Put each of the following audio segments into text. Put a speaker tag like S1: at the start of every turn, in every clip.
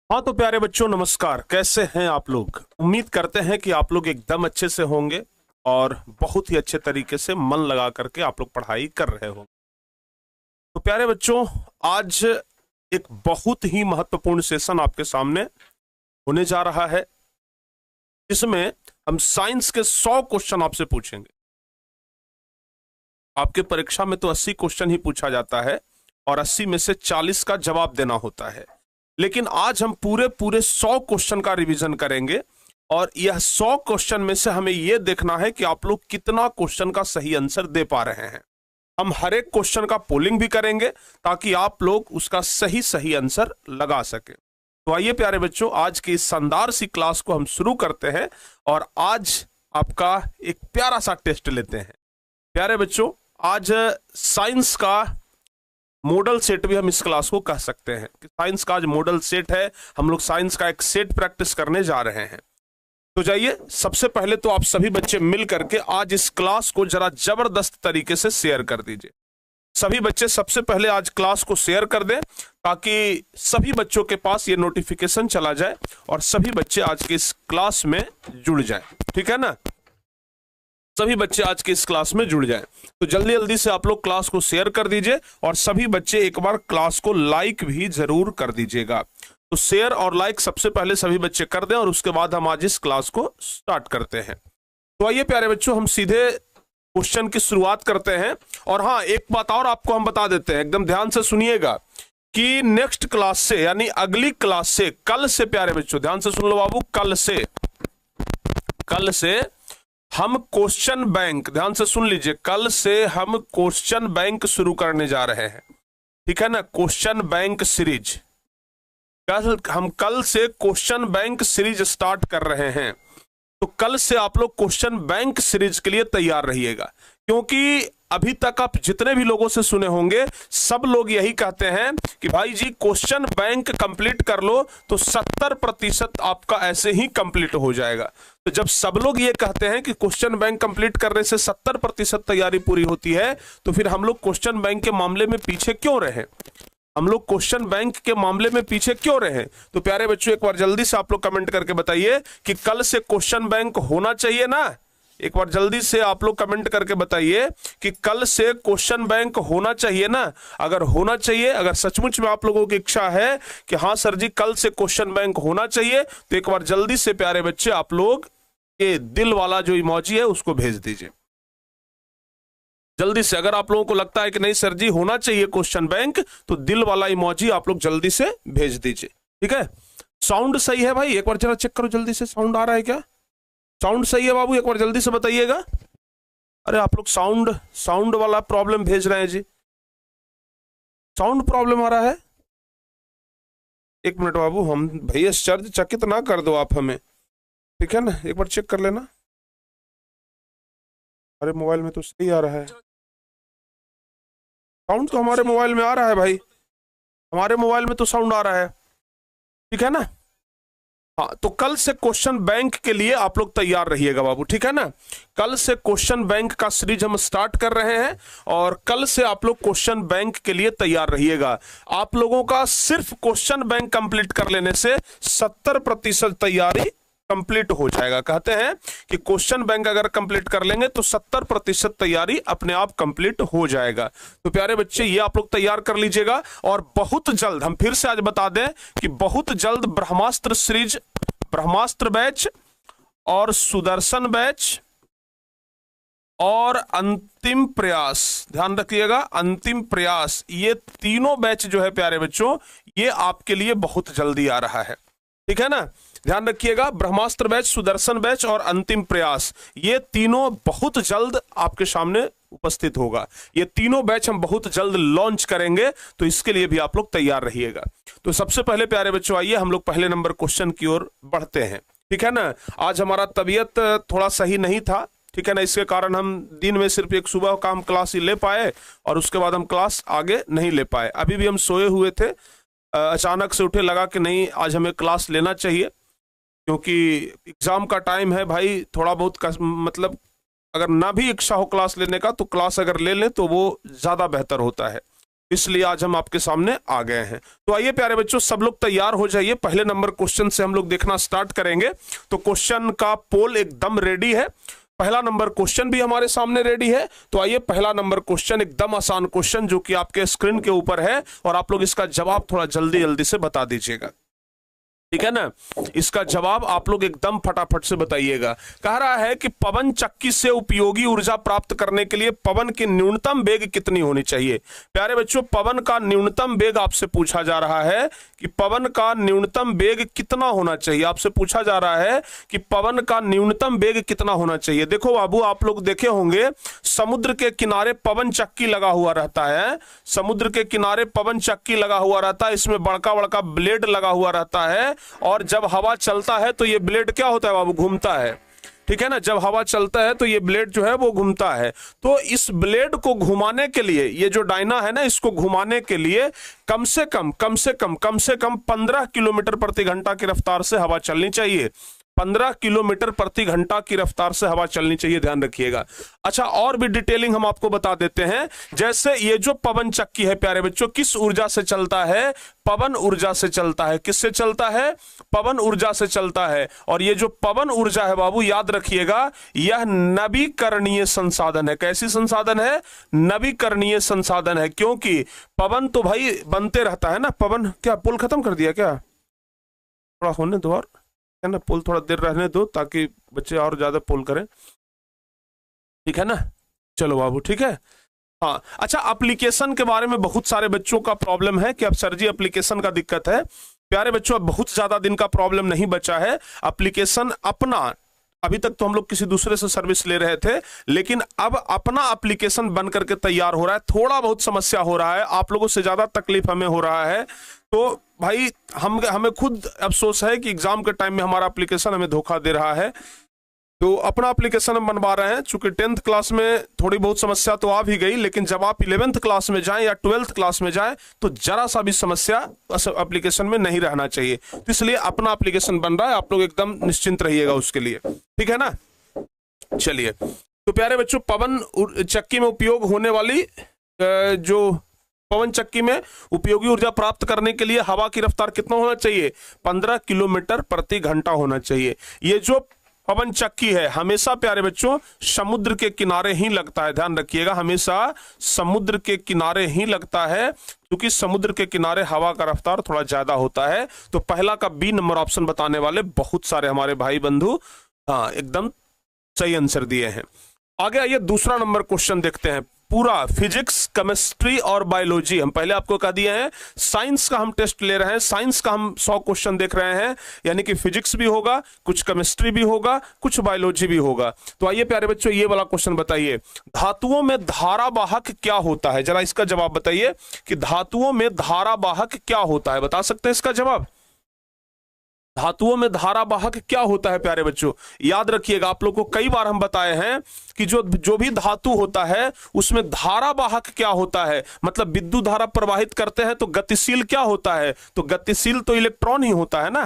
S1: हाँ तो प्यारे बच्चों नमस्कार। कैसे हैं आप लोग? उम्मीद करते हैं कि आप लोग एकदम अच्छे से होंगे और बहुत ही अच्छे तरीके से मन लगा करके आप लोग पढ़ाई कर रहे हो। तो प्यारे बच्चों, आज एक बहुत ही महत्वपूर्ण सेशन आपके सामने होने जा रहा है, जिसमें हम साइंस के 100 क्वेश्चन आपसे पूछेंगे। आपके परीक्षा में तो 80 क्वेश्चन ही पूछा जाता है और 80 में से 40 का जवाब देना होता है, लेकिन आज हम पूरे पूरे 100 क्वेश्चन का रिवीजन करेंगे और यह 100 क्वेश्चन में से हमें यह देखना है कि आप लोग कितना क्वेश्चन का सही आंसर दे पा रहे हैं। हम हर एक क्वेश्चन का पोलिंग भी करेंगे ताकि आप लोग उसका सही सही आंसर लगा सके। तो आइए प्यारे बच्चों, आज की इस शानदार सी क्लास को हम शुरू करते हैं और आज आपका एक प्यारा सा टेस्ट लेते हैं। प्यारे बच्चों, आज साइंस का मॉडल सेट भी हम इस क्लास को कह सकते हैं कि साइंस का आज मॉडल सेट है। हम लोग साइंस का एक सेट प्रैक्टिस करने जा रहे हैं। तो जाइए, सबसे पहले तो आप सभी बच्चे मिल करके आज इस क्लास को जरा जबरदस्त तरीके से शेयर कर दीजिए। सभी बच्चे सबसे पहले आज क्लास को शेयर कर दें ताकि सभी बच्चों के पास ये नोटिफिकेशन चला जाए और सभी बच्चे आज के इस क्लास में जुड़ जाएं। ठीक है ना? सभी बच्चे आज के इस क्लास में जुड़ जाएं। तो जल्दी जल्दी से आप लोग क्लास को शेयर कर दीजिए और सभी बच्चे एक बार क्लास को लाइक भी जरूर कर दीजिएगा। तो शेयर और लाइक सबसे पहले सभी बच्चे कर दें और उसके बाद हम आज इस क्लास को स्टार्ट करते हैं। तो आइए प्यारे बच्चों, हम सीधे क्वेश्चन की शुरुआत करते हैं। और हाँ, एक बात और आपको हम बता देते हैं, एकदम ध्यान से सुनिएगा कि नेक्स्ट क्लास से यानी अगली क्लास से, कल से प्यारे बच्चों ध्यान से सुन लो बाबू, कल से हम क्वेश्चन बैंक, ध्यान से सुन लीजिए, कल से हम क्वेश्चन बैंक शुरू करने जा रहे हैं। ठीक है ना? क्वेश्चन बैंक सीरीज, हम कल से क्वेश्चन बैंक सीरीज स्टार्ट कर रहे हैं। तो कल से आप लोग क्वेश्चन बैंक सीरीज के लिए तैयार रहिएगा, क्योंकि अभी तक आप जितने भी लोगों से सुने होंगे सब लोग यही कहते हैं कि भाई जी क्वेश्चन बैंक कंप्लीट कर लो तो 70% आपका ऐसे ही कंप्लीट हो जाएगा। तो जब सब लोग ये कहते हैं कि क्वेश्चन बैंक कंप्लीट करने से 70% तैयारी पूरी होती है, तो फिर हम लोग क्वेश्चन बैंक के मामले में पीछे क्यों रहे? हम लोग क्वेश्चन बैंक के मामले में पीछे क्यों रहे? तो प्यारे बच्चों, एक बार जल्दी से आप लोग कमेंट करके बताइए कि कल से क्वेश्चन बैंक होना चाहिए ना? एक बार जल्दी से आप लोग कमेंट करके बताइए कि कल से क्वेश्चन बैंक होना चाहिए ना? अगर होना चाहिए, अगर सचमुच में आप लोगों की इच्छा है कि हाँ सर जी कल से क्वेश्चन बैंक होना चाहिए, तो एक बार जल्दी से प्यारे बच्चे आप लोग ये दिल वाला जो इमोजी है उसको भेज दीजिए जल्दी से। अगर आप लोगों को लगता है कि नहीं सर जी होना चाहिए क्वेश्चन बैंक, तो दिल वाला इमोजी आप लोग जल्दी से भेज दीजिए। ठीक है? साउंड सही है भाई? एक बार जरा चेक करो जल्दी से, साउंड आ रहा है क्या? साउंड सही है बाबू? एक बार जल्दी से बताइएगा। अरे आप लोग साउंड वाला प्रॉब्लम भेज रहे हैं जी, साउंड प्रॉब्लम आ रहा है। एक मिनट बाबू, हम भैया चकित ना कर दो आप हमें, ठीक है ना? एक बार चेक कर लेना। अरे मोबाइल में तो सही आ रहा है साउंड, तो हमारे मोबाइल में आ रहा है भाई, हमारे मोबाइल में तो साउंड आ रहा है। ठीक है ना? हाँ, तो कल से क्वेश्चन बैंक के लिए आप लोग तैयार रहिएगा बाबू। ठीक है ना? कल से क्वेश्चन बैंक का सीरीज हम स्टार्ट कर रहे हैं और कल से आप लोग क्वेश्चन बैंक के लिए तैयार रहिएगा। आप लोगों का सिर्फ क्वेश्चन बैंक कंप्लीट कर लेने से 70% तैयारी कंप्लीट हो जाएगा। कहते हैं कि क्वेश्चन बैंक अगर कंप्लीट कर लेंगे तो 70% तैयारी अपने आप कंप्लीट हो जाएगा। तो प्यारे बच्चे, ये आप लोग तैयार कर लीजिएगा और बहुत जल्द, हम फिर से आज बता दें कि बहुत जल्द ब्रह्मास्त्र सीरीज, ब्रह्मास्त्र बैच और सुदर्शन बैच और अंतिम प्रयास, ध्यान रखिएगा अंतिम प्रयास, ये तीनों बैच जो है प्यारे बच्चों, ये आपके लिए बहुत जल्दी आ रहा है। ठीक है ना? ध्यान रखिएगा, ब्रह्मास्त्र बैच, सुदर्शन बैच और अंतिम प्रयास, ये तीनों बहुत जल्द आपके सामने उपस्थित होगा। ये तीनों बैच हम बहुत जल्द लॉन्च करेंगे, तो इसके लिए भी आप लोग तैयार रहिएगा। तो सबसे पहले प्यारे बच्चों आइए हम लोग पहले नंबर क्वेश्चन की ओर बढ़ते हैं। ठीक है ना? आज हमारा तबीयत थोड़ा सही नहीं था, ठीक है ना? इसके कारण हम दिन में सिर्फ एक सुबह का हम क्लास ही ले पाए और उसके बाद हम क्लास आगे नहीं ले पाए। अभी भी हम सोए हुए थे, अचानक से उठे, लगा कि नहीं आज हमें क्लास लेना चाहिए, क्योंकि एग्जाम का टाइम है भाई। थोड़ा बहुत मतलब अगर ना भी इच्छा हो क्लास लेने का, तो क्लास अगर ले लें तो वो ज्यादा बेहतर होता है। इसलिए आज हम आपके सामने आ गए हैं। तो आइए प्यारे बच्चों, सब लोग तैयार हो जाइए, पहले नंबर क्वेश्चन से हम लोग देखना स्टार्ट करेंगे। तो क्वेश्चन का पोल एकदम रेडी है, पहला नंबर क्वेश्चन भी हमारे सामने रेडी है। तो आइए, पहला नंबर क्वेश्चन एकदम आसान क्वेश्चन जो कि आपके स्क्रीन के ऊपर है, और आप लोग इसका जवाब थोड़ा जल्दी जल्दी से बता दीजिएगा, ठीक है ना। इसका जवाब आप लोग एकदम फटाफट से बताइएगा। कह रहा है कि पवन चक्की से उपयोगी ऊर्जा प्राप्त करने के लिए पवन की न्यूनतम वेग कितनी होनी चाहिए। प्यारे बच्चों, पवन का न्यूनतम वेग आपसे पूछा जा रहा है कि पवन का न्यूनतम वेग कितना होना चाहिए। आपसे पूछा जा रहा है कि पवन का न्यूनतम वेग कितना होना चाहिए। देखो बाबू, आप लोग देखे होंगे समुद्र के किनारे पवन चक्की लगा हुआ रहता है, समुद्र के किनारे पवन चक्की लगा हुआ रहता है, इसमें बड़का बड़का ब्लेड लगा हुआ रहता है, और जब हवा चलता है तो ये ब्लेड क्या होता है बाबू, घूमता है, ठीक है ना। जब हवा चलता है तो ये ब्लेड जो है वो घूमता है। तो इस ब्लेड को घुमाने के लिए, ये जो डायना है ना, इसको घुमाने के लिए कम से कम 15 किलोमीटर प्रति घंटा की रफ्तार से हवा चलनी चाहिए। 15 किलोमीटर प्रति घंटा की रफ्तार से हवा चलनी चाहिए, ध्यान रखिएगा। अच्छा, और भी डिटेलिंग हम आपको बता देते हैं। जैसे ये जो पवन चक्की है प्यारे बच्चों, किस ऊर्जा से चलता है, पवन ऊर्जा से चलता है। किससे चलता है, पवन ऊर्जा से चलता है। और ये जो पवन ऊर्जा है बाबू, याद रखिएगा, यह नवीकरणीय संसाधन है। कैसी संसाधन है, नवीकरणीय संसाधन है, क्योंकि पवन तो भाई बनते रहता है ना। पवन, क्या पुल खत्म कर दिया क्या, थोड़ा होने दो और, है ना, पोल थोड़ा देर रहने दो ताकि बच्चे और ज्यादा पोल करें, ठीक है ना। चलो बाबू, ठीक है। हाँ, अच्छा, एप्लीकेशन के बारे में बहुत सारे बच्चों का प्रॉब्लम है कि अब सर जी एप्लीकेशन का दिक्कत है। प्यारे बच्चों, अब बहुत ज्यादा दिन का प्रॉब्लम नहीं बचा है। एप्लीकेशन अपना, अभी तक तो हम लोग किसी दूसरे से सर्विस ले रहे थे, लेकिन अब अपना एप्लीकेशन बन करके तैयार हो रहा है। थोड़ा बहुत समस्या हो रहा है, आप लोगों से ज्यादा तकलीफ हमें हो रहा है। तो भाई हमें खुद अफसोस है कि एग्जाम के टाइम में हमारा एप्लीकेशन हमें धोखा दे रहा है। तो अपना एप्लीकेशन हम बनवा रहे हैं। चूंकि 10th क्लास में थोड़ी बहुत समस्या तो आ भी गई, लेकिन जब आप 11th क्लास में जाएं या 12th क्लास में जाएं तो जरा सा भी समस्या एप्लीकेशन में नहीं रहना चाहिए। तो इसलिए अपना एप्लीकेशन बन रहा है, आप लोग एकदम निश्चिंत रहिएगा उसके लिए, ठीक है ना। चलिए, तो प्यारे बच्चों, पवन चक्की में उपयोग होने वाली जो पवन चक्की में उपयोगी ऊर्जा प्राप्त करने के लिए हवा की रफ्तार कितना होना चाहिए, 15 किलोमीटर प्रति घंटा होना चाहिए। ये जो पवन चक्की है हमेशा प्यारे बच्चों समुद्र के किनारे ही लगता है, ध्यान रखिएगा, हमेशा समुद्र के किनारे ही लगता है, क्योंकि समुद्र के किनारे हवा का रफ्तार थोड़ा ज्यादा होता है। तो पहला का बी नंबर ऑप्शन बताने वाले बहुत सारे हमारे भाई बंधु हाँ एकदम सही आंसर दिए हैं। आगे आइए, दूसरा नंबर क्वेश्चन देखते हैं। पूरा फिजिक्स, केमिस्ट्री और बायोलॉजी हम पहले आपको कह दिए हैं। साइंस का हम टेस्ट ले रहे हैं, साइंस का हम 100 क्वेश्चन देख रहे हैं, यानी कि फिजिक्स भी होगा, कुछ केमिस्ट्री भी होगा, कुछ बायोलॉजी भी होगा। तो आइए प्यारे बच्चों, ये वाला क्वेश्चन बताइए, धातुओं में धारावाहक क्या होता है। जरा इसका जवाब बताइए कि धातुओं में धारावाहक क्या होता है, बता सकते हैं इसका जवाब। धातुओं में धारावाहक क्या होता है प्यारे बच्चों, याद रखिएगा, आप लोग को कई बार हम बताए हैं कि जो भी धातु होता है उसमें धारावाहक क्या होता है, मतलब विद्युत धारा प्रवाहित करते हैं। तो गतिशील क्या होता है, तो गतिशील तो इलेक्ट्रॉन ही होता है ना।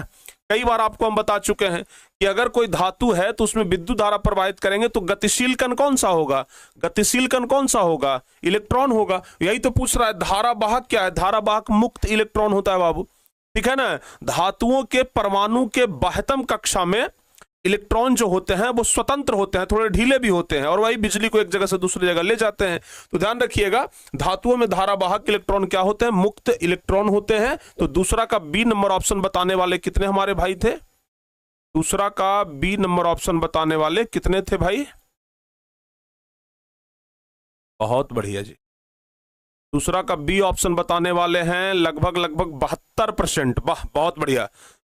S1: कई बार आपको हम बता चुके हैं कि अगर कोई धातु है तो उसमें विद्युत धारा प्रवाहित करेंगे तो गतिशील कण कौन सा होगा, गतिशील कण कौन सा होगा, इलेक्ट्रॉन होगा। यही तो पूछ रहा है, धारावाहक क्या है, धारावाहक मुक्त इलेक्ट्रॉन होता है बाबू, ठीक है ना। धातुओं के परमाणु के बाह्यतम कक्षा में इलेक्ट्रॉन जो होते हैं वो स्वतंत्र होते हैं, थोड़े ढीले भी होते हैं, और वही बिजली को एक जगह से दूसरी जगह ले जाते हैं। तो ध्यान रखिएगा, धातुओं में धारावाहक इलेक्ट्रॉन क्या होते हैं, मुक्त इलेक्ट्रॉन होते हैं। तो दूसरा का बी नंबर ऑप्शन बताने वाले कितने हमारे भाई थे, दूसरा का बी नंबर ऑप्शन बताने वाले कितने थे भाई, बहुत बढ़िया जी। दूसरा का बी ऑप्शन बताने वाले हैं लगभग 72%। वाह, बहुत बढ़िया,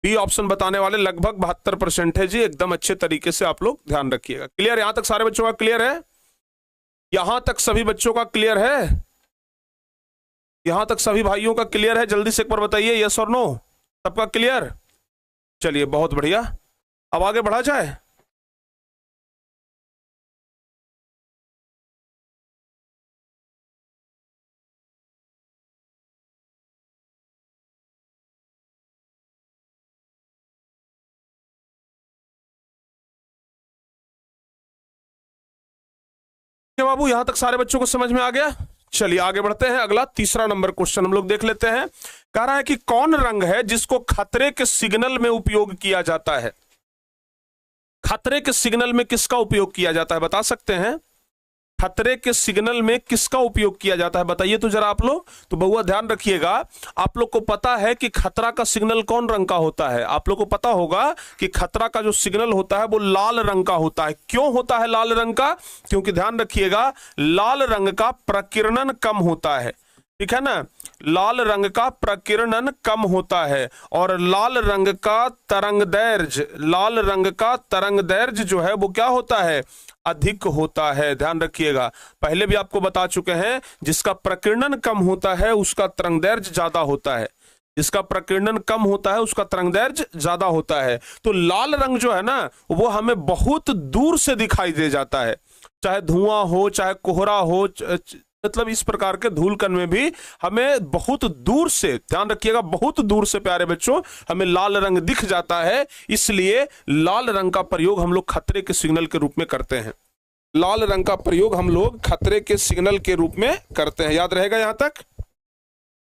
S1: बी ऑप्शन बताने वाले लगभग 72% है जी, एकदम अच्छे तरीके से आप लोग ध्यान रखिएगा। क्लियर, यहां तक सारे बच्चों का क्लियर है, यहां तक सभी बच्चों का क्लियर है, यहां तक सभी भाइयों का क्लियर है, जल्दी से एक बार बताइए यस और नो, सबका क्लियर। चलिए बहुत बढ़िया, अब आगे बढ़ा जाए। बाबू, यहां तक सारे बच्चों को समझ में आ गया। चलिए आगे बढ़ते हैं, अगला तीसरा नंबर क्वेश्चन हम लोग देख लेते हैं। कह रहा है कि कौन रंग है जिसको खतरे के सिग्नल में उपयोग किया जाता है? खतरे के सिग्नल में किसका उपयोग किया जाता है, बता सकते हैं? खतरे के सिग्नल में किसका उपयोग किया जाता है, बताइए तो जरा आप लोग। तो बहुआ ध्यान रखिएगा, आप लोग को पता है कि खतरा का सिग्नल कौन रंग का होता है? आप लोग को पता होगा कि खतरा का जो सिग्नल होता है वो लाल रंग का होता है। क्यों होता है लाल रंग का? क्योंकि ध्यान रखिएगा, लाल रंग का प्रकीर्णन कम होता है, ठीक है ना। लाल रंग का प्रकीर्णन कम होता है और लाल रंग का तरंगदैर्घ्य, लाल रंग का तरंगदैर्घ्य जो है वो क्या होता है? अधिक होता है। ध्यान रखिएगा, पहले भी आपको बता चुके हैं, जिसका प्रकीर्णन कम होता है उसका तरंगदैर्घ्य ज्यादा होता है। जिसका प्रकीर्णन कम होता है उसका तरंगदैर्घ्य ज्यादा होता है। तो लाल रंग जो है ना वो हमें बहुत दूर से दिखाई दे जाता है, चाहे धुआं हो, चाहे कोहरा हो, मतलब इस प्रकार के धूलकण में भी हमें बहुत दूर से, ध्यान रखिएगा, बहुत दूर से प्यारे बच्चों हमें लाल रंग दिख जाता है। इसलिए लाल रंग का प्रयोग हम लोग खतरे के सिग्नल के रूप में करते हैं। लाल रंग का प्रयोग हम लोग खतरे के सिग्नल के रूप में करते हैं। याद रहेगा यहां तक?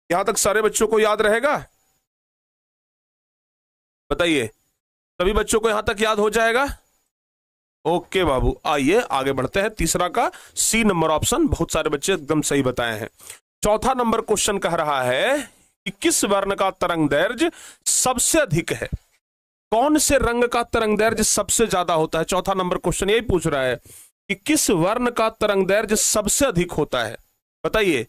S1: यहां तक सारे बच्चों को याद रहेगा? बताइए, सभी बच्चों को यहां तक याद हो जाएगा? ओके बाबू, आइए आगे बढ़ते हैं। तीसरा का सी नंबर ऑप्शन, बहुत सारे बच्चे एकदम सही बताए हैं। चौथा नंबर क्वेश्चन कह रहा है कि किस वर्ण का तरंगदैर्घ्य सबसे अधिक है? कौन से रंग का तरंगदैर्घ्य सबसे ज्यादा होता है? चौथा नंबर क्वेश्चन यही पूछ रहा है कि किस वर्ण का तरंगदैर्घ्य सबसे अधिक होता है। बताइए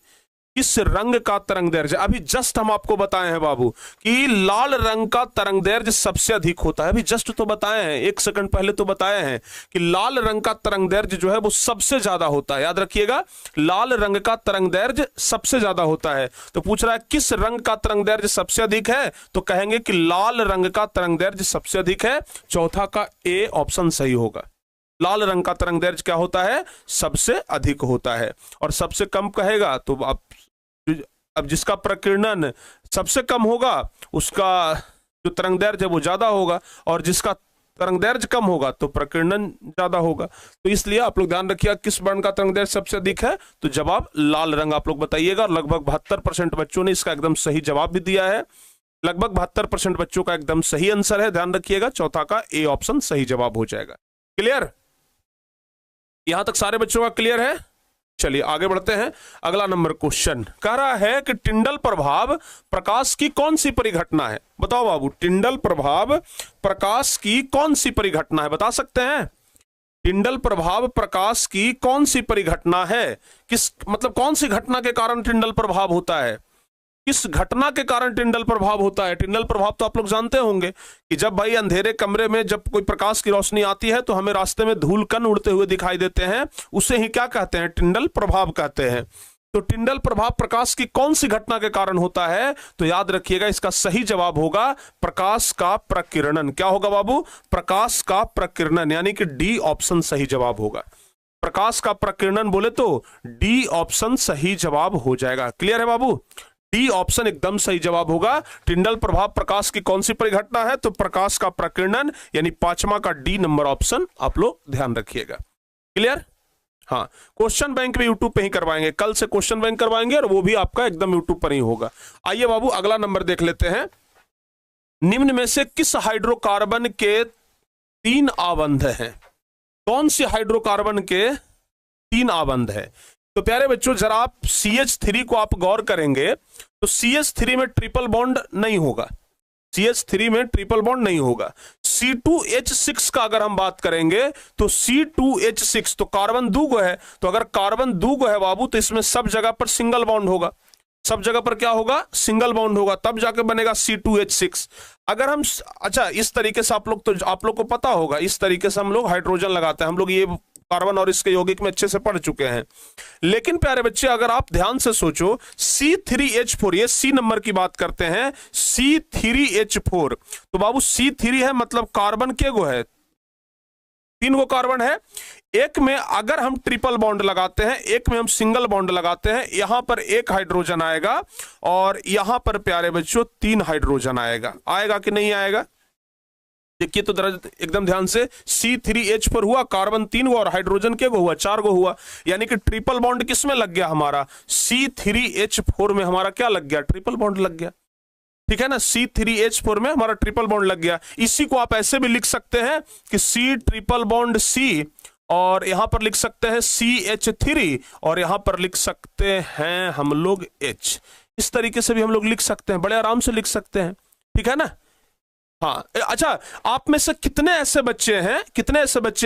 S1: किस रंग का तरंगदैर्घ्य? अभी जस्ट हम आपको बताए हैं बाबू कि लाल रंग का तरंगदैर्घ्य सबसे अधिक होता है। अभी जस्ट तो बताए हैं, 1 सेकंड पहले तो बताए हैं कि लाल रंग का तरंगदैर्घ्य जो है वो सबसे ज्यादा होता है। याद रखिएगा, लाल रंग का तरंगदैर्घ्य सबसे ज्यादा होता है। तो पूछ रहा है किस रंग का तरंगदैर्घ्य सबसे अधिक है, तो कहेंगे कि लाल रंग का तरंगदैर्घ्य सबसे अधिक है। चौथा का ए ऑप्शन सही होगा। लाल रंग का तरंगदैर्घ्य क्या होता है? सबसे अधिक होता है। और सबसे कम कहेगा तो अब जिसका प्रकीर्णन सबसे कम होगा उसका जो तरंगदैर्घ्य है वो ज्यादा होगा, और जिसका तरंगदैर्घ्य कम होगा तो प्रकीर्णन ज्यादा होगा। तो इसलिए आप लोग ध्यान रखिएगा किस वर्ण का तरंगदैर्घ्य सबसे अधिक है, तो जवाब लाल रंग आप लोग बताइएगा। लगभग 72% बच्चों ने इसका एकदम सही जवाब भी दिया है। लगभग 72% बच्चों का एकदम सही आंसर है। ध्यान रखिएगा, चौथा का ए ऑप्शन सही जवाब हो जाएगा। क्लियर? यहां तक सारे बच्चों का क्लियर है? चलिए आगे बढ़ते हैं। अगला नंबर क्वेश्चन कह रहा है कि टिंडल प्रभाव प्रकाश की कौन सी परिघटना है? बताओ बाबू, टिंडल प्रभाव प्रकाश की कौन सी परिघटना है? बता सकते हैं? टिंडल प्रभाव प्रकाश की कौन सी परिघटना है? किस मतलब कौन सी घटना के कारण टिंडल प्रभाव होता है? किस घटना के कारण टिंडल प्रभाव होता है? टिंडल प्रभाव तो आप लोग जानते होंगे कि जब भाई अंधेरे कमरे में जब कोई प्रकाश की रोशनी आती है तो हमें रास्ते में धूल कण उड़ते हुए दिखाई देते हैं, उसे ही क्या कहते हैं? टिंडल प्रभाव कहते हैं। तो टिंडल प्रभाव प्रकाश की कौन सी घटना के कारण होता है? तो याद रखिएगा इसका सही जवाब होगा प्रकाश का प्रकीर्णन। क्या होगा बाबू? प्रकाश का प्रकीर्णन, यानी कि डी ऑप्शन सही जवाब होगा। प्रकाश का प्रकीर्णन बोले तो डी ऑप्शन सही जवाब हो जाएगा। क्लियर है बाबू? डी ऑप्शन एकदम सही जवाब होगा। टिंडल प्रभाव प्रकाश की कौन सी परिघटना है? तो प्रकाश का प्रकीर्णन, यानी पांचवा का डी नंबर ऑप्शन आप लोग ध्यान रखिएगा। क्लियर? हाँ, क्वेश्चन बैंक में यूट्यूब पे ही करवाएंगे, कल से क्वेश्चन बैंक करवाएंगे और वो भी आपका एकदम यूट्यूब पर ही होगा। आइए बाबू अगला नंबर देख लेते हैं। निम्न में से किस हाइड्रोकार्बन के 3 आबंध हैं? कौन से हाइड्रोकार्बन के 3 आबंध है? तो प्यारे बच्चों जरा आप CH3 को आप गौर करेंगे तो CH3 में ट्रिपल बॉन्ड नहीं होगा। CH3 में ट्रिपल बॉन्ड नहीं होगा। C2H6 का अगर हम बात करेंगे तो C2H6 तो कार्बन दूगो है, तो अगर कार्बन दूगो है बाबू तो इसमें सब जगह पर सिंगल बॉन्ड होगा। सब जगह पर क्या होगा? सिंगल बॉन्ड होगा, तब जाके बनेगा C2H6। अगर हम अच्छा इस तरीके से आप लोग को पता होगा, इस तरीके से हम लोग हाइड्रोजन लगाते हैं। हम लोग ये कार्बन और इसके यौगिक में अच्छे से पढ़ चुके हैं। लेकिन प्यारे बच्चे अगर आप ध्यान से सोचो, C3H4, ये सी नंबर की बात करते हैं, C3H4 तो बाबू C3 है मतलब कार्बन के गो है? 3 गो कार्बन है। एक में अगर हम ट्रिपल बॉन्ड लगाते हैं, एक में हम सिंगल बॉन्ड लगाते हैं, यहां पर 1 हाइड्रोजन आएगा और यहां पर प्यारे बच्चों 3 हाइड्रोजन आएगा। आएगा कि नहीं आएगा? देखिए तो जरा एकदम ध्यान से, C3H4 हुआ, कार्बन 3 गो और हाइड्रोजन के गो हुआ, 4 गो हुआ, यानी कि ट्रिपल बॉन्ड किस में लग गया हमारा, C3H4 में हमारा क्या लग गया, ट्रिपल बॉन्ड लग गया। ठीक है ना, C3H4 में हमारा ट्रिपल बॉन्ड लग गया। इसी को आप ऐसे भी लिख सकते हैं कि C ट्रिपल बॉन्ड C, और यहां पर लिख सकते हैं CH3, और यहां पर लिख सकते हैं हम लोग H। इस तरीके से भी हम लोग लिख सकते हैं, बड़े आराम से लिख सकते हैं। ठीक है ना। हाँ अच्छा, आप में से कितने ऐसे बच्चे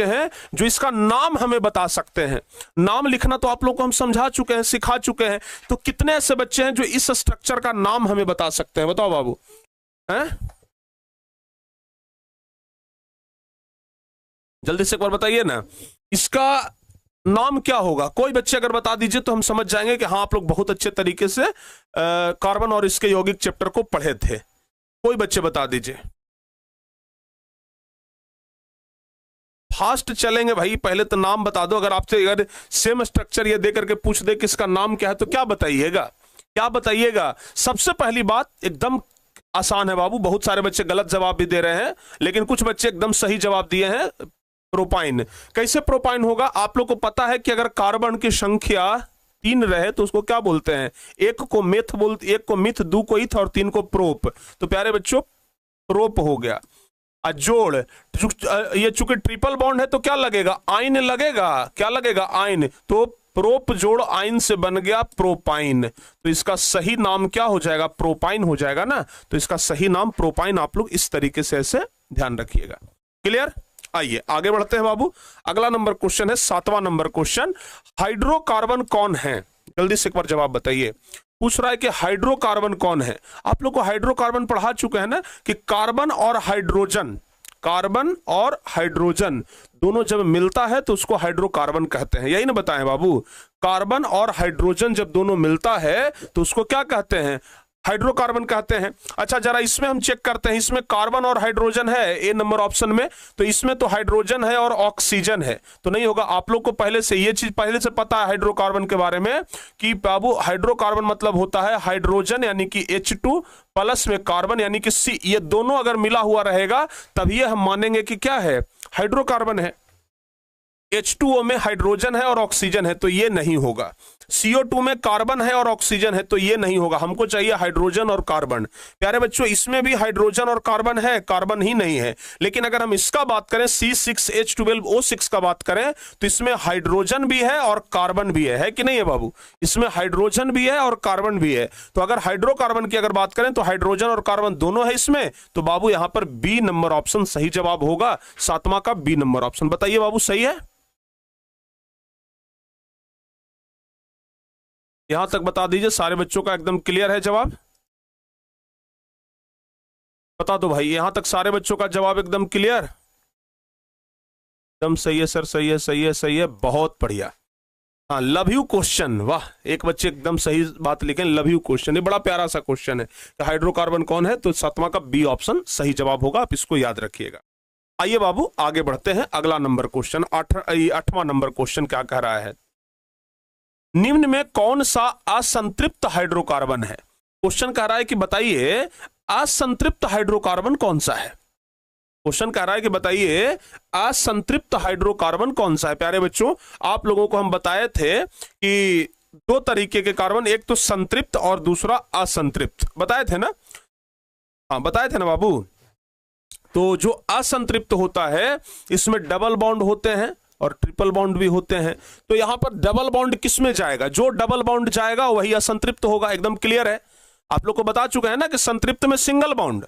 S1: हैं जो इसका नाम हमें बता सकते हैं। नाम लिखना तो आप लोग को हम समझा चुके हैं, सिखा चुके हैं, तो कितने ऐसे बच्चे हैं जो इस स्ट्रक्चर का नाम हमें बता सकते हैं, बताओ बाबू हैं? जल्दी से एक बार बताइए ना, इसका नाम क्या होगा। कोई बच्चे अगर बता दीजिए तो हम समझ जाएंगे कि हाँ आप लोग बहुत अच्छे तरीके से कार्बन और इसके यौगिक चैप्टर को पढ़े थे। कोई बच्चे बता दीजिए, फास्ट चलेंगे भाई, पहले तो नाम बता दो। अगर आपसे अगर सेम स्ट्रक्चर ये दे करके पूछ दे कि इसका नाम क्या है तो क्या बताइएगा, क्या बताइएगा। सबसे पहली बात एकदम आसान है बाबू, बहुत सारे बच्चे गलत जवाब भी दे रहे हैं, लेकिन कुछ बच्चे एकदम सही जवाब दिए हैं। प्रोपाइन। कैसे प्रोपाइन होगा, आप लोग को पता है कि अगर कार्बन की संख्या 3 रहे तो उसको क्या बोलते हैं, एक को मेथ बोलते, एक को मिथ, 2 को इथ और 3 को प्रोप। तो प्यारे बच्चों प्रोप हो गया। जोड़, ये चूंकि ट्रिपल बॉन्ड है तो क्या लगेगा, आइन लगेगा, क्या लगेगा, आइन। तो प्रोप जोड़ आइन से बन गया प्रोपाइन। तो इसका सही नाम क्या हो जाएगा, प्रोपाइन हो जाएगा ना। तो इसका सही नाम प्रोपाइन, आप लोग इस तरीके से ऐसे ध्यान रखिएगा। क्लियर। आइए आगे बढ़ते हैं बाबू। अगला नंबर क्वेश्चन है 7वां नंबर क्वेश्चन, हाइड्रोकार्बन कौन है। जल्दी से एक बार जवाब बताइए। पूछ रहा है कि हाइड्रोकार्बन कौन है। आप लोग को हाइड्रोकार्बन पढ़ा चुके हैं ना कि कार्बन और हाइड्रोजन दोनों जब मिलता है तो उसको हाइड्रोकार्बन कहते हैं, यही ना बताएं बाबू। कार्बन और हाइड्रोजन जब दोनों मिलता है तो उसको क्या कहते हैं, हाइड्रोकार्बन कहते हैं। अच्छा जरा इसमें हम चेक करते हैं, इसमें कार्बन और हाइड्रोजन है ए नंबर ऑप्शन में, तो इसमें तो हाइड्रोजन है और ऑक्सीजन है, तो नहीं होगा। आप लोग को पहले से ये चीज पहले से पता है हाइड्रोकार्बन के बारे में कि बाबू हाइड्रोकार्बन मतलब होता है हाइड्रोजन यानी कि H2 प्लस में कार्बन यानी कि C, ये दोनों अगर मिला हुआ रहेगा तभी हम मानेंगे कि क्या है, हाइड्रोकार्बन है। H2O में हाइड्रोजन है और ऑक्सीजन है तो ये नहीं होगा। CO2 में कार्बन है और ऑक्सीजन है तो ये नहीं होगा। हमको चाहिए हाइड्रोजन और कार्बन। प्यारे बच्चों इसमें भी हाइड्रोजन और कार्बन है, कार्बन ही नहीं है। लेकिन अगर हम इसका बात करें C6H12O6 का बात करें तो इसमें हाइड्रोजन भी है और कार्बन भी है कि नहीं है बाबू। इसमें हाइड्रोजन भी है और कार्बन भी है। तो अगर हाइड्रोकार्बन की अगर बात करें तो हाइड्रोजन और कार्बन दोनों है इसमें, तो बाबू यहां पर बी नंबर ऑप्शन सही जवाब होगा। 7वां का बी नंबर ऑप्शन। बताइए बाबू सही है, यहां तक बता दीजिए। सारे बच्चों का एकदम क्लियर है जवाब, बता दो भाई। यहां तक सारे बच्चों का जवाब एकदम क्लियर, एकदम सही है सर, सही है, सही है, सही है, बहुत बढ़िया। हाँ लव यू क्वेश्चन, वाह एक बच्चे एकदम सही बात लिखें, लव यू क्वेश्चन। ये बड़ा प्यारा सा क्वेश्चन है कि हाइड्रोकार्बन कौन है, तो 7वां का बी ऑप्शन सही जवाब होगा, आप इसको याद रखिएगा। आइए बाबू आगे बढ़ते हैं। अगला नंबर क्वेश्चन 8वां नंबर क्वेश्चन क्या कह रहा है, निम्न में कौन सा असंतृप्त हाइड्रोकार्बन है। क्वेश्चन कह रहा है कि बताइए असंतृप्त हाइड्रोकार्बन कौन सा है। क्वेश्चन कह रहा है कि बताइए असंतृप्त हाइड्रोकार्बन कौन सा है। प्यारे बच्चों आप लोगों को हम बताए थे कि 2 तरीके के कार्बन, एक तो संतृप्त और दूसरा असंतृप्त, बताए थे ना। हाँ बताए थे ना बाबू। तो जो असंतृप्त होता है इसमें डबल बॉन्ड होते हैं और ट्रिपल बॉन्ड भी होते हैं। तो यहां पर डबल बॉन्ड किस में जाएगा, जो डबल बॉन्ड जाएगा वही असंतृप्त होगा, एकदम क्लियर है। आप लोग को बता चुके हैं ना कि संतृप्त में सिंगल बॉन्ड,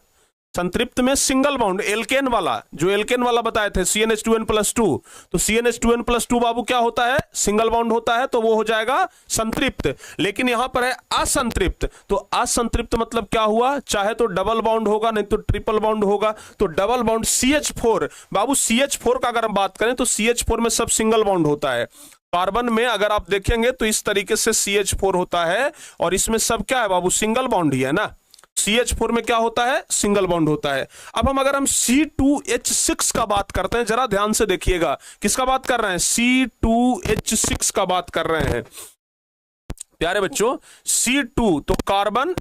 S1: संतृप्त में सिंगल बॉन्ड एल्केन वाला, जो एल्केन वाला बताए थे CnH2n+2, तो CnH2n+2 बाबू क्या होता है, सिंगल बॉन्ड होता है, तो वो हो जाएगा संतृप्त। लेकिन यहां पर है असंतृप्त, तो असंतृप्त मतलब क्या हुआ, चाहे तो डबल बॉन्ड होगा नहीं तो ट्रिपल बॉन्ड होगा। तो डबल बॉन्ड CH4 बाबू, CH4 का अगर हम बात करें तो CH4 में सब सिंगल बॉन्ड होता है। कार्बन में अगर आप देखेंगे तो इस तरीके से CH4 होता है और इसमें सब क्या है बाबू, सिंगल बॉन्ड ही है ना। CH4 में क्या होता है, सिंगल बॉन्ड होता है। अब हम अगर हम C2H6 का बात करते हैं, जरा ध्यान से देखिएगा, किसका बात कर रहे हैं, C2H6 का बात कर रहे हैं। प्यारे बच्चों C2 तो कार्बन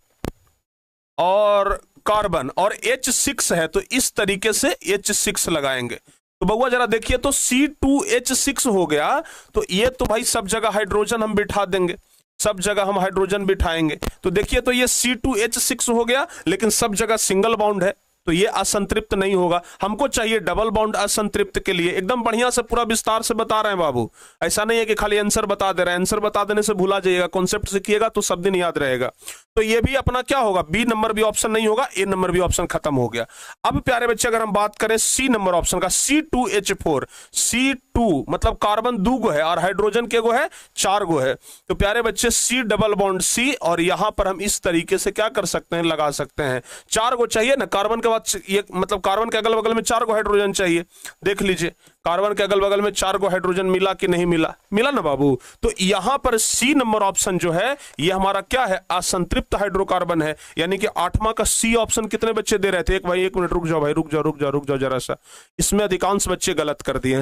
S1: और कार्बन और H6 है तो इस तरीके से H6 लगाएंगे। तो बउआ जरा देखिए, तो C2H6 हो गया, तो ये तो भाई सब जगह हाइड्रोजन हम बिठा देंगे, सब जगह हम हाइड्रोजन बिठाएंगे। तो देखिए, तो ये C2H6 हो गया, लेकिन सब जगह सिंगल बॉन्ड है, तो ये असंतृप्त नहीं होगा। हमको चाहिए डबल बॉन्ड असंतृप्त के लिए। एकदम बढ़िया से पूरा विस्तार से बता रहे हैं बाबू, ऐसा नहीं है कि खाली आंसर बता दे रहे हैं। आंसर बता देने से भूला जाइएगा, कॉन्सेप्ट सीखिएगा तो सब दिन याद रहेगा। तो ये भी अपना क्या होगा, बी नंबर भी ऑप्शन नहीं होगा, ए नंबर भी ऑप्शन खत्म हो गया। अब प्यारे बच्चे अगर हम बात करें सी नंबर ऑप्शन का, C2H4, C2 मतलब कार्बन 2 गो है और हाइड्रोजन के गो है 4 गो है। तो प्यारे बच्चे C डबल बॉन्ड C, और यहां पर हम इस तरीके से क्या कर सकते हैं, लगा सकते हैं। 4 गो चाहिए ना, कार्बन के बाद ये मतलब कार्बन के अगल बगल में 4 गो हाइड्रोजन चाहिए। देख लीजिए कार्बन के अगल बगल में 4 गो हाइड्रोजन मिला कि नहीं मिला, मिला ना बाबू। तो यहां पर सी नंबर ऑप्शन जो है ये हमारा क्या है, असंतृप्त हाइड्रोकार्बन है। यानी कि 8वां का सी ऑप्शन कितने बच्चे दे रहे थे, एक भाई 1 मिनट रुक जाओ भाई, रुक जाओ जरा सा, इसमें अधिकांश बच्चे गलत कर दिए हैं।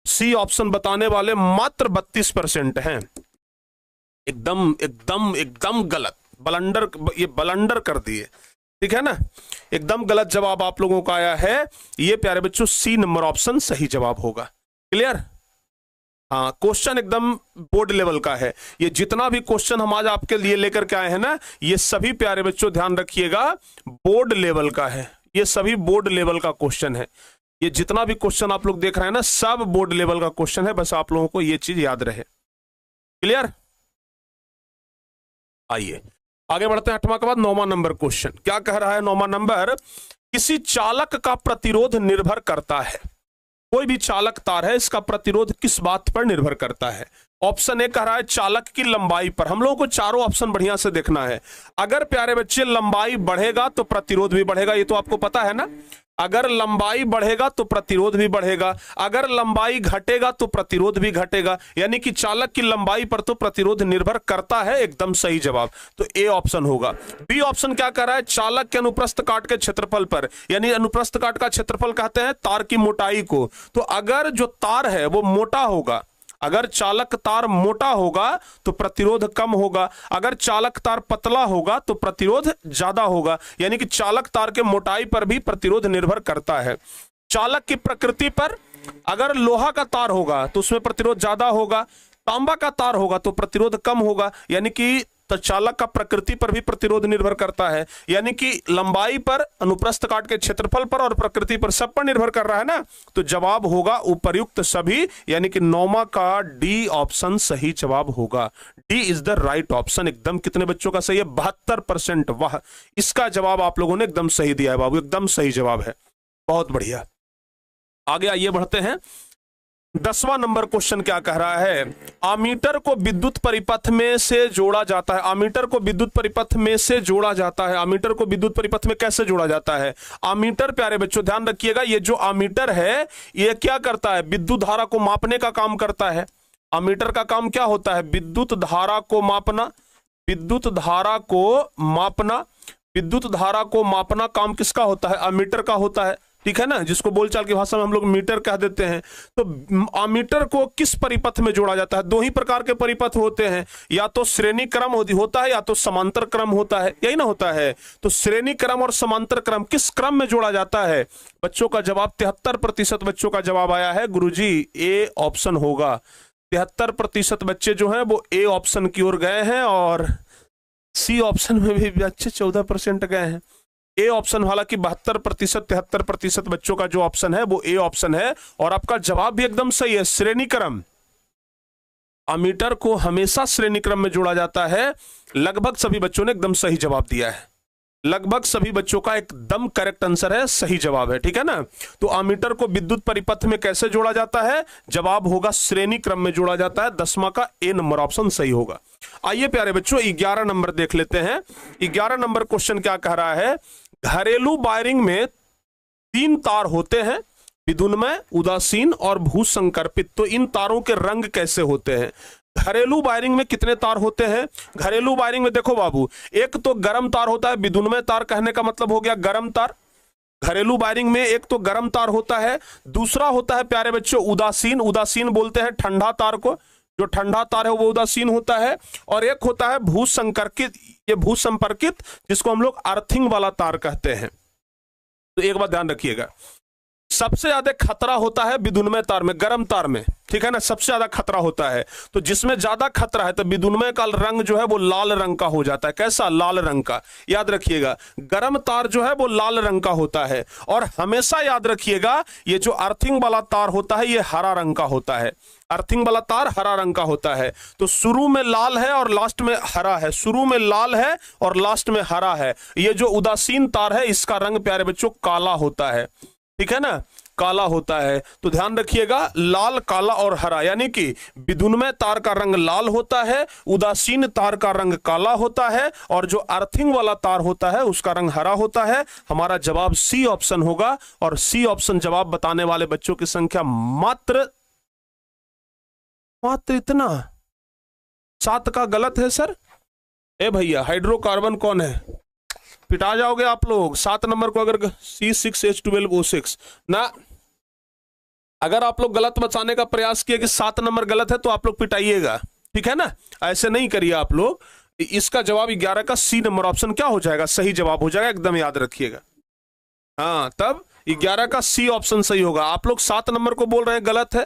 S1: सी ऑप्शन बताने वाले मात्र 32% हैं। एकदम एकदम एकदम गलत, ब्लंडर, ये ब्लंडर कर दिए, ठीक है ना, एकदम गलत जवाब आप लोगों का आया है। ये प्यारे बच्चों सी नंबर ऑप्शन सही जवाब होगा। क्लियर? हाँ, क्वेश्चन एकदम बोर्ड लेवल का है। ये जितना भी क्वेश्चन हम आज आपके लिए लेकर के आए हैं ना, ये सभी प्यारे बच्चों ध्यान रखिएगा बोर्ड लेवल का है। ये सभी बोर्ड लेवल का क्वेश्चन है। ये जितना भी क्वेश्चन आप लोग देख रहे हैं ना, सब बोर्ड लेवल का क्वेश्चन है। बस आप लोगों को ये चीज याद रहे। क्लियर? आइए आगे बढ़ते हैं। 8वां के बाद 9वां नंबर क्वेश्चन क्या कह रहा है। 9वां नंबर, किसी चालक का प्रतिरोध निर्भर करता है। कोई भी चालक तार है, इसका प्रतिरोध किस बात पर निर्भर करता है। ऑप्शन ए कह रहा है चालक की लंबाई पर। हम लोगों को चारों ऑप्शन बढ़िया से देखना है। अगर प्यारे बच्चे लंबाई बढ़ेगा तो प्रतिरोध भी बढ़ेगा, ये तो आपको पता है ना। अगर लंबाई बढ़ेगा तो प्रतिरोध भी बढ़ेगा, अगर लंबाई घटेगा तो प्रतिरोध भी घटेगा। यानी कि चालक की लंबाई पर तो प्रतिरोध निर्भर करता है। एकदम सही जवाब तो ए ऑप्शन होगा। बी ऑप्शन क्या कर रहा है, चालक के अनुप्रस्थ काट के क्षेत्रफल पर। यानी अनुप्रस्थ काट का क्षेत्रफल कहते हैं तार की मोटाई को। तो अगर जो तार है वो मोटा होगा, अगर चालक तार मोटा होगा तो प्रतिरोध कम होगा, अगर चालक तार पतला होगा तो प्रतिरोध ज्यादा होगा। यानी कि चालक तार के मोटाई पर भी प्रतिरोध निर्भर करता है। चालक की प्रकृति पर, अगर लोहा का तार होगा तो उसमें प्रतिरोध ज्यादा होगा, तांबा का तार होगा तो प्रतिरोध कम होगा। यानी कि तो चालक का प्रकृति पर भी प्रतिरोध निर्भर करता है। यानी कि लंबाई पर, अनुप्रस्थ काट के क्षेत्रफल पर और प्रकृति पर, सब पर निर्भर कर रहा है ना। तो जवाब होगा उपर्युक्त सभी। यानी कि 9वां का डी ऑप्शन सही जवाब होगा। D is the right option. एकदम कितने बच्चों का सही है, 72%। वाह, इसका जवाब आप लोगों ने एकदम सही दिया है बाबू, एकदम सही जवाब है, बहुत बढ़िया। आगे आइए बढ़ते हैं। 10वां नंबर क्वेश्चन क्या कह रहा है, अमीटर को विद्युत परिपथ में से जोड़ा जाता है। अमीटर को विद्युत परिपथ में से जोड़ा जाता है। अमीटर को विद्युत परिपथ में कैसे जोड़ा जाता है। अमीटर प्यारे बच्चों ध्यान रखिएगा, ये जो अमीटर है ये क्या करता है, विद्युत धारा को मापने का काम करता है। अमीटर का काम क्या होता है, विद्युत धारा को मापना। विद्युत धारा को मापना, विद्युत धारा को मापना काम किसका होता है, अमीटर का होता है, ठीक है ना, जिसको बोलचाल की भाषा में हम लोग मीटर कह देते हैं। तो अमीटर को किस परिपथ में जोड़ा जाता है, दो ही प्रकार के परिपथ होते हैं, या तो श्रेणी क्रम होता है या तो समांतर क्रम होता है, यही ना होता है। तो श्रेणी क्रम और समांतर क्रम किस क्रम में जोड़ा जाता है। बच्चों का जवाब 73% बच्चों का जवाब आया है गुरुजी, ए ऑप्शन होगा। 73% बच्चे जो हैं वो ए ऑप्शन की ओर गए हैं, और सी ऑप्शन में भी बच्चे 14% गए हैं। ए ऑप्शन हालांकि 72%, 73% बच्चों का जो ऑप्शन है वो ए ऑप्शन है। और आपका जवाब भी एकदम सही है, श्रेणी क्रम। अमीटर को हमेशा श्रेणी क्रम में जोड़ा जाता है। लगभग सभी बच्चों ने एकदम सही जवाब दिया है, लगभग सभी बच्चों का एकदम करेक्ट आंसर है, सही जवाब है, ठीक है ना। तो अमीटर को विद्युत परिपथ में कैसे जोड़ा जाता है, जवाब होगा श्रेणी क्रम में जोड़ा जाता है। 10वां का ए नंबर ऑप्शन सही होगा। आइए प्यारे बच्चों 11 नंबर देख लेते हैं। 11 नंबर क्वेश्चन क्या कह रहा है, घरेलू वायरिंग में 3 तार होते हैं, विद्युन्मय, उदासीन और भूसंकर्पित। तो इन तारों के रंग कैसे होते हैं। घरेलू वायरिंग में कितने तार होते हैं, घरेलू वायरिंग में देखो बाबू, एक तो गर्म तार होता है, विद्युन्मय तार कहने का मतलब हो गया गर्म तार। घरेलू वायरिंग में एक तो गर्म तार होता है, दूसरा होता है प्यारे बच्चों उदासीन, उदासीन बोलते हैं ठंडा तार को, जो ठंडा तार है वो उदासीन होता है, और एक होता है भूसंपर्कित, ये भूसंपर्कित, जिसको हम लोग अर्थिंग वाला तार कहते हैं। तो एक बात ध्यान रखिएगा, सबसे ज्यादा खतरा होता है विद्युन्मय तार में, गर्म तार में, ठीक है ना, सबसे ज्यादा खतरा होता है। तो जिसमें ज्यादा खतरा है तो विद्युन्मय का रंग जो है वो लाल रंग का हो जाता है। कैसा? लाल रंग का। याद रखिएगा, गर्म तार जो है वो लाल रंग का होता है। और हमेशा याद रखिएगा, ये जो अर्थिंग वाला तार होता है ये हरा रंग का होता है। अर्थिंग वाला तार हरा रंग का होता है। तो शुरू में लाल है और लास्ट में हरा है, शुरू में लाल है और लास्ट में हरा है। ये जो उदासीन तार है इसका रंग प्यारे बच्चों काला होता है, ठीक है ना, काला होता है। तो ध्यान रखिएगा, लाल, काला और हरा, यानी कि विद्युन्मय तार का रंग लाल होता है, उदासीन तार का रंग काला होता है, और जो अर्थिंग वाला तार होता है उसका रंग हरा होता है। हमारा जवाब सी ऑप्शन होगा। और सी ऑप्शन जवाब बताने वाले बच्चों की संख्या मात्र इतना 7 का गलत है सर। ए भैया, हाइड्रोकार्बन कौन है? पिटा जाओगे आप लोग। 7 नंबर को अगर C6H12O6 ना, अगर आप लोग गलत बचाने का प्रयास किए कि 7 नंबर गलत है तो आप लोग पिटाइएगा, ठीक है ना, ऐसे नहीं करिए आप लोग। इसका जवाब 11 का सी नंबर ऑप्शन क्या हो जाएगा? सही जवाब हो जाएगा, एकदम याद रखिएगा। हाँ, तब 11 का सी ऑप्शन सही होगा। आप लोग 7 नंबर को बोल रहे हैं गलत है,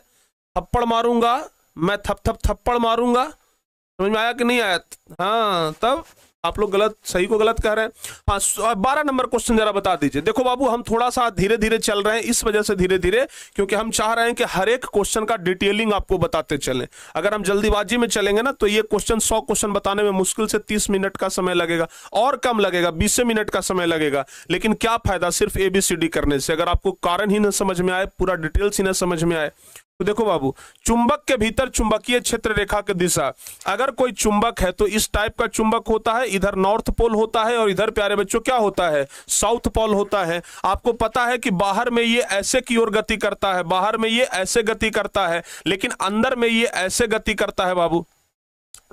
S1: थप्पड़ मारूंगा मैं, थप्पड़ मारूंगा। समझ में आया कि नहीं आया? हाँ, तब आप लोग गलत, सही को गलत कह रहे हैं। हाँ, 12 नंबर क्वेश्चन जरा बता दीजिए। देखो बाबू, हम थोड़ा सा धीरे धीरे चल रहे हैं, इस वजह से धीरे धीरे, क्योंकि हम चाह रहे हैं कि हर एक क्वेश्चन का डिटेलिंग आपको बताते चलें। अगर हम जल्दीबाजी में चलेंगे ना तो ये क्वेश्चन 100 क्वेश्चन बताने में मुश्किल से 30 मिनट का समय लगेगा, और कम लगेगा, 20 मिनट का समय लगेगा। लेकिन क्या फायदा सिर्फ ABCD करने से, अगर आपको कारण ही न समझ में आए, पूरा डिटेल्स ही न समझ में आए। तो देखो बाबू, चुंबक के भीतर चुंबकीय क्षेत्र रेखा की दिशा, अगर कोई चुंबक है तो इस टाइप का चुंबक होता है, इधर नॉर्थ पोल होता है और इधर प्यारे बच्चों क्या होता है? साउथ पोल होता है। आपको पता है कि बाहर में ये ऐसे की ओर गति करता है, बाहर में ये ऐसे गति करता है, लेकिन अंदर में ये ऐसे गति करता है बाबू।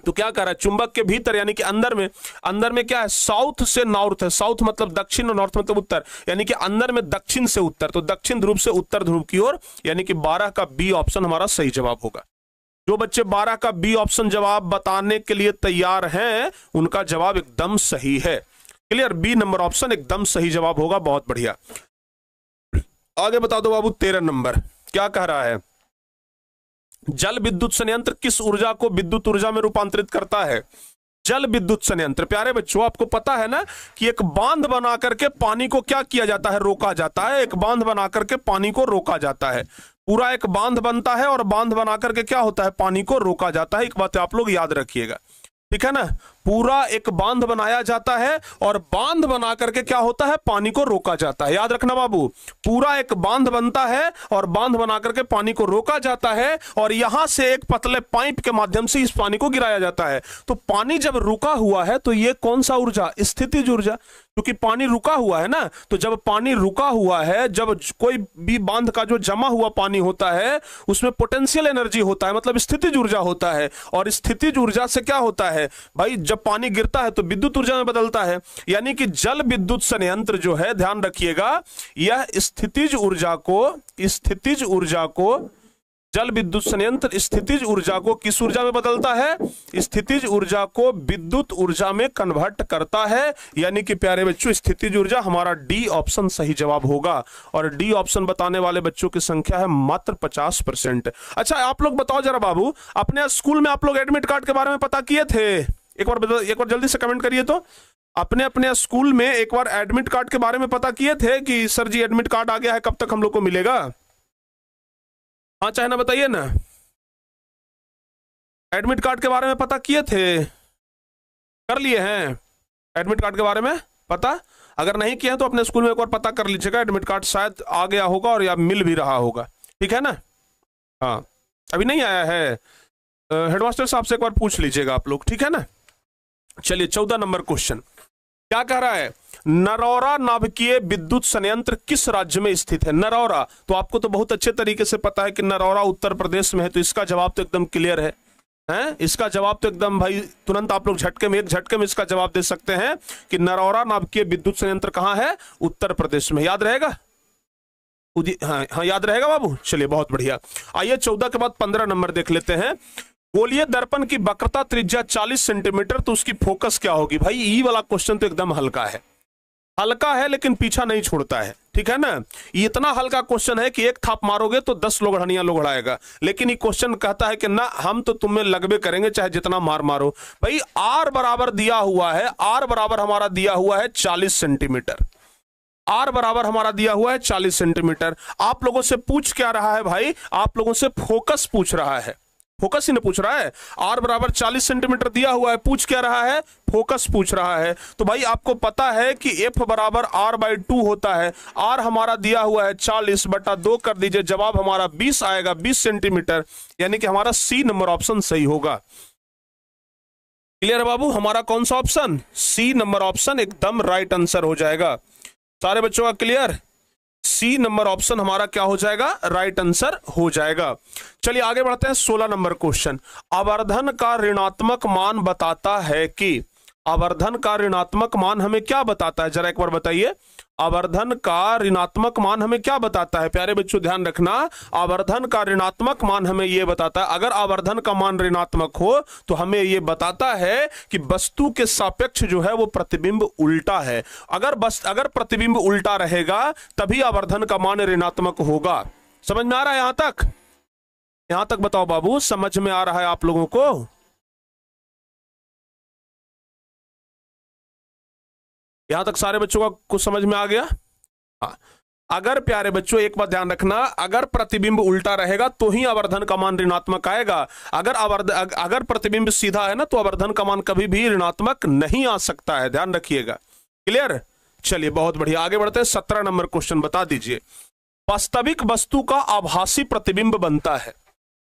S1: तो क्या कर रहा है? चुंबक के भीतर यानी कि अंदर में क्या है? साउथ से नॉर्थ है, साउथ मतलब दक्षिण और नॉर्थ मतलब उत्तर, यानी कि अंदर में दक्षिण से उत्तर, तो दक्षिण ध्रुव से उत्तर ध्रुव की ओर, यानी कि 12 का बी ऑप्शन हमारा सही जवाब होगा। जो बच्चे 12 का बी ऑप्शन जवाब बताने के लिए तैयार हैं उनका जवाब एकदम सही है। क्लियर? बी नंबर ऑप्शन एकदम सही जवाब होगा। बहुत बढ़िया। आगे बता दो बाबू, 13 नंबर क्या कह रहा है? जल विद्युत संयंत्र किस ऊर्जा को विद्युत ऊर्जा में रूपांतरित करता है? जल विद्युत संयंत्र, प्यारे बच्चों आपको पता है ना कि एक बांध बना करके पानी को क्या किया जाता है? रोका जाता है। एक बांध बना करके पानी को रोका जाता है। पूरा एक बांध बनता है और बांध बना करके क्या होता है? पानी को रोका जाता है। एक बात आप लोग याद रखिएगा, ठीक है ना, पूरा एक बांध बनाया जाता है और बांध बना करके क्या होता है? पानी को रोका जाता है। याद रखना बाबू, पूरा एक बांध बनता है और बांध बना करके पानी को रोका जाता है, और यहां से एक पतले पाइप के माध्यम से इस पानी को गिराया जाता है। तो पानी जब रुका हुआ है तो ये कौन सा ऊर्जा? स्थितिज ऊर्जा, क्योंकि पानी रुका हुआ है ना। तो जब पानी रुका हुआ है, जब कोई भी बांध का जो जमा हुआ पानी होता है उसमें पोटेंशियल एनर्जी होता है, मतलब स्थितिज ऊर्जा होता है। और स्थितिज ऊर्जा से क्या होता है भाई? जब पानी गिरता है तो विद्युत ऊर्जा में बदलता है। यानी कि जल विद्युत संयंत्र जो है, ध्यान रखिएगा, यह स्थितिज ऊर्जा को जल विद्युत संयंत्र स्थितिज ऊर्जा को किस ऊर्जा में बदलता है? स्थितिज ऊर्जा को विद्युत ऊर्जा में कन्वर्ट करता है। यानी कि प्यारे बच्चों, स्थितिज ऊर्जा हमारा डी ऑप्शन सही जवाब होगा। और डी ऑप्शन बताने वाले बच्चों की संख्या है मात्र 50%। अच्छा, आप लोग बताओ जरा बाबू, अपने स्कूल में आप लोग एडमिट कार्ड के बारे में पता किए थे? एक बार जल्दी से कमेंट करिए तो। अपने स्कूल में एक बार एडमिट कार्ड के बारे में पता किए थे कि सर जी एडमिट कार्ड आ गया है, कब तक हम लोग को मिलेगा? हाँ, चाहे ना बताइए ना। एडमिट कार्ड के बारे में पता किए थे? कर लिए हैं एडमिट कार्ड के बारे में पता? अगर नहीं किया तो अपने स्कूल में एक बार पता कर लीजिएगा। एडमिट कार्ड शायद आ गया होगा और या मिल भी रहा होगा, ठीक है ना। हाँ, अभी नहीं आया है, हेडमास्टर साहब से एक बार पूछ लीजिएगा आप लोग, ठीक है ना। चलिए 14 नंबर क्वेश्चन क्या कह रहा है? नरौरा नाभिकीय विद्युत संयंत्र किस राज्य में स्थित है? नरौरा, तो आपको तो बहुत अच्छे तरीके से पता है कि नरौरा उत्तर प्रदेश में है। तो इसका जवाब तो एकदम क्लियर है, हैं? इसका जवाब तो एकदम भाई तुरंत आप लोग एक झटके में इसका जवाब दे सकते हैं कि नरौरा नाभिकीय विद्युत संयंत्र कहां है? उत्तर प्रदेश में। याद रहेगा? हाँ, याद रहेगा बाबू। चलिए बहुत बढ़िया। आइए 14 के बाद 15 नंबर देख लेते हैं। गोलीय दर्पण की वक्रता त्रिज्या 40 सेंटीमीटर, तो उसकी फोकस क्या होगी? भाई ई वाला क्वेश्चन तो एकदम हल्का है, हल्का है लेकिन पीछा नहीं छोड़ता है, ठीक है ना। ये इतना हल्का क्वेश्चन है कि एक थाप मारोगे तो 10 लोगड़नियां लोगड़ाएगा, लेकिन ये क्वेश्चन कहता है कि ना हम तो तुम्हें लगबे करेंगे चाहे जितना मार मारो। भाई आर बराबर दिया हुआ है, आर बराबर हमारा दिया हुआ है 40 सेंटीमीटर, आर बराबर हमारा दिया हुआ है 40 सेंटीमीटर। आप लोगों से पूछ क्या रहा है भाई? आप लोगों से फोकस पूछ रहा है, फोकस ही नहीं पूछ रहा है। आर बराबर 40 सेंटीमीटर दिया हुआ है, पूछ क्या रहा है? फोकस पूछ रहा है। तो भाई आपको पता है कि एफ बराबर आर बाई 2 होता है। आर हमारा दिया हुआ है 40 बटा 2 कर दीजिए, जवाब हमारा 20 आएगा, 20 सेंटीमीटर, यानी कि हमारा सी नंबर ऑप्शन सही होगा। क्लियर है बाबू? हमारा कौन सा ऑप्शन? सी नंबर ऑप्शन एकदम राइट आंसर हो जाएगा। सारे बच्चों का क्लियर? सी नंबर ऑप्शन हमारा क्या हो जाएगा? राइट आंसर हो जाएगा। चलिए आगे बढ़ते हैं। 16 नंबर क्वेश्चन, आवर्धन का ऋणात्मक मान बताता है कि, आवर्धन का ऋणात्मक मान हमें क्या बताता है? जरा एक बार बताइए, आवर्धन का ऋणात्मक मान हमें क्या बताता है? प्यारे बच्चों ध्यान रखना, आवर्धन का ऋणात्मक मान हमें यह बताता है, अगर आवर्धन का मान ऋणात्मक हो तो हमें यह बताता है कि वस्तु के सापेक्ष जो है वो प्रतिबिंब उल्टा है। अगर प्रतिबिंब उल्टा रहेगा तभी आवर्धन का मान ऋणात्मक होगा। समझ में आ रहा है यहां तक? यहां तक बताओ बाबू, समझ में आ रहा है आप लोगों को? यहां तक सारे बच्चों का कुछ समझ में आ गया? हाँ। अगर प्यारे बच्चों एक बात ध्यान रखना, अगर प्रतिबिंब उल्टा रहेगा तो ही आवर्धन का मान ऋणात्मक आएगा। अगर प्रतिबिंब सीधा है ना तो आवर्धन का मान कभी भी ऋणात्मक नहीं आ सकता है, ध्यान रखिएगा। क्लियर? चलिए बहुत बढ़िया, आगे बढ़ते हैं। 17 नंबर क्वेश्चन बता दीजिए, वास्तविक वस्तु का आभासी प्रतिबिंब बनता है।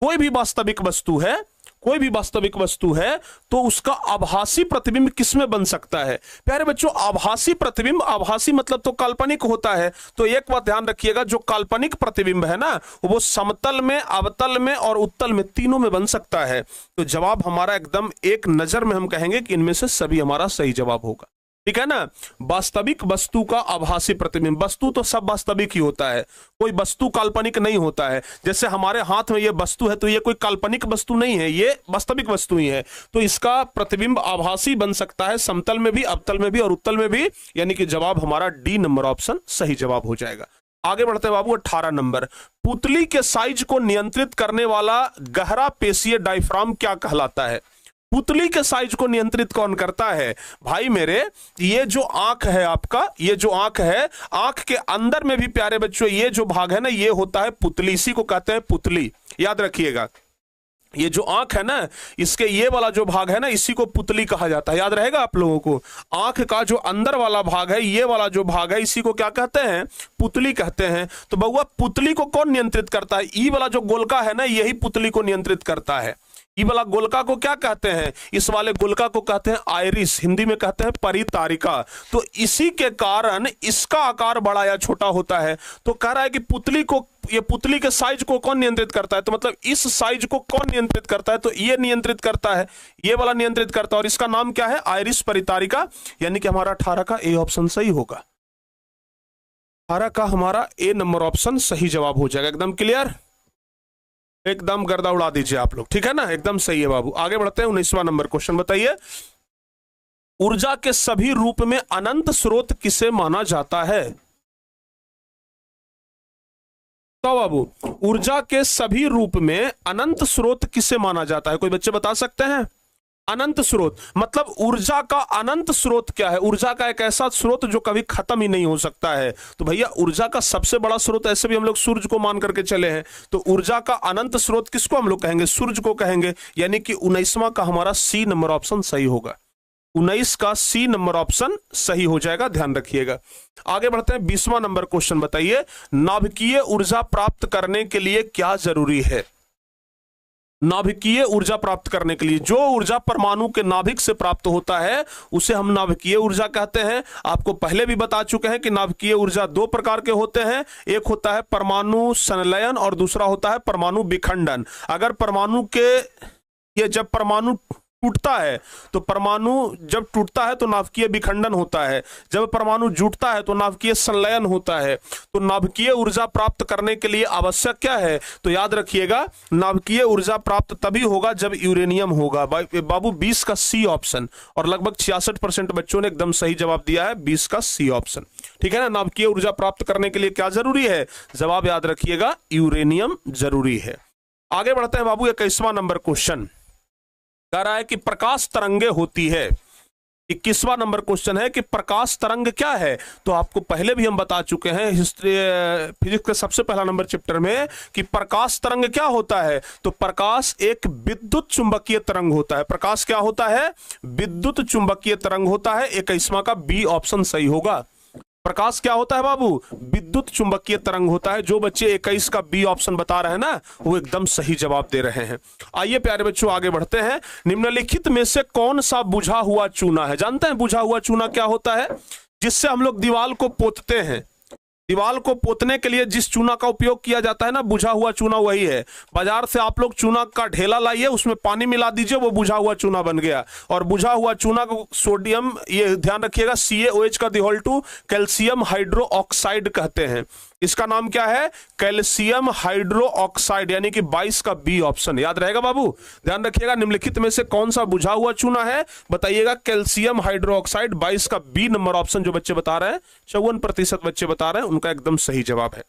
S1: कोई भी वास्तविक वस्तु है, कोई भी वास्तविक वस्तु है तो उसका आभासी प्रतिबिंब किसमें बन सकता है? प्यारे बच्चों आभासी प्रतिबिंब, आभासी मतलब तो काल्पनिक होता है। तो एक बात ध्यान रखिएगा, जो काल्पनिक प्रतिबिंब है ना वो समतल में, अवतल में और उत्तल में तीनों में बन सकता है। तो जवाब हमारा एकदम एक नजर में हम कहेंगे कि इनमें से सभी हमारा सही जवाब होगा, ठीक है ना। वास्तविक वस्तु का आभासी प्रतिबिंब, वस्तु तो सब वास्तविक ही होता है, कोई वस्तु काल्पनिक नहीं होता है। जैसे हमारे हाथ में ये वस्तु है तो ये कोई काल्पनिक वस्तु नहीं है, ये वास्तविक वस्तु ही है। तो इसका प्रतिबिंब आभासी बन सकता है, समतल में भी, अवतल में भी और उत्तल में भी, यानी कि जवाब हमारा डी नंबर ऑप्शन सही जवाब हो जाएगा। आगे बढ़ते हैं बाबू। 18 नंबर, पुतली के साइज को नियंत्रित करने वाला गहरा पेशीय डायफ्राम क्या कहलाता है? पुतली के साइज को नियंत्रित कौन करता है? भाई मेरे, ये जो आंख है आपका, ये जो आंख है, आंख के अंदर में भी प्यारे बच्चों ये जो भाग है ना ये होता है पुतली, इसी को कहते हैं पुतली, याद रखिएगा। ये जो आंख है ना, इसके ये वाला जो भाग है ना इसी को पुतली कहा जाता है, याद रहेगा आप लोगों को। आंख का जो अंदर वाला भाग है, ये वाला जो भाग है, इसी को क्या कहते हैं? पुतली कहते हैं। तो बउआ पुतली को कौन नियंत्रित करता है? ई वाला जो गोलका है ना यही पुतली को नियंत्रित करता है। ये वाला गोलका को क्या कहते हैं? इस वाले गोलका को कहते हैं आइरिस, हिंदी में कहते हैं परितारिका। तो इसी के कारण इसका आकार बड़ा या छोटा होता है। तो कह रहा है कि पुतली को, ये पुतली के साइज को कौन नियंत्रित करता है? तो मतलब इस साइज को कौन नियंत्रित करता है? तो ये नियंत्रित करता है, ये वाला नियंत्रित करता है, और इसका नाम क्या है? आइरिस परितारिका। यानी कि हमारा 18 का ए ऑप्शन सही होगा। 18 का हमारा ए नंबर ऑप्शन सही जवाब हो जाएगा। एकदम क्लियर, एकदम गर्दा उड़ा दीजिए आप लोग, ठीक है ना, एकदम सही है बाबू। आगे बढ़ते हैं। 19वां नंबर क्वेश्चन बताइए, ऊर्जा के सभी रूप में अनंत स्रोत किसे माना जाता है? तो बाबू ऊर्जा के सभी रूप में अनंत स्रोत किसे माना जाता है? कोई बच्चे बता सकते हैं? अनंत स्रोत मतलब ऊर्जा का अनंत स्रोत क्या है? ऊर्जा का एक ऐसा स्रोत जो कभी खत्म ही नहीं हो सकता है। तो भैया ऊर्जा का सबसे बड़ा स्रोत ऐसे भी हम लोग सूर्य को मान करके चले हैं। तो ऊर्जा का अनंत स्रोत किसको हम लोग कहेंगे? सूर्य को कहेंगे। यानी कि 19वां का हमारा सी नंबर ऑप्शन सही होगा। 19 का सी नंबर ऑप्शन सही हो जाएगा, ध्यान रखिएगा। आगे बढ़ते हैं। 20वां नंबर क्वेश्चन बताइए, नाभिकीय ऊर्जा प्राप्त करने के लिए क्या जरूरी है? नाभिकीय ऊर्जा प्राप्त करने के लिए जो ऊर्जा परमाणु के नाभिक से प्राप्त होता है उसे हम नाभिकीय ऊर्जा कहते हैं। आपको पहले भी बता चुके हैं कि नाभिकीय ऊर्जा दो प्रकार के होते हैं, एक होता है परमाणु संलयन और दूसरा होता है परमाणु विखंडन। अगर परमाणु के, ये जब परमाणु टूटता है तो परमाणु जब टूटता है तो नाभिकीय विखंडन होता है, जब परमाणु जुटता है तो नाभिकीय संलयन होता है। तो नाभिकीय ऊर्जा प्राप्त करने के लिए आवश्यक क्या है, तो याद रखिएगा नाभिकीय ऊर्जा प्राप्त तभी होगा जब यूरेनियम होगा। बाबू 20 का सी ऑप्शन, और लगभग 66% बच्चों ने एकदम सही जवाब दिया है 20 का सी ऑप्शन, ठीक है ना। नाभिकीय ऊर्जा प्राप्त करने के लिए क्या जरूरी है, जवाब याद रखिएगा यूरेनियम जरूरी है। आगे बढ़ते हैं बाबू 21वां नंबर क्वेश्चन कह रहा है कि प्रकाश तरंगे होती है। 21वां नंबर क्वेश्चन है कि प्रकाश तरंग क्या है। तो आपको पहले भी हम बता चुके हैं हिस्ट्री फिजिक्स के सबसे पहला नंबर चैप्टर में कि प्रकाश तरंग क्या होता है। तो प्रकाश एक विद्युत चुंबकीय तरंग होता है। प्रकाश क्या होता है, विद्युत चुंबकीय तरंग होता है। 21वां का बी ऑप्शन सही होगा। प्रकाश क्या होता है बाबू, विद्युत चुंबकीय तरंग होता है। जो बच्चे 21 का बी ऑप्शन बता रहे हैं ना वो एकदम सही जवाब दे रहे हैं। आइए प्यारे बच्चों आगे बढ़ते हैं। निम्नलिखित में से कौन सा बुझा हुआ चूना है। जानते हैं बुझा हुआ चूना क्या होता है, जिससे हम लोग दीवार को पोतते हैं। दीवार को पोतने के लिए जिस चूना का उपयोग किया जाता है ना, बुझा हुआ चूना वही है। बाजार से आप लोग चूना का ढेला लाइए, उसमें पानी मिला दीजिए, वो बुझा हुआ चूना बन गया। और बुझा हुआ चूना को सोडियम, ये ध्यान रखिएगा, CaOH का (2) कैल्शियम हाइड्रो ऑक्साइड कहते हैं। इसका नाम क्या है, कैल्शियम हाइड्रो ऑक्साइड, यानी कि 22 का बी ऑप्शन याद रहेगा बाबू। ध्यान रखिएगा निम्नलिखित में से कौन सा बुझा हुआ चूना है, बताइएगा कैल्शियम हाइड्रो ऑक्साइड। 22 का बी नंबर ऑप्शन जो बच्चे बता रहे हैं, 54% बच्चे बता रहे हैं, उनका एकदम सही जवाब है,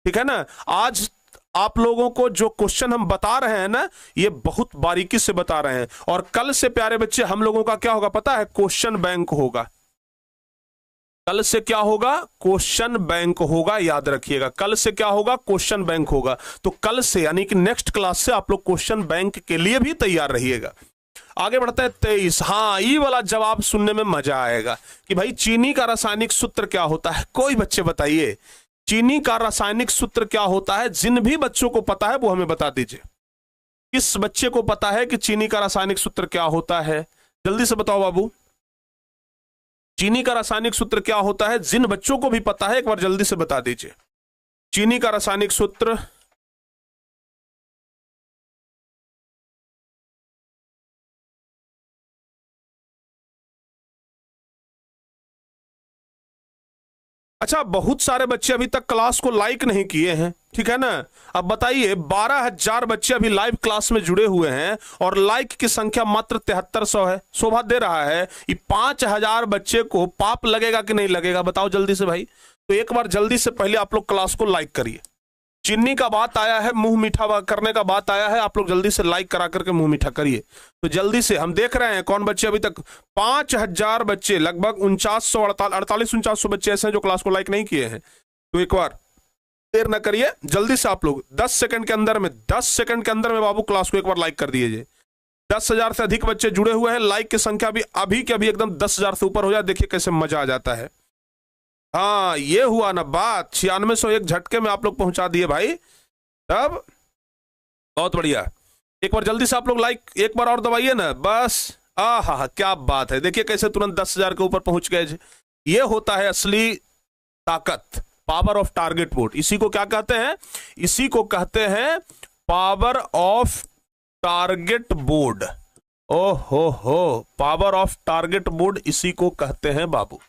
S1: ठीक है ना। आज आप लोगों को जो क्वेश्चन हम बता रहे हैं ना, ये बहुत बारीकी से बता रहे हैं। और कल से प्यारे बच्चे हम लोगों का क्या होगा पता है, क्वेश्चन बैंक होगा। कल से क्या होगा, क्वेश्चन बैंक होगा, याद रखिएगा। कल से क्या होगा, क्वेश्चन बैंक होगा। तो कल से यानी कि नेक्स्ट क्लास से आप लोग क्वेश्चन बैंक के लिए भी तैयार रहिएगा। आगे बढ़ते हैं 23। हाँ, ये वाला जवाब सुनने में मजा आएगा कि भाई चीनी का रासायनिक सूत्र क्या होता है। कोई बच्चे बताइए चीनी का रासायनिक सूत्र क्या होता है। जिन भी बच्चों को पता है वो हमें बता दीजिए। किस बच्चे को पता है कि चीनी का रासायनिक सूत्र क्या होता है, जल्दी से बताओ बाबू। चीनी का रासायनिक सूत्र क्या होता है, जिन बच्चों को भी पता है एक बार जल्दी से बता दीजिए। चीनी का रासायनिक सूत्र, अच्छा बहुत सारे बच्चे अभी तक क्लास को लाइक नहीं किए हैं, ठीक है ना। अब बताइए 12,000 बच्चे अभी लाइव क्लास में जुड़े हुए हैं और लाइक की संख्या मात्र 7300 है। शोभा दे रहा है ये 5000 बच्चे को पाप लगेगा कि नहीं लगेगा, बताओ जल्दी से भाई। तो एक बार जल्दी से पहले आप लोग क्लास को लाइक करिए। चीनी का बात आया है, मुंह मीठा करने का बात आया है, आप लोग जल्दी से लाइक करा करके मुंह मीठा करिए। तो जल्दी से हम देख रहे हैं कौन बच्चे अभी तक 5000 बच्चे, लगभग 4900 बच्चे ऐसे हैं जो क्लास को लाइक नहीं किए हैं। तो एक बार देर ना करिए, जल्दी से आप लोग 10 सेकंड के अंदर में, 10 सेकंड के अंदर में बाबू क्लास को एक बार लाइक कर दीजिए। 10,000 से अधिक बच्चे जुड़े हुए हैं। लाइक की संख्या भी अभी के अभी एकदम 10,000 से ऊपर हो जाए, देखिए कैसे मजा आ जाता है। हाँ ये हुआ ना बात, 9601 झटके में आप लोग पहुंचा दिए भाई, तब बहुत बढ़िया। एक बार जल्दी से आप लोग लाइक एक बार और दबाइए ना बस। हा क्या बात है, देखिए कैसे तुरंत 10,000 के ऊपर पहुंच गए। ये होता है असली ताकत, पावर ऑफ टारगेट बोर्ड। इसी को क्या कहते हैं, इसी को कहते हैं पावर ऑफ टारगेट बोर्ड। ओहो, पावर ऑफ टारगेट बोर्ड इसी को कहते हैं बाबू।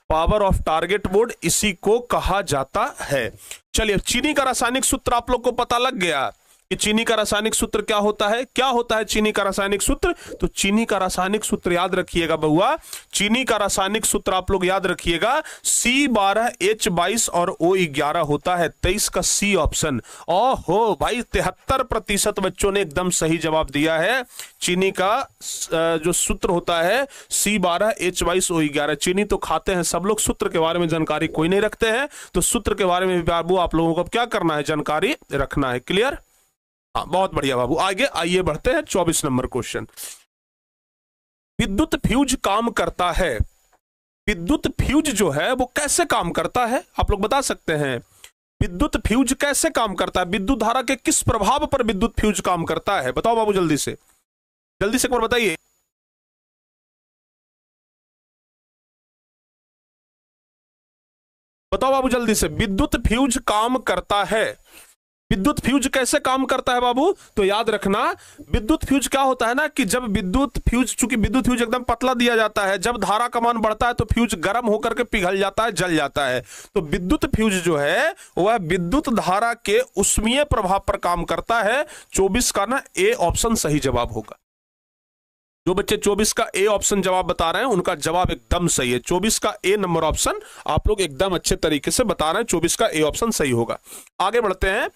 S1: पावर ऑफ टारगेट बोर्ड इसी को कहा जाता है। चलिए चीनी का रासायनिक सूत्र आप लोग को पता लग गया कि चीनी का रासायनिक सूत्र क्या होता है। क्या होता है चीनी का रासायनिक सूत्र, तो चीनी का रासायनिक सूत्र याद रखिएगा बहुआ। चीनी का रासायनिक सूत्र आप लोग याद रखिएगा C12H22 और O11 होता है। 23 का सी ऑप्शन। ओहो भाई 73% बच्चों ने एकदम सही जवाब दिया है। चीनी का जो सूत्र होता है C12H22 O11। चीनी तो खाते हैं सब लोग, सूत्र के बारे में जानकारी कोई नहीं रखते हैं। तो सूत्र के बारे में बाबू आप लोगों को क्या करना है, जानकारी रखना है। क्लियर, हाँ बहुत बढ़िया बाबू। आगे आइए बढ़ते हैं 24 नंबर क्वेश्चन। विद्युत फ्यूज काम करता है। विद्युत फ्यूज जो है वो कैसे काम करता है, आप लोग बता सकते हैं। विद्युत फ्यूज कैसे काम करता है, विद्युत धारा के किस प्रभाव पर विद्युत फ्यूज काम करता है, बताओ बाबू जल्दी से, जल्दी से एक बार बताइए। बताओ बाबू जल्दी से, विद्युत फ्यूज काम करता है। विद्युत फ्यूज कैसे काम करता है बाबू? तो याद रखना, विद्युत फ्यूज क्या होता है ना कि जब विद्युत फ्यूज, चूंकि विद्युत फ्यूज एकदम पतला दिया जाता है, जब धारा का मान बढ़ता है तो फ्यूज गर्म होकर के पिघल जाता है, जल जाता है। तो विद्युत फ्यूज जो है वह विद्युत धारा के ऊष्मीय प्रभाव पर काम करता है। 24 का ना ए ऑप्शन सही जवाब होगा। जो बच्चे 24 का ए ऑप्शन जवाब बता रहे हैं उनका जवाब एकदम सही है। 24 का ए नंबर ऑप्शन आप लोग एकदम अच्छे तरीके से बता रहे हैं, 24 का ए ऑप्शन सही होगा। आगे बढ़ते हैं,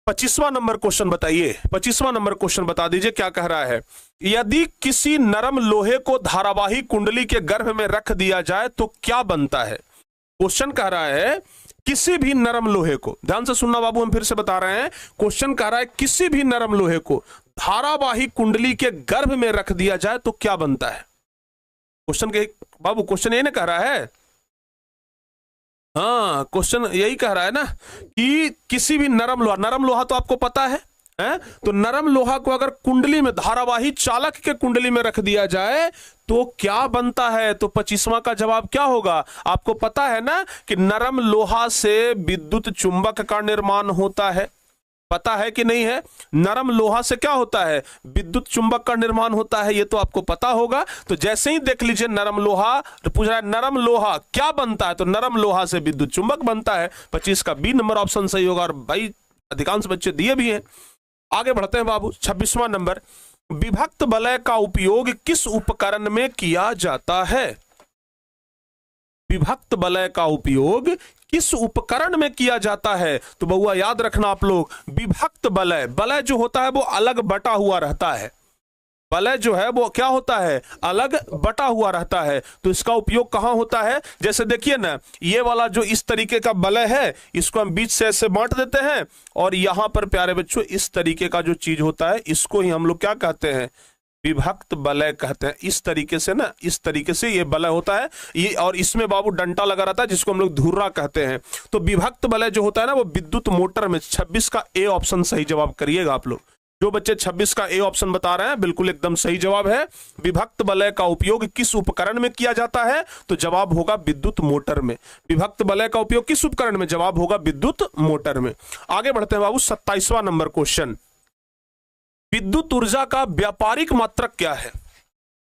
S1: 25वां नंबर क्वेश्चन बताइए। 25वां नंबर क्वेश्चन बता दीजिए क्या कह रहा है। यदि किसी नरम लोहे को धारावाही कुंडली के गर्भ में रख दिया जाए तो क्या बनता है? क्वेश्चन कह रहा है किसी भी नरम लोहे को, ध्यान से सुनना बाबू, हम फिर से बता रहे हैं, क्वेश्चन कह रहा है किसी भी नरम लोहे को धारावाही कुंडली के गर्भ में रख दिया जाए तो क्या बनता है? क्वेश्चन के बाबू, क्वेश्चन ये ना कह रहा है, हाँ क्वेश्चन यही कह रहा है ना कि किसी भी नरम लोहा तो आपको पता है, तो नरम लोहा को अगर कुंडली में, धारावाही चालक के कुंडली में रख दिया जाए तो क्या बनता है? तो 25वां का जवाब क्या होगा? आपको पता है ना कि नरम लोहा से विद्युत चुंबक का निर्माण होता है, पता है कि नहीं है? नरम लोहा से क्या होता है? विद्युत चुंबक का निर्माण होता है, ये तो आपको पता होगा। तो जैसे ही देख लीजिए नरम लोहा, पूछ रहा है नरम लोहा क्या बनता है, तो नरम लोहा से विद्युत चुंबक बनता है। 25 का बी नंबर ऑप्शन सही होगा, और भाई अधिकांश बच्चे दिए भी हैं। आगे बढ़ते हैं बाबू, 26वां नंबर, विभक्त वलय का उपयोग किस उपकरण में किया जाता है? विभक्त वलय का उपयोग किस उपकरण में किया जाता है? तो बउआ याद रखना आप लोग, विभक्त वलय, वलय जो होता है वो अलग बटा हुआ रहता है, वलय जो है वो क्या होता है? अलग बटा हुआ रहता है। तो इसका उपयोग कहां होता है? जैसे देखिए ना, ये वाला जो इस तरीके का वलय है, इसको हम बीच से ऐसे बांट देते हैं, और यहां पर प्यारे बच्चों इस तरीके का जो चीज होता है इसको ही हम लोग क्या कहते हैं? विभक्त वलय कहते हैं। इस तरीके से ना, इस तरीके से ये वलय होता है, ये, और इसमें बाबू डंटा लगा रहता है जिसको हम लोग धुर्रा कहते हैं। तो विभक्त वलय जो होता है ना वो विद्युत मोटर में, 26 का ए ऑप्शन सही जवाब करिएगा आप लोग। जो बच्चे 26 का ए ऑप्शन बता रहे हैं बिल्कुल एकदम सही जवाब है। विभक्त वलय का उपयोग किस उपकरण में किया जाता है? तो जवाब होगा विद्युत मोटर में। विभक्त वलय का उपयोग किस उपकरण में? जवाब होगा विद्युत मोटर में। आगे बढ़ते हैं बाबू, 27वां नंबर क्वेश्चन, विद्युत ऊर्जा का व्यापारिक मात्रक क्या है?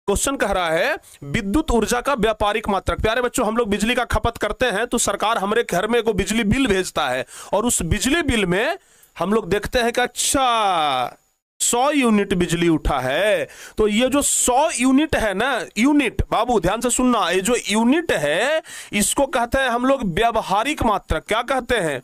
S1: क्वेश्चन कह रहा है विद्युत ऊर्जा का व्यापारिक मात्रक। प्यारे बच्चों, हम लोग बिजली का खपत करते हैं तो सरकार हमारे घर में को बिजली बिल भेजता है, और उस बिजली बिल में हम लोग देखते हैं कि अच्छा 100 यूनिट बिजली उठा है। तो ये जो 100 यूनिट है ना, यूनिट बाबू ध्यान से सुनना, ये जो यूनिट है इसको कहते हैं हम लोग व्यावहारिक मात्रक। क्या कहते हैं?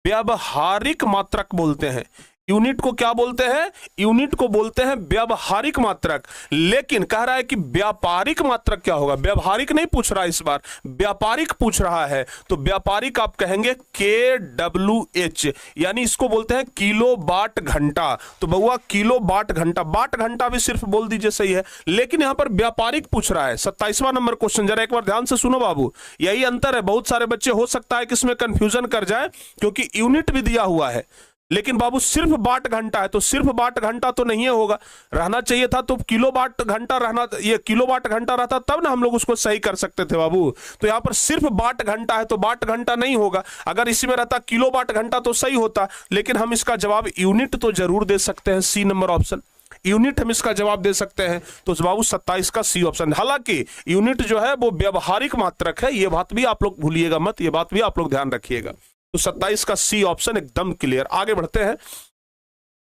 S1: व्यावहारिक मात्रक बोलते हैं। यूनिट को क्या बोलते हैं? यूनिट को बोलते हैं व्यावहारिक मात्रक। लेकिन कह रहा है कि व्यापारिक मात्रक क्या होगा? व्यावहारिक नहीं पूछ रहा, इस बार व्यापारिक पूछ रहा है। तो व्यापारिक आप कहेंगे KWH, यानी इसको बोलते हैं किलो वाट घंटा। तो बउआ किलो वाट घंटा, वाट घंटा भी सिर्फ बोल दीजिए, सही है, लेकिन यहां पर व्यापारिक पूछ रहा है। 27वां नंबर क्वेश्चन जरा एक बार ध्यान से सुनो बाबू, यही अंतर है। बहुत सारे बच्चे हो सकता है कि इसमें कंफ्यूजन कर जाए, क्योंकि यूनिट भी दिया हुआ है लेकिन बाबू सिर्फ वाट घंटा है, तो सिर्फ वाट घंटा तो नहीं होगा, रहना चाहिए था तो किलो वाट घंटा रहना, ये किलो वाट घंटा रहता तब ना हम लोग उसको सही कर सकते थे बाबू। तो यहां पर सिर्फ वाट घंटा है तो वाट घंटा नहीं होगा। अगर इसी में रहता किलो वाट घंटा तो सही होता, लेकिन हम इसका जवाब यूनिट तो जरूर दे सकते हैं, सी नंबर ऑप्शन यूनिट हम इसका जवाब दे सकते हैं। तो बाबू 27 का सी ऑप्शन। हालांकि यूनिट जो है वो व्यावहारिक मात्रक है, ये बात भी आप लोग भूलिएगा मत, ये बात भी आप लोग ध्यान रखिएगा। तो 27 का सी ऑप्शन एकदम क्लियर। आगे बढ़ते हैं,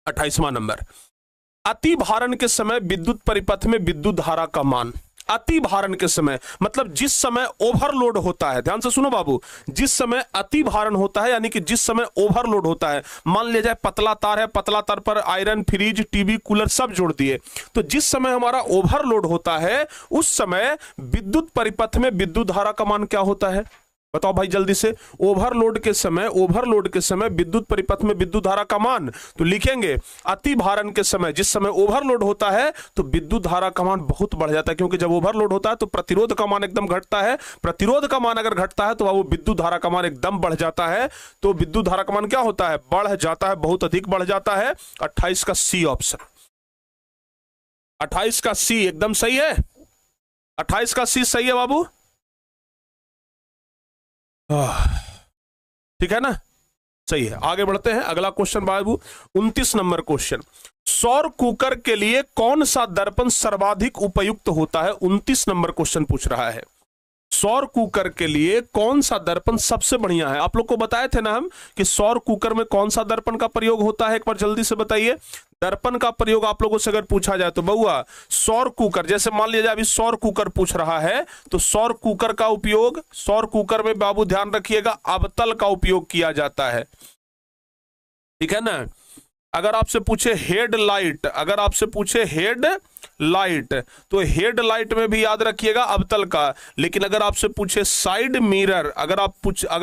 S1: 28वां नंबर, अति भारण के समय विद्युत परिपथ में विद्युत धारा का मान। अति भारण के समय मतलब जिस समय ओवरलोड होता है, ध्यान से सुनो बाबू, जिस समय अति भारण होता है यानी कि जिस समय ओवरलोड होता है, मान लिया जाए पतला तार है, पतला तार पर आयरन, फ्रिज, टीवी, कूलर सब जोड़ दिए, तो जिस समय हमारा ओवरलोड होता है उस समय विद्युत परिपथ में विद्युत धारा का मान क्या होता है? बताओ भाई जल्दी से। ओवरलोड के समय विद्युत परिपथ में विद्युत धारा का मान, तो लिखेंगे अति भारण के समय, जिस समय ओवरलोड होता है तो विद्युत धारा का मान बहुत बढ़ जाता है, क्योंकि जब ओवरलोड होता है तो प्रतिरोध का मान एकदम घटता है, प्रतिरोध का मान अगर घटता है तो वो विद्युत धारा का मान एकदम बढ़ जाता है। तो विद्युत धारा का मान क्या होता है? बढ़ जाता है, बहुत अधिक बढ़ जाता है। 28 का सी ऑप्शन, 28 का सी एकदम सही है। 28 का सी सही है बाबू, ठीक है ना? सही है। आगे बढ़ते हैं, अगला क्वेश्चन बाबू 29 नंबर क्वेश्चन, सौर कुकर के लिए कौन सा दर्पण सर्वाधिक उपयुक्त होता है? 29 नंबर क्वेश्चन पूछ रहा है, सौर कुकर के लिए कौन सा दर्पण सबसे बढ़िया है? आप लोग को बताए थे ना हम कि सौर कुकर में कौन सा दर्पण का प्रयोग होता है, एक बार जल्दी से बताइए। दर्पण का प्रयोग आप लोगों से अगर पूछा जाए तो बउआ सौर कुकर, जैसे मान लीजिए अभी सौर कुकर पूछ रहा है तो सौर कुकर का उपयोग, सौर कुकर में बाबू ध्यान रखिएगा अवतल का उपयोग किया जाता है, ठीक है ना। अगर आपसे पूछे हेड लाइट, अगर आपसे पूछे हेड लाइट तो हेड लाइट में भी याद रखिएगा अवतल का, लेकिन अगर आपसे पूछे साइड मिरर, अगर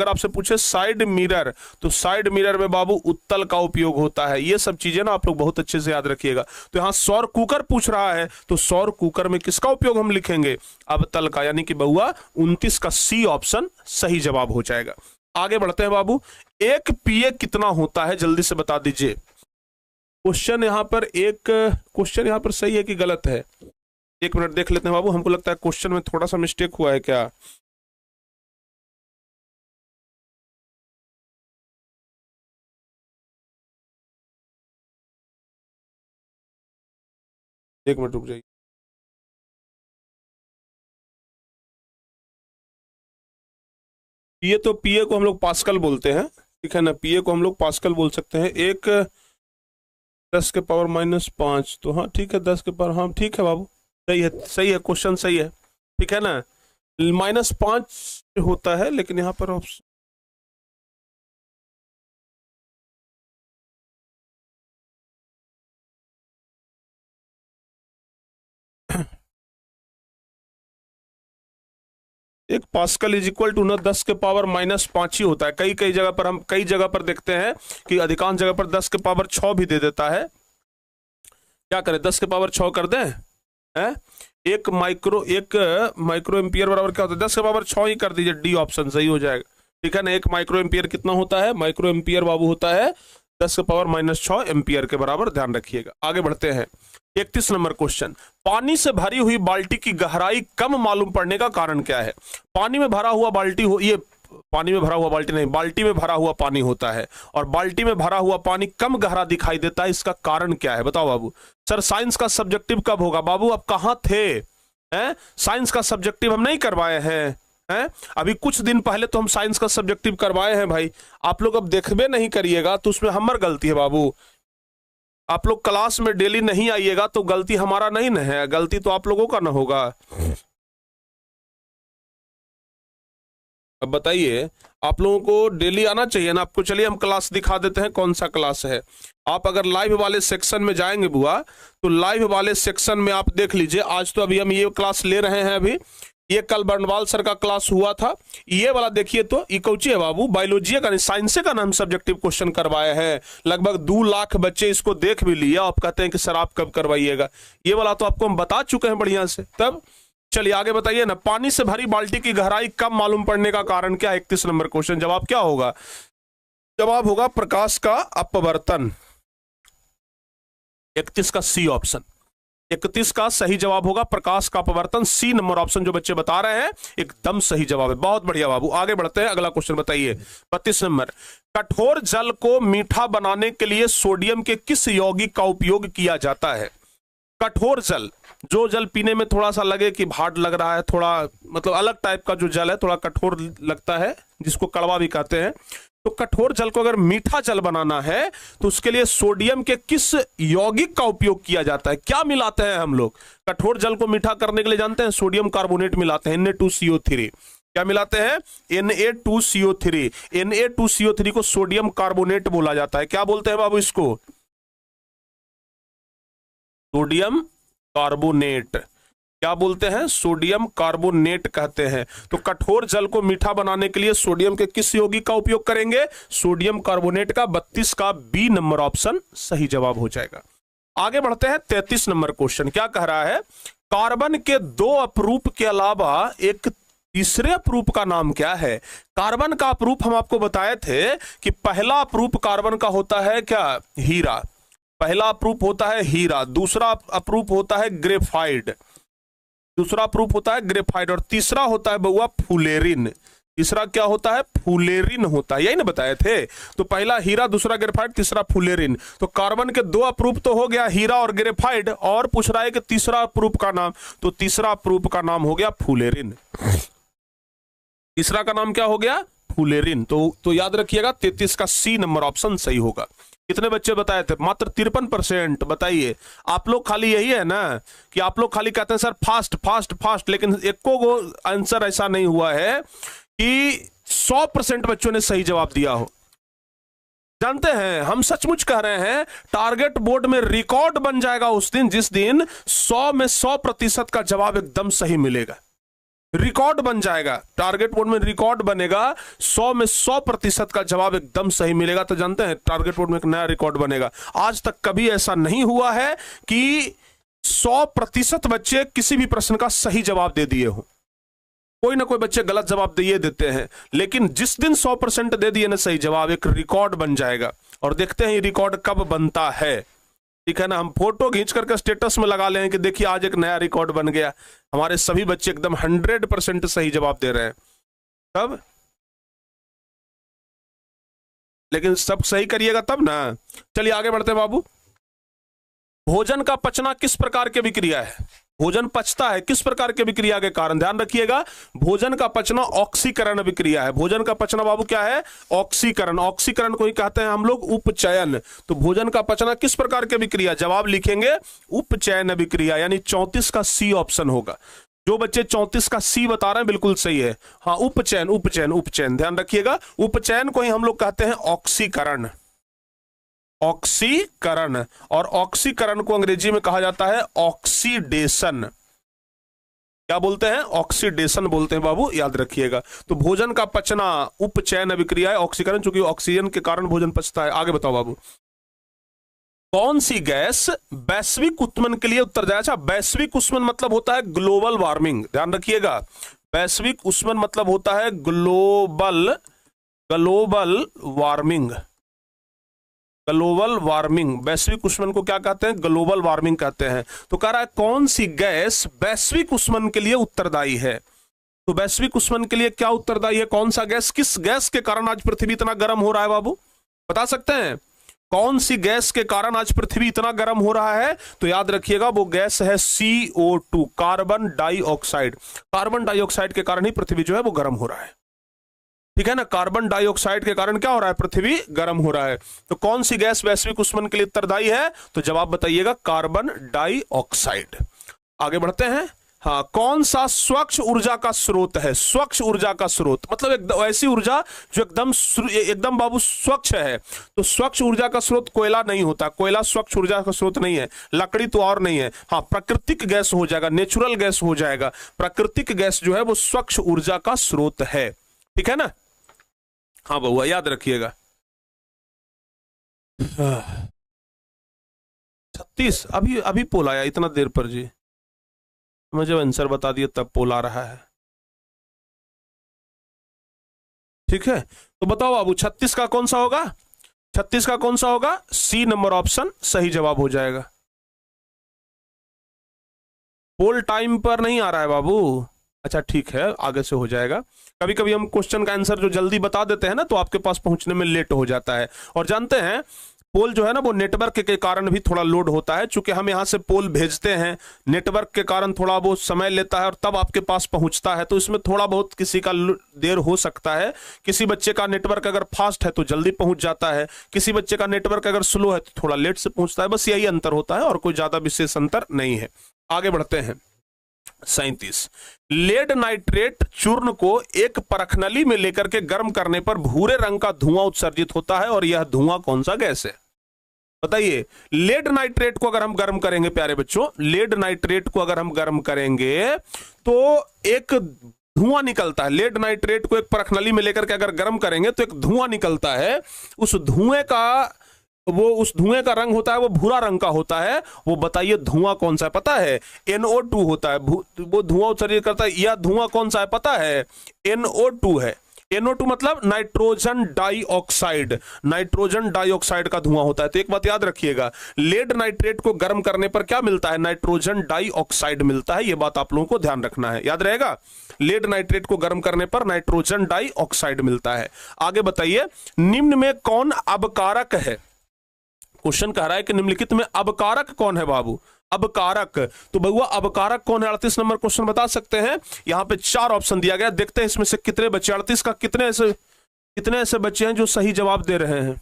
S1: आपसे पूछे साइड मिरर तो साइड मिरर में बाबू उत्तल का उपयोग होता है। ये सब चीजें ना आप लोग बहुत अच्छे से याद रखिएगा। तो यहां सौर कुकर पूछ रहा है तो सौर कुकर में किसका उपयोग हम लिखेंगे? अवतल का, यानी कि बउआ 29 का सी ऑप्शन सही जवाब हो जाएगा। आगे बढ़ते हैं बाबू, एक पीए कितना होता है, जल्दी से बता दीजिए। क्वेश्चन यहां पर सही है कि गलत है? एक मिनट देख लेते हैं बाबू, हमको लगता है क्वेश्चन में थोड़ा सा मिस्टेक हुआ है क्या। एक मिनट रुक जाइए। पीए को हम लोग पास्कल बोलते हैं, ठीक है ना। पीए को हम लोग पास्कल बोल सकते हैं। एक 10 के पावर -5, तो हाँ ठीक है 10 के पावर, हाँ ठीक है बाबू, सही है क्वेश्चन सही है, ठीक है ना। -5 होता है, लेकिन यहाँ पर ऑप्शन एक पास्कल इज इक्वल टू ना 10 के पावर -5 ही होता है। कई जगह पर देखते हैं कि अधिकांश जगह पर 10 के पावर 6 भी दे देता है। क्या करें, 10 के पावर 6 कर दें हैं? एक माइक्रो एम्पियर बराबर क्या होता है? 10 के पावर 6 ही कर दीजिए, डी ऑप्शन सही हो जाएगा, ठीक है ना। एक माइक्रो एम्पियर कितना होता है? माइक्रो एम्पियर बाबू होता है 10 के पावर -6 एम्पियर के बराबर, ध्यान रखिएगा। आगे बढ़ते हैं, 31 नंबर क्वेश्चन, पानी से भरी हुई बाल्टी की गहराई कम मालूम पड़ने का कारण क्या है? पानी में भरा हुआ बाल्टी पानी में भरा हुआ बाल्टी नहीं, बाल्टी में भरा हुआ पानी होता है और बाल्टी में भरा हुआ पानी कम गहरा दिखाई देता है, इसका कारण क्या है? बताओ बाबू। सर साइंस का सब्जेक्टिव कब होगा? बाबू आप कहां थे हैं? साइंस का सब्जेक्टिव हम नहीं करवाए हैं? अभी कुछ दिन पहले तो हम साइंस का सब्जेक्टिव करवाए हैं भाई। आप लोग अब देखबे नहीं करिएगा तो उसमें हमारी गलती है बाबू। आप लोग क्लास में डेली नहीं आइएगा तो गलती हमारा नहीं न है, गलती तो आप लोगों का ना होगा। अब बताइए, आप लोगों को डेली आना चाहिए ना आपको। चलिए हम क्लास दिखा देते हैं कौन सा क्लास है। आप अगर लाइव वाले सेक्शन में जाएंगे बुआ तो लाइव वाले सेक्शन में आप देख लीजिए। आज तो अभी हम ये क्लास ले रहे हैं, अभी ये कल बर्नवाल सर का क्लास हुआ था। ये वाला देखिए तो ये कौची है बाबू? बायोलॉजी का नहीं, साइंस का नाम सब्जेक्टिव क्वेश्चन करवाए हैं। लगभग 2 लाख बच्चे इसको देख भी लिए। आप कहते हैं कि सर आप कब करवाइएगा? ये वाला तो आपको हम बता चुके हैं बढ़िया से। तब चलिए आगे बताइए ना, पानी से भरी बाल्टी की गहराई कम मालूम पड़ने का कारण क्या? 31 नंबर क्वेश्चन, जवाब क्या होगा? जवाब होगा प्रकाश का अपवर्तन। 31 का सी ऑप्शन, 31 का सही जवाब होगा प्रकाश का अपवर्तन। सी नंबर ऑप्शन जो बच्चे बता रहे हैं एकदम सही जवाब है। बहुत बढ़िया बाबू, आगे बढ़ते हैं, अगला क्वेश्चन बताइए 32 नंबर, कठोर जल को मीठा बनाने के लिए सोडियम के किस यौगिक का उपयोग किया जाता है? कठोर जल, जो जल पीने में थोड़ा सा लगे कि भाट लग रहा है, थोड़ा मतलब अलग टाइप का जो जल है, थोड़ा कठोर लगता है, जिसको कड़वा भी कहते हैं। तो कठोर जल को अगर मीठा जल बनाना है तो उसके लिए सोडियम के किस यौगिक का उपयोग किया जाता है? क्या मिलाते हैं हम लोग कठोर जल को मीठा करने के लिए? जानते हैं, सोडियम कार्बोनेट मिलाते हैं, Na2CO3। क्या मिलाते हैं? Na2CO3। Na2CO3 को सोडियम कार्बोनेट बोला जाता है। क्या बोलते हैं बाबू इसको? Sodium carbonate. क्या बोलते हैं? सोडियम कार्बोनेट कहते हैं। तो कठोर जल को मीठा बनाने के लिए सोडियम के किस यौगिक का उपयोग करेंगे? सोडियम कार्बोनेट का। 32 का बी नंबर ऑप्शन सही जवाब हो जाएगा। आगे बढ़ते हैं 33 नंबर क्वेश्चन, क्या कह रहा है? कार्बन के 2 अपरूप के अलावा एक तीसरे अपरूप का नाम क्या है? कार्बन का अपरूप हम आपको बताए थे कि पहला अपरूप कार्बन का होता है क्या? हीरा। पहला अपरूप होता है हीरा, दूसरा अपरूप होता है ग्रेफाइट, और तीसरा होता है बउआ फुलेरिन। तीसरा क्या होता है? फुलेरिन होता है, यही ना बताए थे। तो पहला हीरा, दूसरा ग्रेफाइट, तीसरा फुलेरिन। तो कार्बन के 2 अप्रूप तो हो गया, हीरा और ग्रेफाइट, और पूछ रहा है कि तीसरा अप्रूप का नाम। तो तीसरा अप्रूप का नाम हो गया फुलेरिन। तीसरा का नाम क्या हो गया? फुलेरिन। तो याद रखिएगा 33 का सी नंबर ऑप्शन सही होगा। कितने बच्चे बताए थे? मात्र 53%। बताइए, आप लोग खाली यही है ना कि आप लोग खाली कहते हैं सर फास्ट फास्ट फास्ट, लेकिन एको को आंसर ऐसा नहीं हुआ है कि 100% बच्चों ने सही जवाब दिया हो। जानते हैं, हम सचमुच कह रहे हैं, टारगेट बोर्ड में रिकॉर्ड बन जाएगा उस दिन जिस दिन 100 में 100% का जवाब एकदम सही मिलेगा। रिकॉर्ड बन जाएगा, टारगेट बोर्ड में रिकॉर्ड बनेगा, 100 में 100% का जवाब एकदम सही मिलेगा। तो जानते हैं, टारगेट बोर्ड में एक नया रिकॉर्ड बनेगा। आज तक कभी ऐसा नहीं हुआ है कि 100% बच्चे किसी भी प्रश्न का सही जवाब दे दिए हो। कोई ना कोई बच्चे गलत जवाब दिए देते हैं, लेकिन जिस दिन 100% दे दिए ना सही जवाब, एक रिकॉर्ड बन जाएगा। और देखते हैं ये रिकॉर्ड कब बनता है, ठीक है ना। हम फोटो खींच करके स्टेटस में लगा लें कि देखिए आज एक नया रिकॉर्ड बन गया, हमारे सभी बच्चे एकदम 100% सही जवाब दे रहे हैं। तब लेकिन सब सही करिएगा तब ना। चलिए आगे बढ़ते हैं बाबू। भोजन का पचना किस प्रकार की विक्रिया है? भोजन पचता है किस प्रकार के विक्रिया के कारण? ध्यान रखिएगा, भोजन का पचना ऑक्सीकरण विक्रिया है। भोजन का पचना बाबू क्या है? ऑक्सीकरण। ऑक्सीकरण को ही कहते हैं हम लोग उपचयन। तो भोजन का पचना किस प्रकार के विक्रिया? जवाब लिखेंगे उपचयन विक्रिया, यानी 34 का सी ऑप्शन होगा। जो बच्चे 34 का सी बता रहे हैं बिल्कुल सही है। हाँ, उपचयन उपचयन उपचयन, ध्यान रखिएगा, उपचयन को ही हम लोग कहते हैं ऑक्सीकरण। ऑक्सीकरण, और ऑक्सीकरण को अंग्रेजी में कहा जाता है ऑक्सीडेशन। क्या बोलते हैं? ऑक्सीडेशन बोलते हैं बाबू, याद रखिएगा। तो भोजन का पचना उपचयन विक्रिया है, ऑक्सीकरण, चूंकि ऑक्सीजन के कारण भोजन पचता है। आगे बताओ बाबू, कौन सी गैस वैश्विक उत्सवन के लिए उत्तरदायी? अच्छा, वैश्विक उत्सवन मतलब होता है ग्लोबल वार्मिंग, ध्यान रखिएगा। वैश्विक उत्सवन मतलब होता है ग्लोबल वार्मिंग। ग्लोबल वार्मिंग, वैश्विक उष्णन को क्या कहते हैं? ग्लोबल वार्मिंग कहते हैं। तो कह रहा है कौन सी गैस वैश्विक उष्णन के लिए उत्तरदायी है? तो वैश्विक उष्णन के लिए क्या उत्तरदायी है? कौन सा गैस? किस गैस के कारण आज पृथ्वी इतना गर्म हो रहा है बाबू? बता सकते हैं कौन सी गैस के कारण आज पृथ्वी इतना गर्म हो रहा है? तो याद रखिएगा वो गैस है CO2, carbon dioxide. Carbon dioxide के कारण ही पृथ्वी जो है वो गर्म हो रहा है, ठीक है ना। कार्बन डाइऑक्साइड के कारण क्या हो रहा है? पृथ्वी गर्म हो रहा है। तो कौन सी गैस वैश्विक उष्णन के लिए उत्तरदायी है? तो जवाब बताइएगा कार्बन डाइऑक्साइड। आगे बढ़ते हैं। हाँ, कौन सा स्वच्छ ऊर्जा का स्रोत है? स्वच्छ ऊर्जा का स्रोत मतलब ऐसी ऊर्जा जो एकदम बाबू स्वच्छ है। तो स्वच्छ ऊर्जा का स्रोत कोयला नहीं होता, कोयला स्वच्छ ऊर्जा का स्रोत नहीं है, लकड़ी तो और नहीं है। हाँ, प्राकृतिक गैस हो जाएगा, नेचुरल गैस हो जाएगा। प्राकृतिक गैस जो है वो स्वच्छ ऊर्जा का स्रोत है, ठीक है ना। हाँ बउआ, याद रखिएगा। 36 अभी पोल आया इतना देर पर जी, मुझे आंसर बता दिए तब पोल आ रहा है, ठीक है। तो बताओ बाबू 36 का कौन सा होगा? 36 का कौन सा होगा? सी नंबर ऑप्शन सही जवाब हो जाएगा। पोल टाइम पर नहीं आ रहा है बाबू। अच्छा ठीक है, आगे से हो जाएगा। कभी कभी हम क्वेश्चन का आंसर जो जल्दी बता देते हैं ना, तो आपके पास पहुंचने में लेट हो जाता है। और जानते हैं पोल जो है ना वो नेटवर्क के कारण भी थोड़ा लोड होता है, चूंकि हम यहां से पोल भेजते हैं, नेटवर्क के कारण थोड़ा वो समय लेता है और तब आपके पास पहुंचता है। तो इसमें थोड़ा बहुत किसी का देर हो सकता है। किसी बच्चे का नेटवर्क अगर फास्ट है तो जल्दी पहुंच जाता है, किसी बच्चे का नेटवर्क अगर स्लो है तो थोड़ा लेट से पहुंचता है। बस यही अंतर होता है और कोई ज्यादा विशेष अंतर नहीं है। आगे बढ़ते हैं। 37, लेड नाइट्रेट चूर्ण को एक परखनली में लेकर के गर्म करने पर भूरे रंग का धुआं उत्सर्जित होता है, और यह धुआं कौन सा गैस है? बताइए। लेड नाइट्रेट को अगर हम गर्म करेंगे प्यारे बच्चों, लेड नाइट्रेट को अगर हम गर्म करेंगे तो एक धुआं निकलता है। लेड नाइट्रेट को एक परखनली में लेकर के अगर गर्म करेंगे तो एक धुआं निकलता है। उस धुएं का रंग होता है वो भूरा रंग का होता है। वो बताइए धुआं कौन सा है? पता है? NO2 होता है। वो धुआं उत्सर्जित करता है। यह धुआं कौन सा है? पता है? NO2 है। NO2 मतलब नाइट्रोजन डाइऑक्साइड, नाइट्रोजन डाइऑक्साइड का धुआं होता है। तो एक बात याद रखिएगा, लेड नाइट्रेट को गर्म करने पर क्या मिलता है? नाइट्रोजन डाइऑक्साइड मिलता है। यह बात आप लोगों को ध्यान रखना है, याद रहेगा। लेड नाइट्रेट को गर्म करने पर नाइट्रोजन डाइऑक्साइड मिलता है। आगे बताइए, निम्न में कौन अबकारक है? क्वेश्चन कह रहा है कि निम्नलिखित में अबकारक कौन है बाबू? अबकारक, तो बहुआ अबकारक कौन है? 38 नंबर क्वेश्चन बता सकते हैं। यहां पे 4 ऑप्शन दिया गया, देखते हैं इसमें से कितने बच्चे, 38 का कितने ऐसे बच्चे हैं जो सही जवाब दे रहे हैं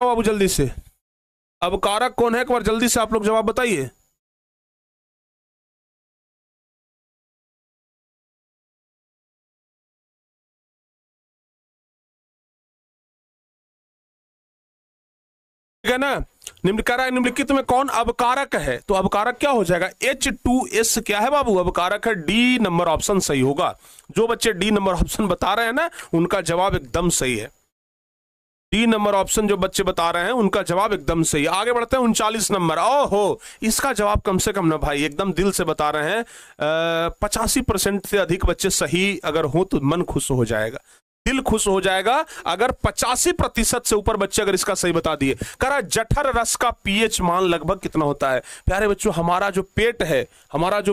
S1: बाबू? जल्दी से, अबकारक कौन है? एक बार जल्दी से आप लोग जवाब बताइए। ठीक है ना? निम्नलिखित में कौन अबकारक है? तो अबकारक क्या हो जाएगा? H2S क्या है बाबू? अबकारक है डी नंबर ऑप्शन सही होगा। जो बच्चे डी नंबर ऑप्शन बता रहे हैं ना, उनका जवाब एकदम सही है। डी नंबर ऑप्शन जो बच्चे बता रहे हैं उनका जवाब एकदम सही है। आगे बढ़ते हैं 39 नंबर। ओहो, इसका जवाब कम से कम ना भाई, एकदम दिल से बता रहे हैं। 85% से अधिक बच्चे सही अगर हो तो मन खुश हो जाएगा, दिल खुश हो जाएगा। अगर 85% से ऊपर बच्चे अगर इसका सही बता दिए। करा जठर रस का पीएच मान लगभग कितना होता है? प्यारे बच्चों, हमारा जो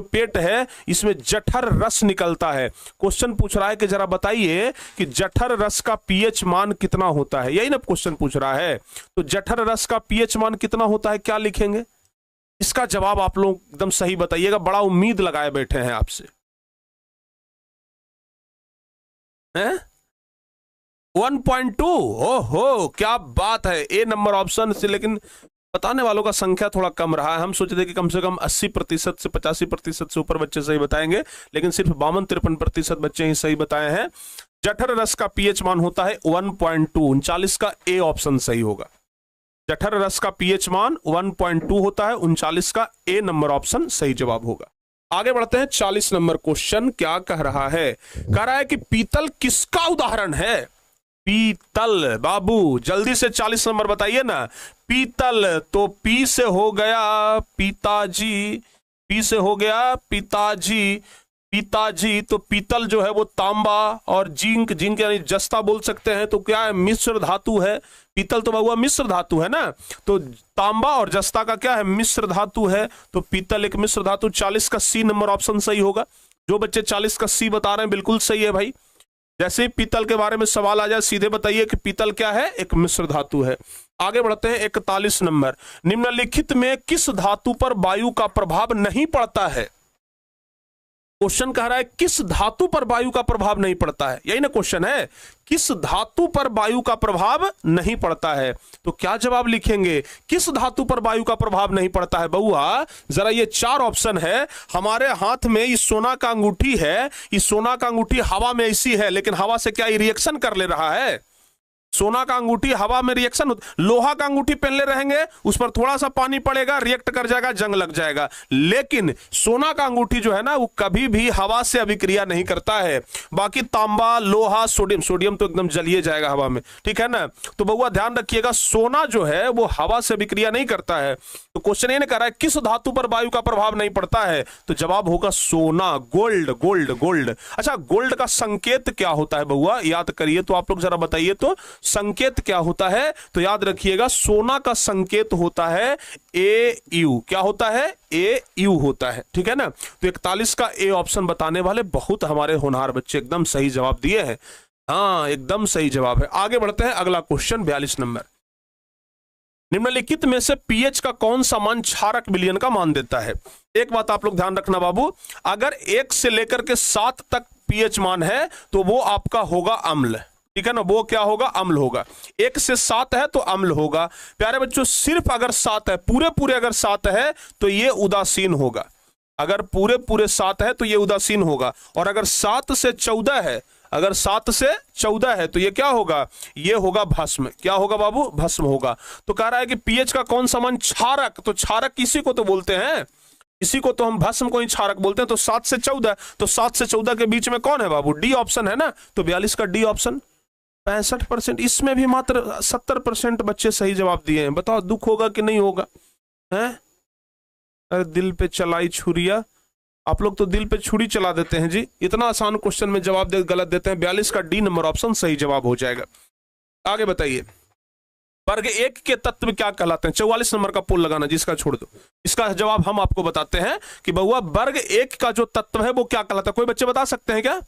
S1: पेट है इसमें जठर रस निकलता है। क्वेश्चन पूछ रहा है कि जरा बताइए कि जठर रस का पीएच मान कितना होता है, यही ना क्वेश्चन पूछ रहा है। तो जठर रस का पीएच मान कितना होता है, क्या लिखेंगे? इसका जवाब आप लोग एकदम सही बताइएगा, बड़ा उम्मीद लगाए बैठे हैं आपसे। हैं 1.2? ओहो, क्या बात है, ए नंबर ऑप्शन से। लेकिन बताने वालों का संख्या थोड़ा कम रहा है। हम सोचे थे कि कम से कम 80% से 85% से ऊपर बच्चे सही बताएंगे, लेकिन सिर्फ 52-53% बच्चे ही सही बताए हैं। जठर रस का पीएच मान होता है 1.2। 39 का ए ऑप्शन सही होगा। जठर रस का पीएच मान 1.2 होता है। 39 का ए नंबर ऑप्शन सही जवाब होगा। आगे बढ़ते हैं 40 नंबर क्वेश्चन। क्या कह रहा है? कह रहा है कि पीतल किसका उदाहरण है? पीतल बाबू, जल्दी से 40 नंबर बताइए ना। पीतल, तो पी से हो गया पिताजी, पी से हो गया पिताजी, पिताजी। तो पीतल जो है वो तांबा और जिंक, जिंक यानी जस्ता बोल सकते हैं। तो क्या है? मिश्र धातु है। पीतल तो बहुआ मिश्र धातु है ना, तो तांबा और जस्ता का क्या है? मिश्र धातु है। तो पीतल एक मिश्र धातु। 40 का सी नंबर ऑप्शन सही होगा। जो बच्चे 40 का सी बता रहे हैं बिल्कुल सही है भाई। जैसे ही पीतल के बारे में सवाल आ जाए सीधे बताइए कि पीतल क्या है? एक मिश्र धातु है। आगे बढ़ते हैं 41 नंबर। निम्नलिखित में किस धातु पर वायु का प्रभाव नहीं पड़ता है? क्वेश्चन कह रहा है किस धातु पर वायु का प्रभाव नहीं पड़ता है, यही ना क्वेश्चन है। किस धातु पर वायु का प्रभाव नहीं पड़ता है? तो क्या जवाब लिखेंगे? किस धातु पर वायु का प्रभाव नहीं पड़ता है बउआ? जरा ये 4 ऑप्शन है। हमारे हाथ में ये सोना का अंगूठी है, इस सोना का अंगूठी हवा में ऐसी है, लेकिन हवा से क्या रिएक्शन कर ले रहा है? सोना का अंगूठी हवा में रिएक्शन। लोहा का अंगूठी पहनले रहेंगे, उस पर थोड़ा सा पानी पड़ेगा, रिएक्ट कर जाएगा, जंग लग जाएगा। लेकिन सोना का अंगूठी जो है ना, वो कभी भी हवा से अभिक्रिया नहीं करता है। बाकी तांबा, लोहा, सोडियम, सोडियम तो एकदम जलिए जाएगा हवा में, ठीक है ना। तो बउआ ध्यान रखिएगा, सोना जो है वो हवा से अभिक्रिया नहीं करता है। तो क्वेश्चन ये कह रहा है किस धातु पर वायु का प्रभाव नहीं पड़ता है? तो जवाब होगा सोना, गोल्ड, गोल्ड, गोल्ड। अच्छा, गोल्ड का संकेत क्या होता है बउआ? याद करिए तो आप लोग जरा बताइए तो संकेत क्या होता है? तो याद रखिएगा, सोना का संकेत होता है AU। क्या होता है? AU होता है, ठीक है ना। तो 41 का ए ऑप्शन बताने वाले बहुत हमारे होनहार बच्चे एकदम सही जवाब दिए हैं। हाँ, एकदम सही जवाब है। आगे बढ़ते हैं, अगला क्वेश्चन 42 नंबर। निम्नलिखित में से पीएच का कौन सा मान क्षारक विलयन का मान देता है? एक बात आप लोग ध्यान रखना बाबू, अगर 1 से लेकर के 7 तक पीएच मान है तो वो आपका होगा अम्ल, ठीक है ना। वो क्या होगा? अम्ल होगा। 1 से 7 है तो अम्ल होगा। प्यारे बच्चों, सिर्फ अगर 7 है, पूरे पूरे अगर 7 है तो ये उदासीन होगा। अगर पूरे पूरे 7 है तो ये उदासीन होगा। और अगर 7 से 14 है, अगर 7 से 14 है तो ये क्या होगा? ये होगा भस्म। क्या होगा बाबू? भस्म होगा। तो कह रहा है कि पीएच का कौन सा मान क्षारक, तो क्षारक किसी को तो बोलते हैं, इसी को तो हम भस्म को ही क्षारक बोलते हैं। तो 7 से 14, तो 7 से 14 के बीच में कौन है बाबू? डी ऑप्शन है ना। तो 42 का डी ऑप्शन। 65%, इसमें भी मात्र 70% बच्चे सही जवाब दिए हैं। बताओ दुख होगा कि नहीं होगा? हैं? अरे दिल पे चलाई छुरिया, आप लोग तो दिल पे छुरी चला देते हैं जी, इतना आसान क्वेश्चन में जवाब गलत देते हैं। 42 का डी नंबर ऑप्शन सही जवाब हो जाएगा। आगे बताइए, वर्ग एक के तत्व क्या कहलाते हैं? 44 नंबर का पोल लगाना जी, इसका छोड़ दो। इसका जवाब हम आपको बताते हैं कि बहुआ वर्ग एक का जो तत्व है वो क्या कहलाता है। कोई बच्चे बता सकते हैं क्या?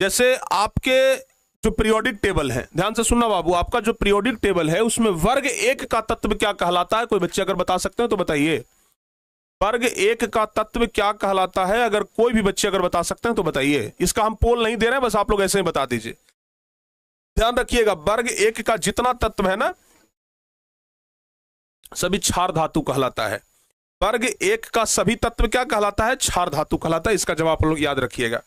S1: जैसे आपके जो पीरियोडिक टेबल है, ध्यान से सुनना बाबू, आपका जो पीरियोडिक टेबल है उसमें वर्ग एक का तत्व क्या कहलाता है? कोई बच्चे अगर बता सकते हैं तो बताइए। वर्ग एक का तत्व क्या कहलाता है? अगर कोई भी बच्चे अगर बता सकते हैं तो बताइए। इसका हम पोल नहीं दे रहे हैं, बस आप लोग ऐसे ही बता दीजिए। ध्यान रखिएगा, वर्ग एक का जितना तत्व है ना सभी क्षार धातु कहलाता है। वर्ग एक का सभी तत्व क्या कहलाता है? क्षार धातु कहलाता है। इसका जवाब आप लोग याद रखिएगा।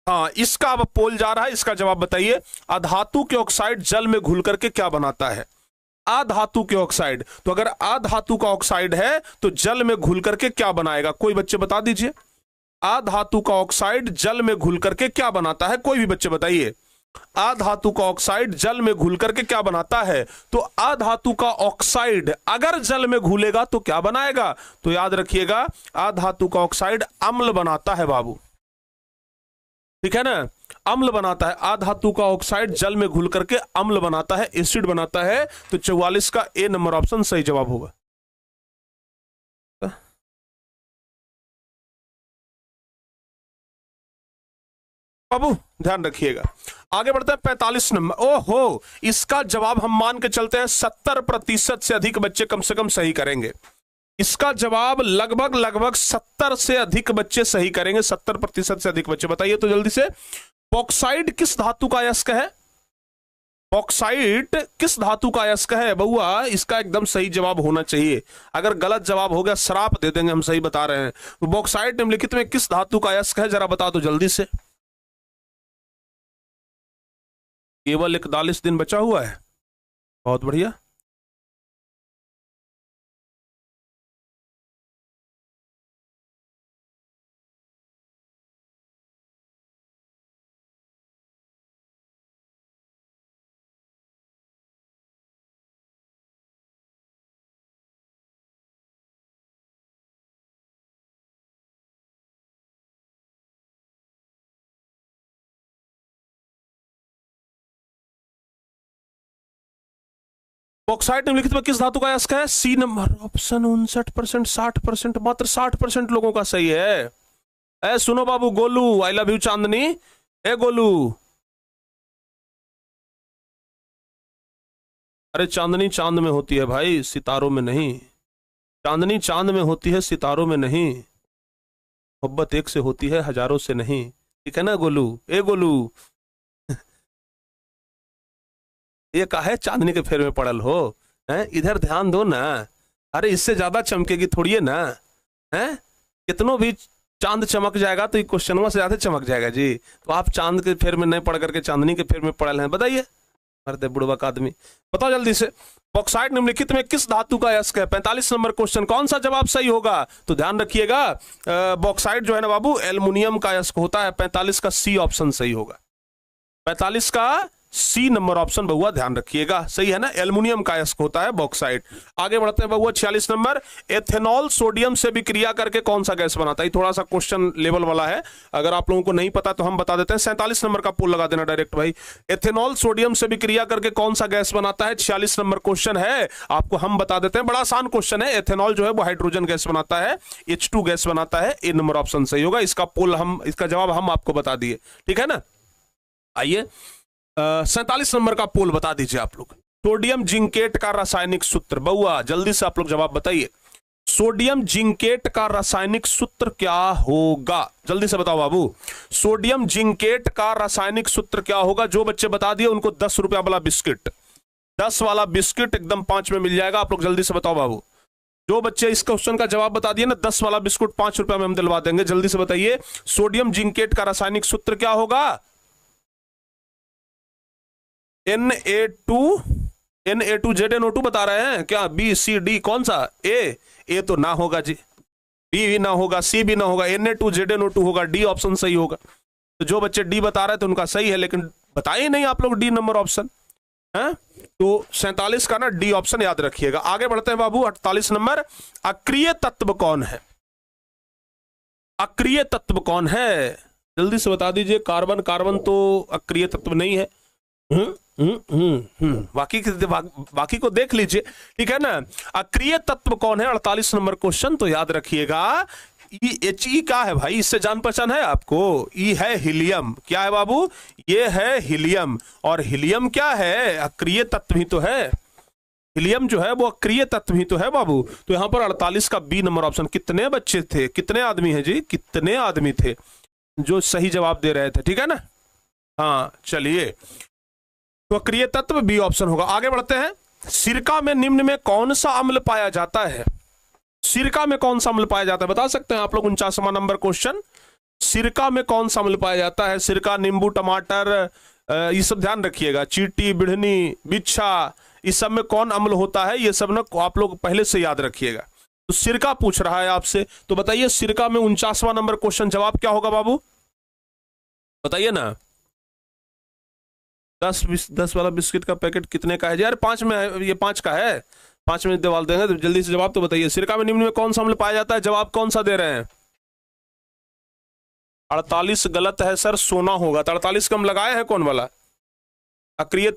S1: हाँ, इसका अब पोल जा रहा है, इसका जवाब बताइए। अधातु के ऑक्साइड जल में घुल करके क्या बनाता है? अधातु के ऑक्साइड, तो अगर अधातु का ऑक्साइड है तो जल में घुल करके क्या बनाएगा? कोई बच्चे बता दीजिए। अधातु का ऑक्साइड जल में घुल करके क्या बनाता है? कोई भी बच्चे बताइए। अधातु का ऑक्साइड जल में घुल करके क्या बनाता है? तो अधातु का ऑक्साइड अगर जल में घुलेगा तो क्या बनाएगा? तो याद रखिएगा, अधातु का ऑक्साइड अम्ल बनाता है बाबू, ठीक है ना, अम्ल बनाता है। अधातु का ऑक्साइड जल में घुल करके अम्ल बनाता है, एसिड बनाता है। तो 44 का ए नंबर ऑप्शन सही जवाब होगा। बाबू ध्यान रखिएगा। आगे बढ़ते हैं 45 नंबर। ओहो, इसका जवाब हम मान के चलते हैं 70% से अधिक बच्चे कम से कम सही करेंगे। इसका जवाब लगभग 70 से अधिक बच्चे सही करेंगे। 70% से अधिक बच्चे बताइए तो जल्दी से। बॉक्साइट किस धातु का अयस्क है? बॉक्साइट किस धातु का अयस्क है? बउआ इसका एकदम सही जवाब होना चाहिए। अगर गलत जवाब हो गया श्राप दे देंगे, हम सही बता रहे हैं। बॉक्साइट निम्नलिखित में किस धातु का अयस्क है? जरा बता दो जल्दी से। केवल 41 दिन बचा हुआ है, बहुत बढ़िया। बॉक्साइट निम्नलिखित में किस धातु का अयस्क है? सी नंबर ऑप्शन। 59%, 60%, मात्र 60% लोगों का सही है। ए सुनो बाबू, गोलू आई लव यू चांदनी। ए गोलू, अरे चांदनी चांद में होती है भाई, सितारों में नहीं। चांदनी चांद में होती है, सितारों में नहीं। मोहब्बत एक से होती है, हजारों से नहीं। ठीक है ना गोलू? ए गोलू, ये काहे चांदनी के फेर में पड़ल हो? हैं, इधर ध्यान दो ना। अरे इससे ज्यादा चमकेगी थोड़ी है ना। हैं, कितनों भी चांद चमक जाएगा तो ये क्वेश्चनवा से ज्यादा चमक जाएगा जी। तो आप चांद के फेर में नहीं पढ़ करके चांदनी के फेर में पड़ल हैं। बताइए, मरते बुड़बक आदमी, बताओ जल्दी से। बॉक्साइट निम्नलिखित में किस धातु का अयस्क है? 45 नंबर क्वेश्चन। कौन सा जवाब सही होगा? तो ध्यान रखिएगा, बॉक्साइट जो है ना बाबू एल्युमिनियम का अयस्क होता है। 45 का सी ऑप्शन सही होगा। 45 का सी नंबर ऑप्शन बहुआ ध्यान रखिएगा, सही है ना, एल्युमिनियम का अयस्क होता है बॉक्साइट। आगे बढ़ते हैं बहुआ 46 नंबर। एथेनॉल सोडियम से विक्रिया करके कौन सा गैस बनाता है? थोड़ा सा क्वेश्चन लेवल वाला है, अगर आप लोगों को नहीं पता तो हम बता देते हैं। 47 नंबर का पोल लगा देना डायरेक्ट भाई। एथेनॉल सोडियम से विक्रिया करके कौन सा गैस बनाता है? 46 नंबर क्वेश्चन है, आपको हम बता देते हैं। बड़ा आसान क्वेश्चन है। एथेनॉल जो है वो हाइड्रोजन गैस बनाता है, H2 गैस बनाता है। ए नंबर ऑप्शन सही होगा। इसका पोल हम, इसका जवाब हम आपको बता दिए, ठीक है ना। आइए 47 नंबर का पोल बता दीजिए आप लोग। सोडियम जिंकेट का रासायनिक सूत्र, बउआ जल्दी से आप लोग जवाब बताइए। सोडियम जिंकेट का रासायनिक सूत्र क्या होगा? जल्दी से बताओ बाबू। सोडियम जिंकेट का रासायनिक सूत्र क्या होगा? जो बच्चे बता दिए उनको 10 रुपया वाला बिस्किट, 10 वाला बिस्किट एकदम 5 में मिल जाएगा। आप लोग जल्दी से बताओ बाबू। जो बच्चे इस क्वेश्चन का जवाब बता दिए ना, 10 वाला बिस्कुट 5 रुपया में हम दिलवा देंगे। जल्दी से बताइए, सोडियम जिंकेट का रासायनिक सूत्र क्या होगा? Na2ZNO2 बता रहे हैं क्या? B C D कौन सा? ए तो ना होगा जी, B भी ना होगा, C भी ना होगा, Na2ZNO2 होगा। डी ऑप्शन सही होगा। तो जो बच्चे डी बता रहे थे उनका सही है, लेकिन बताइए नहीं आप लोग डी नंबर ऑप्शन है। तो 47 का ना डी ऑप्शन याद रखिएगा। आगे बढ़ते हैं बाबू 48 नंबर। अक्रिय तत्व कौन है? अक्रिय तत्व कौन है? जल्दी से बता दीजिए। कार्बन, कार्बन तो अक्रिय तत्व नहीं है। बाकी को देख लीजिए, ठीक है ना। अक्रिय तत्व कौन है? 48 नंबर क्वेश्चन। तो याद रखिएगा, He क्या है भाई? इससे जान पहचान है आपको? ई है हीलियम। क्या है बाबू? ये है हीलियम। और हीलियम क्या है? अक्रिय तत्व ही तो है। हीलियम जो है वो अक्रिय तत्व ही तो है बाबू। तो यहां पर 48 का बी नंबर ऑप्शन। कितने बच्चे थे, कितने आदमी हैं जी, कितने आदमी थे जो सही जवाब दे रहे थे? ठीक है ना। हाँ चलिए, तो अक्रिय तत्व बी ऑप्शन होगा। आगे बढ़ते हैं। सिरका में निम्न में कौन सा अम्ल पाया जाता है? सिरका में कौन सा अम्ल पाया जाता है, बता सकते हैं आप लोग? 49वां नंबर क्वेश्चन। सिरका में कौन सा अम्ल पाया जाता है? सिरका, नींबू, टमाटर, ये सब ध्यान रखिएगा। चींटी, बिढ़नी, बिच्छा, इस सब में कौन अम्ल होता है? ये सब ना आप लोग पहले से याद रखिएगा। तो सिरका पूछ रहा है आपसे, तो बताइए सिरका में 49वां नंबर क्वेश्चन जवाब क्या होगा बाबू? बताइए ना। 10 वाला बिस्किट का पैकेट कितने का है यार? 5 में है, ये 5 का है। 5 में दिवाल देंगे तो जल्दी से जवाब तो बताइए। सिरका में निम्न में कौन सा अम्ल पाया जाता है? जवाब कौन सा दे रहे हैं? 48 गलत है सर, सोना होगा। तो 48 कम लगाए हैं कौन वाला? अक्रिय,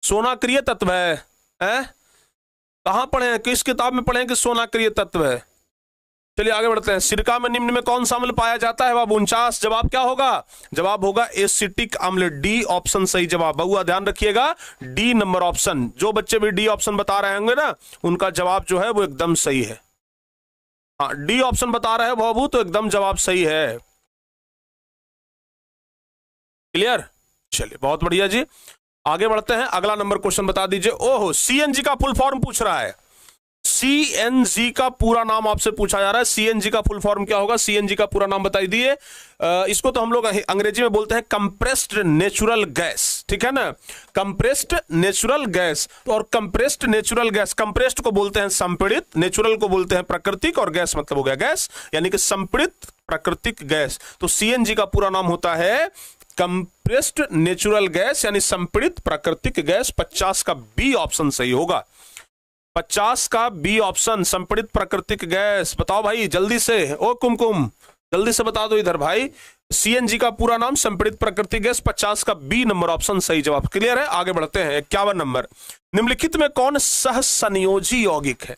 S1: सोना अक्रिय तत्व है? कहां पढ़े हैं, किस किताब में पढ़े हैं कि सोना अक्रिय तत्व है? चलिए आगे बढ़ते हैं। सिरका में निम्न में कौन सा अम्ल पाया जाता है बाबू? 49। जवाब क्या होगा? जवाब होगा एसिटिक अम्ल। डी ऑप्शन सही जवाब। बहुआ ध्यान रखिएगा, डी नंबर ऑप्शन। जो बच्चे भी डी ऑप्शन बता रहे होंगे ना, उनका जवाब जो है वो एकदम सही है। हाँ, डी ऑप्शन बता रहे हैं बाबू तो एकदम जवाब सही है। क्लियर? चलिए बहुत बढ़िया जी, आगे बढ़ते हैं। अगला नंबर क्वेश्चन बता दीजिए। ओहो, सीएनजी का फुल फॉर्म पूछ रहा है। सीएनजी का पूरा नाम आपसे पूछा जा रहा है। सीएनजी का फुल फॉर्म क्या होगा? सीएनजी का पूरा नाम बताइए दिए। इसको तो हम लोग अंग्रेजी में बोलते हैं कंप्रेस्ड नेचुरल गैस, ठीक है ना। Compressed natural gas. और कंप्रेस्ड नेचुरल गैस, कंप्रेस्ड को बोलते हैं संपीड़ित, नेचुरल को बोलते हैं प्राकृतिक, और गैस मतलब हो गया गैस, यानी कि संपीड़ित प्राकृतिक गैस। तो सीएनजी का पूरा नाम होता है कंप्रेस्ड नेचुरल गैस, यानी संपीड़ित प्राकृतिक गैस। 50 का बी ऑप्शन सही होगा। 50 का बी ऑप्शन, संपीड़ित प्राकृतिक गैस। बताओ भाई जल्दी से। ओ कुमकुम, जल्दी से बता दो इधर भाई। सीएनजी का पूरा नाम संपीड़ित प्राकृतिक गैस। 50 का बी नंबर ऑप्शन सही जवाब। क्लियर है? आगे बढ़ते हैं। 51 नंबर। निम्नलिखित में कौन सहसंयोजी यौगिक है?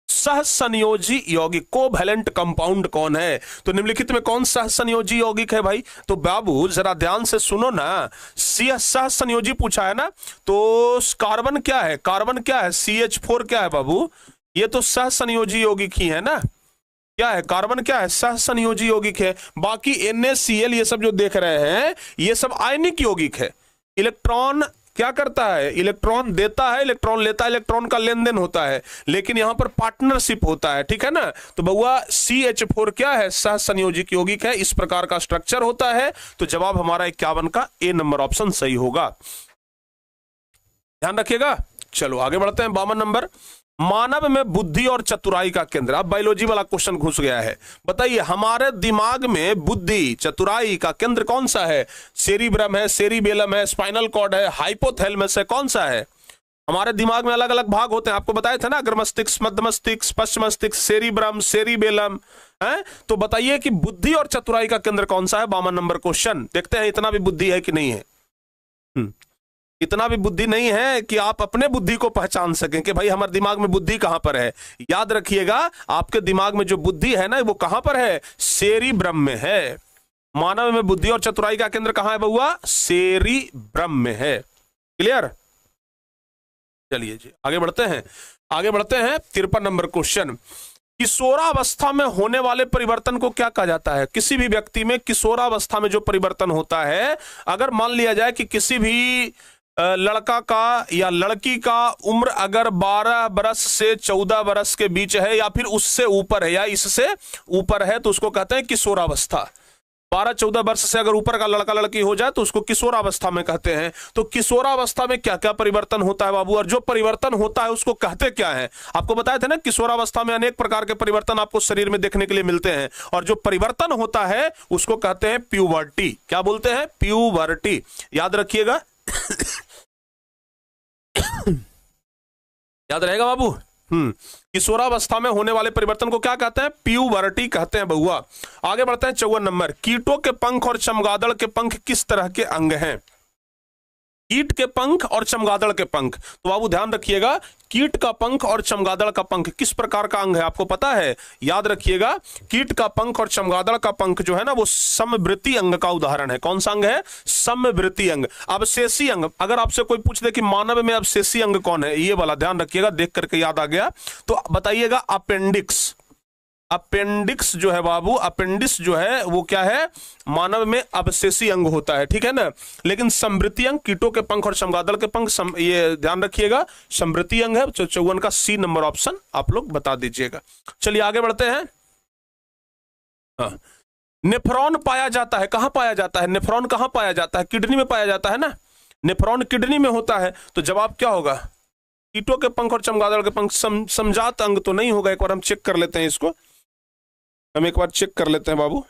S1: सहसंयोजी यौगिक, कोवैलेंट कंपाउंड कौन है? तो निम्नलिखित में कौन सहसंयोजी यौगिक है भाई? तो बाबू जरा ध्यान से सुनो ना। सहसंयोजी पूछा है ना, तो कार्बन क्या है? कार्बन क्या है? CH4 क्या है बाबू? ये तो सहसंयोजी यौगिक ही है ना। क्या है? कार्बन क्या है? सहसंयोजी यौगिक है। बाकी NaCl ये सब जो देख रहे हैं, ये सब आयनिक यौगिक है। इलेक्ट्रॉन क्या करता है? इलेक्ट्रॉन देता है, इलेक्ट्रॉन लेता है, इलेक्ट्रॉन का लेन देन होता है, लेकिन यहां पर पार्टनरशिप होता है, ठीक है ना। तो बउआ CH4 क्या है? सहसंयोजिक यौगिक है। इस प्रकार का स्ट्रक्चर होता है। तो जवाब हमारा 51 का ए नंबर ऑप्शन सही होगा। ध्यान रखिएगा। चलो आगे बढ़ते हैं। 52 नंबर। मानव में बुद्धि और चतुराई का केंद्र। अब बायोलॉजी वाला क्वेश्चन घुस गया है। बताइए हमारे दिमाग में बुद्धि चतुराई का केंद्र कौन सा है? सेरिब्रम है, सेरिबेलम है, स्पाइनल कॉर्ड है, हाइपोथैलेमस है, कौन सा है? हमारे दिमाग में अलग अलग भाग होते हैं, आपको बताए थे ना, अग्र मस्तिष्क, मध्य मस्तिष्क, पश्च मस्तिष्क, सेरिब्रम, सेरिबेलम है। तो बताइए कि बुद्धि और चतुराई का केंद्र कौन सा है? 52 नंबर क्वेश्चन। देखते हैं इतना भी बुद्धि है कि नहीं है। इतना भी बुद्धि नहीं है कि आप अपने बुद्धि को पहचान सकें कि भाई हमारे दिमाग में बुद्धि कहां पर है। याद रखिएगा, आपके दिमाग में जो बुद्धि है ना, वो कहां पर है? सेरिब्रम में है। मानव में बुद्धि और चतुराई का केंद्र कहां है बउआ? सेरिब्रम में है। क्लियर? चलिए जी आगे बढ़ते हैं। आगे बढ़ते हैं। 53 नंबर क्वेश्चन। किशोरावस्था में होने वाले परिवर्तन को क्या कहा जाता है? किसी भी व्यक्ति में किशोरावस्था में जो परिवर्तन होता है, अगर मान लिया जाए कि किसी भी लड़का का या लड़की का उम्र अगर 12 बरस से 14 बरस के बीच है, या फिर उससे ऊपर है, या इससे ऊपर है, तो उसको कहते हैं किशोरावस्था। 12-14 वर्ष से अगर ऊपर का लड़का लड़की हो जाए तो उसको किशोरावस्था में कहते हैं। तो किशोरावस्था में क्या क्या परिवर्तन होता है बाबू? और जो परिवर्तन होता है उसको कहते क्या है? आपको बताए थे ना, किशोरावस्था में अनेक प्रकार के परिवर्तन आपको शरीर में देखने के लिए मिलते हैं, और जो परिवर्तन होता है उसको कहते हैं प्यूबर्टी। क्या बोलते हैं? प्यूबर्टी। याद रखिएगा। याद रहेगा बाबू? किशोरावस्था में होने वाले परिवर्तन को क्या कहते हैं? प्यूबर्टी कहते हैं बउआ। आगे बढ़ते हैं 54 नंबर। कीटों के पंख और चमगादड़ के पंख किस तरह के अंग हैं? कीट के पंख और चमगादड़ के पंख, तो बाबू ध्यान रखिएगा, कीट का पंख और चमगादड़ का पंख किस प्रकार का अंग है आपको पता है? याद रखिएगा, कीट का पंख और चमगादड़ का पंख जो है ना वो समवृत्ति अंग का उदाहरण है। कौन सा अंग है? समवृत्ति अंग। अवशेषी अंग, अगर आपसे कोई पूछ दे कि मानव में अवशेषी अंग कौन है, ये वाला ध्यान रखिएगा, देख करके याद आ गया तो बताइएगा अपेंडिक्स। अपेंडिक्स जो है बाबू, अपेंडिक्स जो है वो क्या है? मानव में अवशेषी अंग होता है, ठीक है ना। लेकिन समवृत्ति अंग कीटों के पंख और चमगादड़ के पंख, ये ध्यान रखिएगा समवृत्ति अंग है। 54 का सी नंबर ऑप्शन आप लोग बता दीजिएगा। चलिए आगे बढ़ते हैं। नेफ्रॉन पाया जाता है, कहां पाया जाता है? नेफ्रॉन कहां पाया जाता है? किडनी में पाया जाता है ना। नेफ्रॉन किडनी में होता है, तो जवाब क्या होगा? कीटों के पंख और चमगादड़ के पंख समजात अंग तो नहीं होगा। एक बार हम चेक कर लेते हैं इसको, हम एक बार चेक कर लेते हैं बाबू।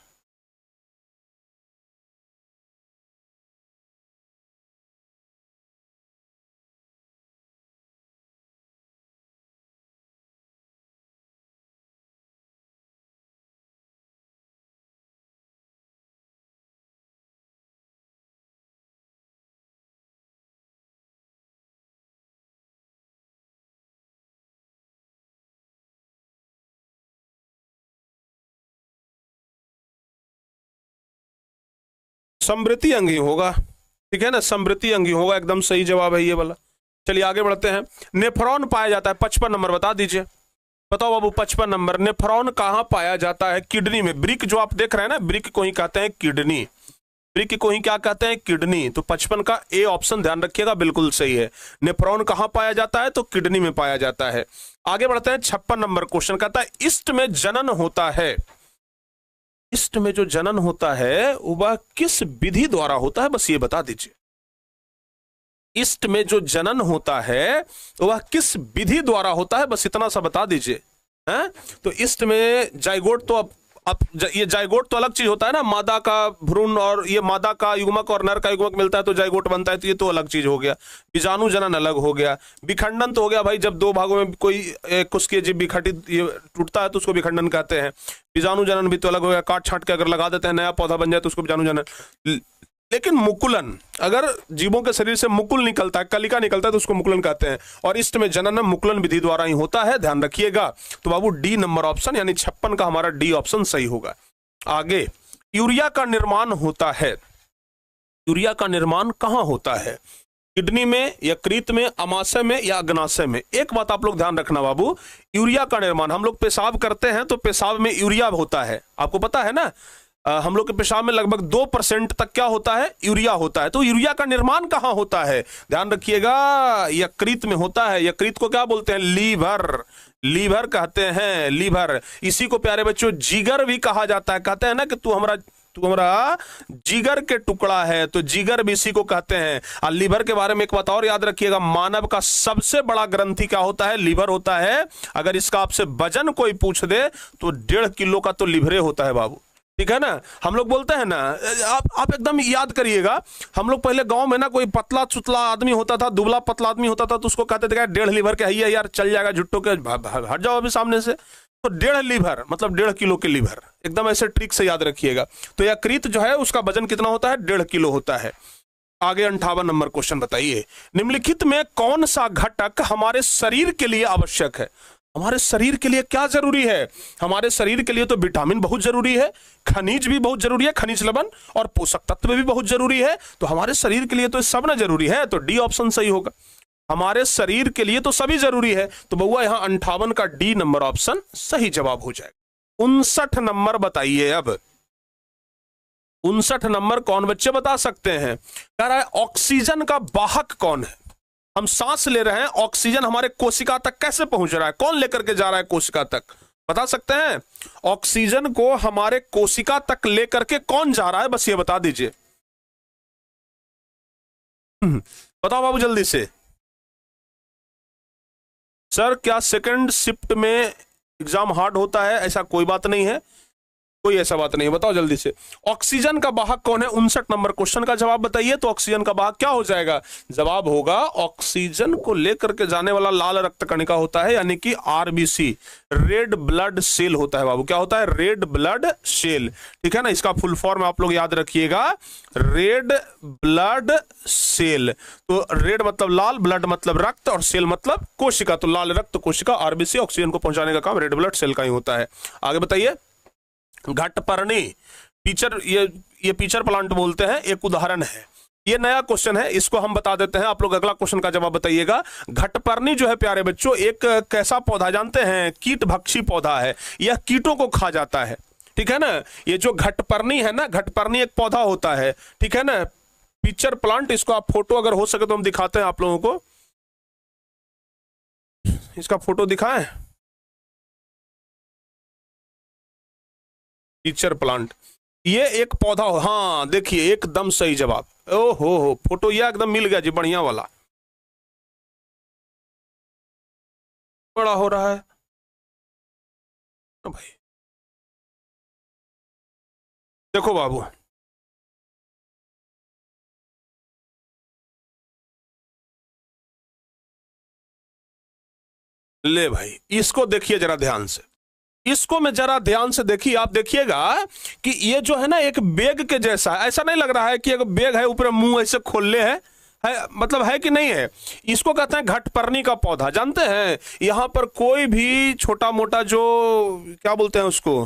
S1: समवृत्ति अंग ही होगा, ठीक है ना, समवृत्ति अंग ही होगा, एकदम सही जवाब है ये वाला। चलिए आगे बढ़ते हैं। नेफ्रॉन पाया जाता है, 55 नंबर बता दीजिए। बताओ बाबू 55 नंबर, नेफ्रॉन कहां पाया जाता है? किडनी में। ब्रिक जो आप देख रहे हैं ना, ब्रिक को ही कहते हैं किडनी, ब्रिक को ही क्या कहते हैं? किडनी। तो 55 का ए ऑप्शन ध्यान रखिएगा, बिल्कुल सही है। नेफ्रॉन कहां पाया जाता है? तो किडनी में पाया जाता है। आगे बढ़ते हैं 56 नंबर क्वेश्चन कहता है ईस्ट में जनन होता है। ईस्ट में जो जनन होता है वह किस विधि द्वारा होता है? बस ये बता दीजिए। ईस्ट में जो जनन होता है वह किस विधि द्वारा होता है? बस इतना सा बता दीजिए। हैं? तो ईस्ट में जाइगोट तो अब ये जाइगोट तो अलग चीज होता है ना, मादा का भ्रूण और ये मादा का युग्मक और नर का युग्मक मिलता है तो जाइगोट बनता है, तो ये तो अलग चीज हो गया। बीजाणु जनन अलग हो गया। विखंडन तो हो गया भाई, जब दो भागों में कोई कुछ जीव विघटित ये टूटता है तो उसको विखंडन कहते हैं। बीजाणु जनन भी तो अलग हो गया, काट छांट के अगर लगा देते हैं नया पौधा बन जाए तो उसको बीजाणु जनन। लेकिन मुकुलन, अगर जीवों के शरीर से मुकुल निकलता है, कलिका निकलता है तो उसको मुकुलन कहते हैं। और ईस्ट में जनन मुकुलन विधि द्वारा ही होता है, ध्यान रखिएगा। तो बाबू डी नंबर ऑप्शन यानी 56 का हमारा डी ऑप्शन सही होगा। आगे, यूरिया का निर्माण होता है। यूरिया का निर्माण कहां होता है? किडनी में, यकृत में, अमाशय में या अग्नाशय में? एक बात आप लोग ध्यान रखना बाबू, यूरिया का निर्माण, हम लोग पेशाब करते हैं तो पेशाब में यूरिया होता है, आपको पता है ना। हम लोग के पेशाब में लगभग 2% तक क्या होता है? यूरिया होता है। तो यूरिया का निर्माण कहां होता है? ध्यान रखिएगा, यकृत में होता है। यकृत को क्या बोलते हैं? लीवर, लीवर कहते हैं, लीवर। इसी को प्यारे बच्चों जिगर भी कहा जाता है। कहते हैं ना कि तू हमारा जिगर के टुकड़ा है, तो जिगर भी इसी को कहते हैं। और लीवर के बारे में एक बात और याद रखिएगा, मानव का सबसे बड़ा ग्रंथि क्या होता है? लीवर होता है। अगर इसका आपसे वजन कोई पूछ दे तो 1.5 किलो का तो लीवरे होता है बाबू, ठीक है ना। हम लोग बोलते हैं ना, आप एकदम याद करिएगा, हम लोग पहले गांव में ना कोई पतला चुतला आदमी होता था, दुबला पतला आदमी होता था तो उसको कहते थे 1.5 लीवर के है यार, चल जाएगा, झुट्टो के हट जाओ अभी सामने से। तो 1.5 लीवर मतलब 1.5 किलो के लीवर, एकदम ऐसे ट्रिक से याद रखिएगा। तो यकृत जो है उसका वजन कितना होता है? 1.5 किलो होता है। आगे 58 नंबर क्वेश्चन बताइए, निम्नलिखित में कौन सा घटक हमारे शरीर के लिए आवश्यक है? हमारे शरीर के लिए क्या जरूरी है? हमारे शरीर के लिए तो विटामिन बहुत जरूरी है, खनिज भी बहुत जरूरी है, खनिज लवण, और पोषक तत्व भी बहुत जरूरी है। तो हमारे शरीर के लिए तो सब ना जरूरी है, तो डी ऑप्शन सही होगा। हमारे शरीर के लिए तो सभी जरूरी है, तो बउआ यहां 58 का डी नंबर ऑप्शन सही जवाब हो जाएगा। 59 नंबर बताइए। अब 59 नंबर कौन बच्चे बता सकते हैं? कह रहा है ऑक्सीजन का वाहक कौन है? हम सांस ले रहे हैं, ऑक्सीजन हमारे कोशिका तक कैसे पहुंच रहा है? कौन लेकर के जा रहा है कोशिका तक? बता सकते हैं? ऑक्सीजन को हमारे कोशिका तक लेकर के कौन जा रहा है? बस ये बता दीजिए। बताओ बाबू जल्दी से। सर क्या सेकंड शिफ्ट में एग्जाम हार्ड होता है? ऐसा कोई बात नहीं है, कोई ऐसा बात नहीं है, बताओ जल्दी से। ऑक्सीजन का वाहक कौन है? 59 नंबर क्वेश्चन का जवाब बताइए। तो ऑक्सीजन का वाहक क्या हो जाएगा? जवाब होगा ऑक्सीजन को लेकर के जाने वाला लाल रक्त कणिका होता है, यानी कि आरबीसी, रेड ब्लड सेल होता है बाबू। क्या होता है? रेड ब्लड सेल, ठीक है ना। इसका फुल फॉर्म आप लोग याद रखिएगा, रेड ब्लड सेल। तो रेड मतलब लाल, ब्लड मतलब रक्त, और सेल मतलब कोशिका। तो लाल रक्त कोशिका आरबीसी, ऑक्सीजन को पहुंचाने का काम रेड ब्लड सेल का ही होता है। आगे बताइए। घटपर्णी पीचर, ये पीचर प्लांट बोलते हैं, एक उदाहरण है। ये नया क्वेश्चन है, इसको हम बता देते हैं, आप लोग अगला क्वेश्चन का जवाब बताइएगा। घटपर्णी जो है प्यारे बच्चों, एक कैसा पौधा जानते हैं? कीट भक्षी पौधा है, यह कीटों को खा जाता है, ठीक है ना। ये जो घटपर्णी है ना, घटपर्णी एक पौधा होता है, ठीक है ना। पीचर प्लांट, इसको आप फोटो अगर हो सके तो हम दिखाते हैं आप लोगों को। इसका फोटो दिखाएं, पीचर प्लांट, ये एक पौधा हो। हाँ देखिए, एकदम सही जवाब। ओहो हो, फोटो ये एकदम मिल गया जी, बढ़िया वाला। बड़ा हो रहा है भाई, देखो बाबू, ले भाई, इसको देखिए जरा ध्यान से, इसको मैं जरा ध्यान से देखिए। आप देखिएगा कि ये जो है ना, एक बैग के जैसा है। ऐसा नहीं लग रहा है कि एक बैग है, ऊपर मुंह ऐसे खोले है मतलब है कि नहीं है? इसको कहते हैं घटपर्णी का पौधा। जानते हैं, यहां पर कोई भी छोटा मोटा जो क्या बोलते हैं उसको,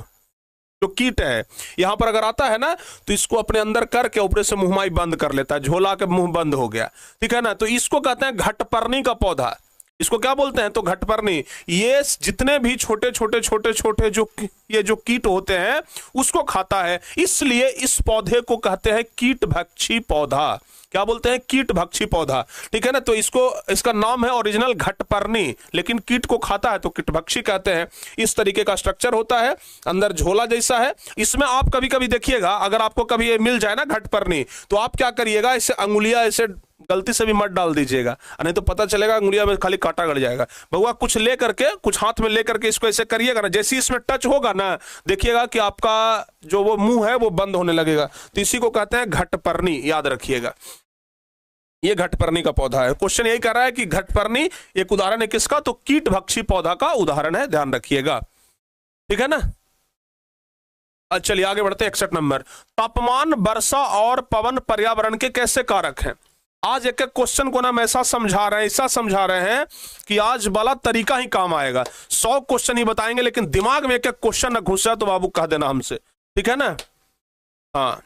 S1: जो कीट है, यहां पर अगर आता है ना, तो इसको अपने अंदर करके ऊपर से मुंहमाई बंद कर लेता है, झोला के मुंह बंद हो गया, ठीक है ना। तो इसको कहते हैं घटपर्णी का पौधा। इसको क्या बोलते हैं? तो घटपर्णी। ये जितने भी छोटे छोटे छोटे छोटे जो ये जो कीट होते हैं उसको खाता है, इसलिए इस पौधे को कहते हैं कीट भक्षी पौधा। क्या बोलते हैं? कीट भक्षी पौधा, ठीक है ना। तो इसको, इसका नाम है ओरिजिनल घटपर्णी, लेकिन कीट को खाता है तो कीटभक्षी कहते हैं। इस तरीके का स्ट्रक्चर होता है, अंदर झोला जैसा है। इसमें आप कभी कभी देखिएगा, अगर आपको कभी ये मिल जाए ना घटपर्णी, तो आप क्या करिएगा, इसे अंगुलियां ऐसे गलती से भी मत डाल दीजिएगा, नहीं तो पता चलेगा अंगुलिया में खाली कांटा गड़ जाएगा। बउआ कुछ ले करके, कुछ हाथ में ले करके इसको ऐसे करिएगा ना, जैसे इसमें टच होगा ना, देखिएगा कि आपका जो वो मुंह है वो बंद होने लगेगा। तो इसी को कहते हैं घटपर्णी, याद रखिएगा। ये घटपर्णी का पौधा है। क्वेश्चन यही कर रहा है कि घटपर्णी एक उदाहरण है किसका? तो कीट भक्षी पौधा का उदाहरण है, ध्यान रखिएगा, ठीक है ना। चलिए आगे बढ़ते हैं। 61 नंबर, तापमान, वर्षा और पवन पर्यावरण के कैसे कारक हैं? आज एक एक क्वेश्चन को ना हम ऐसा समझा रहे हैं, ऐसा समझा रहे हैं कि आज वाला तरीका ही काम आएगा। 100 क्वेश्चन ही बताएंगे, लेकिन दिमाग में एक एक क्वेश्चन न घुस जाए तो बाबू कह देना हमसे, ठीक है ना। हाँ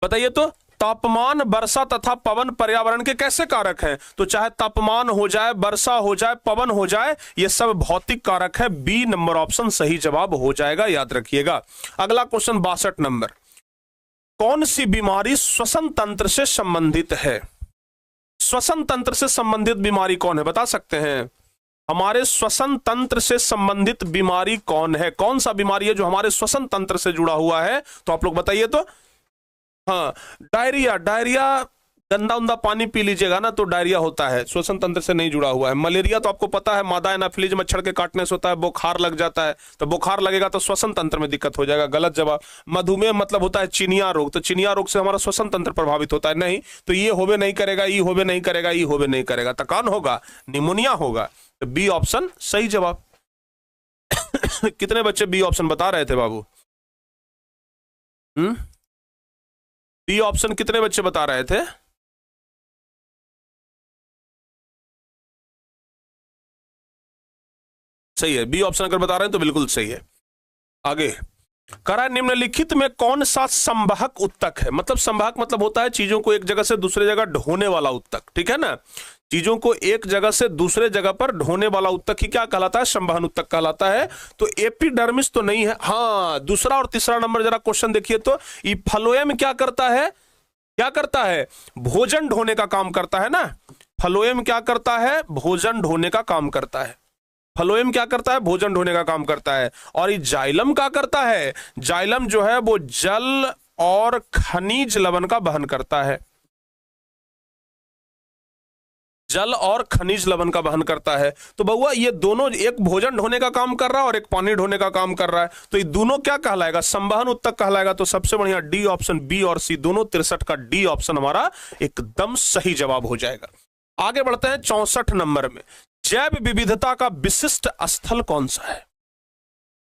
S1: बताइए तो, तापमान, वर्षा तथा पवन पर्यावरण के कैसे कारक हैं? तो चाहे तापमान हो जाए, वर्षा हो जाए, पवन हो जाए, ये सब भौतिक कारक है। बी नंबर ऑप्शन सही जवाब हो जाएगा, याद रखिएगा। अगला क्वेश्चन 62 नंबर, कौन सी बीमारी श्वसन तंत्र से संबंधित है? श्वसन तंत्र से संबंधित बीमारी कौन है, बता सकते हैं? हमारे श्वसन तंत्र से संबंधित बीमारी कौन है? कौन सा बीमारी है जो हमारे श्वसन तंत्र से जुड़ा हुआ है? तो आप लोग बताइए तो। हाँ, डायरिया। डायरिया, गंदा उंदा पानी पी लीजिएगा ना तो डायरिया होता है, श्वसन तंत्र से नहीं जुड़ा हुआ है। मलेरिया तो आपको पता है, मादा एनाफिलीज मच्छर के काटने से होता है। बुखार लग जाता है, तो बुखार लगेगा तो श्वसन तंत्र में दिक्कत हो जाएगा, गलत जवाब। मधुमेह मतलब होता है चिनिया रोग, तो चिनिया रोग से हमारा श्वसन तंत्र प्रभावित होता है, नहीं। तो ये होबे नहीं करेगा, ये होबे नहीं करेगा, ये होबे नहीं करेगा, तो कौन होगा? निमोनिया होगा। तो बी ऑप्शन सही जवाब। कितने बच्चे बी ऑप्शन बता रहे थे बाबू? बी ऑप्शन कितने बच्चे बता रहे थे? सही है, बी ऑप्शन अगर बता रहे हैं तो बिल्कुल सही है। आगे करा, निम्नलिखित में कौन सा संवाहक उत्तक है? मतलब संवाहक मतलब होता है चीजों को एक जगह से दूसरे जगह ढोने वाला उत्तक, ठीक है ना। चीजों को एक जगह से दूसरे जगह पर ढोने वाला उत्तक ही क्या कहलाता है? संवहन उत्तक कहलाता है। तो एपिडर्मिस तो नहीं है। हाँ, दूसरा और तीसरा नंबर जरा क्वेश्चन देखिए तो, ये फ्लोएम क्या करता है? क्या करता है? भोजन ढोने का काम करता है ना। फ्लोएम क्या करता है? भोजन ढोने का काम करता है। फ्लोएम क्या करता है? भोजन ढोने का काम करता है। और ये जाइलम क्या करता है? जाइलम जो है वो जल और खनिज लवण का वहन करता है। जल और खनिज लवण का वहन करता है। तो बउआ ये दोनों, एक भोजन ढोने का काम कर रहा है और एक पानी ढोने का काम कर रहा है, तो ये दोनों क्या कहलाएगा, संवहन उत्तक कहलाएगा। तो सबसे बढ़िया डी ऑप्शन, बी और सी दोनों 63 का डी ऑप्शन हमारा एकदम सही जवाब हो जाएगा। आगे बढ़ते हैं 64 नंबर में, जैव विविधता का विशिष्ट स्थल कौन सा है।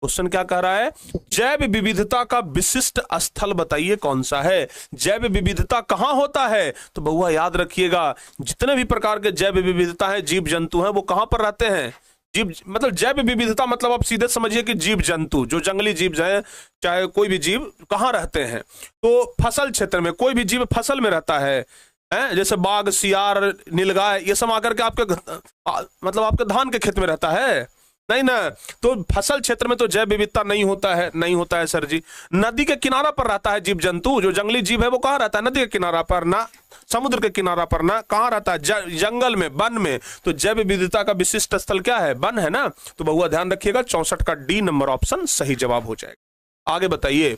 S1: क्वेश्चन क्या कह रहा है, जैव विविधता का विशिष्ट स्थल बताइए कौन सा है। जैव विविधता कहां होता है, तो बउआ याद रखिएगा, जितने भी प्रकार के जैव विविधता है, जीव जंतु हैं, वो कहां पर रहते हैं। जीव मतलब जैव विविधता मतलब आप सीधे समझिए कि जीव जंतु, जो जंगली जीव हैं, चाहे कोई भी जीव, कहां रहते हैं। तो फसल क्षेत्र में, कोई भी जीव फसल में रहता है, जैसे बाघ, सियार, नीलगाय, ये सब आकर के आपके मतलब आपके धान के खेत में रहता है, नहीं ना। तो फसल क्षेत्र में तो जैव विविधता नहीं होता है, नहीं होता है सर जी। नदी के किनारा पर रहता है जीव जंतु, जो जंगली जीव है वो कहाँ रहता है, नदी के किनारा पर, ना समुद्र के किनारा पर, ना कहाँ रहता है, जंगल में, वन में। तो जैव विविधता का विशिष्ट स्थल क्या है, वन है ना। तो बहुआ ध्यान रखिएगा, 64 का डी नंबर ऑप्शन सही जवाब हो जाएगा। आगे बताइए,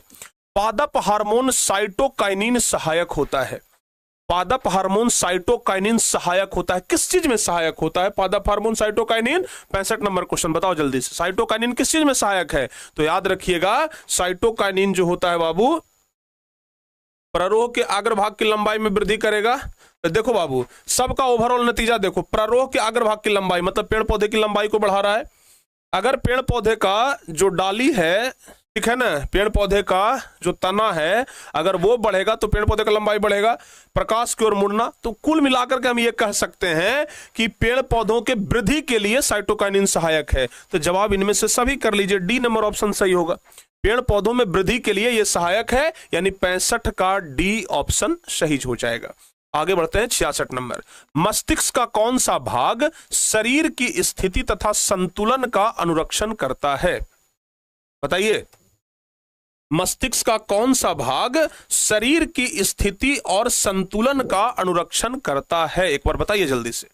S1: पादप हार्मोन साइटोकाइनिन सहायक होता है। पादप हार्मोन साइटोकाइनिन सहायक होता है, किस चीज में सहायक होता है पादप हार्मोन साइटोकाइनिन। 65 नंबर क्वेश्चन बताओ जल्दी से, साइटोकाइनिन किस चीज में सहायक है। तो याद रखिएगा, साइटोकाइनिन जो होता है बाबू, प्ररोह के अग्रभाग की लंबाई में वृद्धि करेगा। देखो बाबू, सबका ओवरऑल नतीजा देखो, प्ररोह के अग्रभाग की लंबाई मतलब पेड़ पौधे की लंबाई को बढ़ा रहा है। अगर पेड़ पौधे का जो डाली है, ठीक है ना, पेड़ पौधे का जो तना है, अगर वो बढ़ेगा तो पेड़ पौधे का लंबाई बढ़ेगा। प्रकाश की ओर मुड़ना, तो कुल मिलाकर के हम ये कह सकते हैं कि पेड़ पौधों के वृद्धि के लिए साइटोकाइनिन सहायक है। तो जवाब इनमें से सभी कर लीजिए, डी नंबर ऑप्शन सही होगा। पेड़ पौधों में वृद्धि के लिए ये सहायक है, यानी 65 का डी ऑप्शन सही हो जाएगा। आगे बढ़ते हैं 66 नंबर, मस्तिष्क का कौन सा भाग शरीर की स्थिति तथा संतुलन का अनुरक्षण करता है। बताइए, मस्तिष्क का कौन सा भाग शरीर की स्थिति और संतुलन का अनुरक्षण करता है, एक बार बताइए जल्दी से।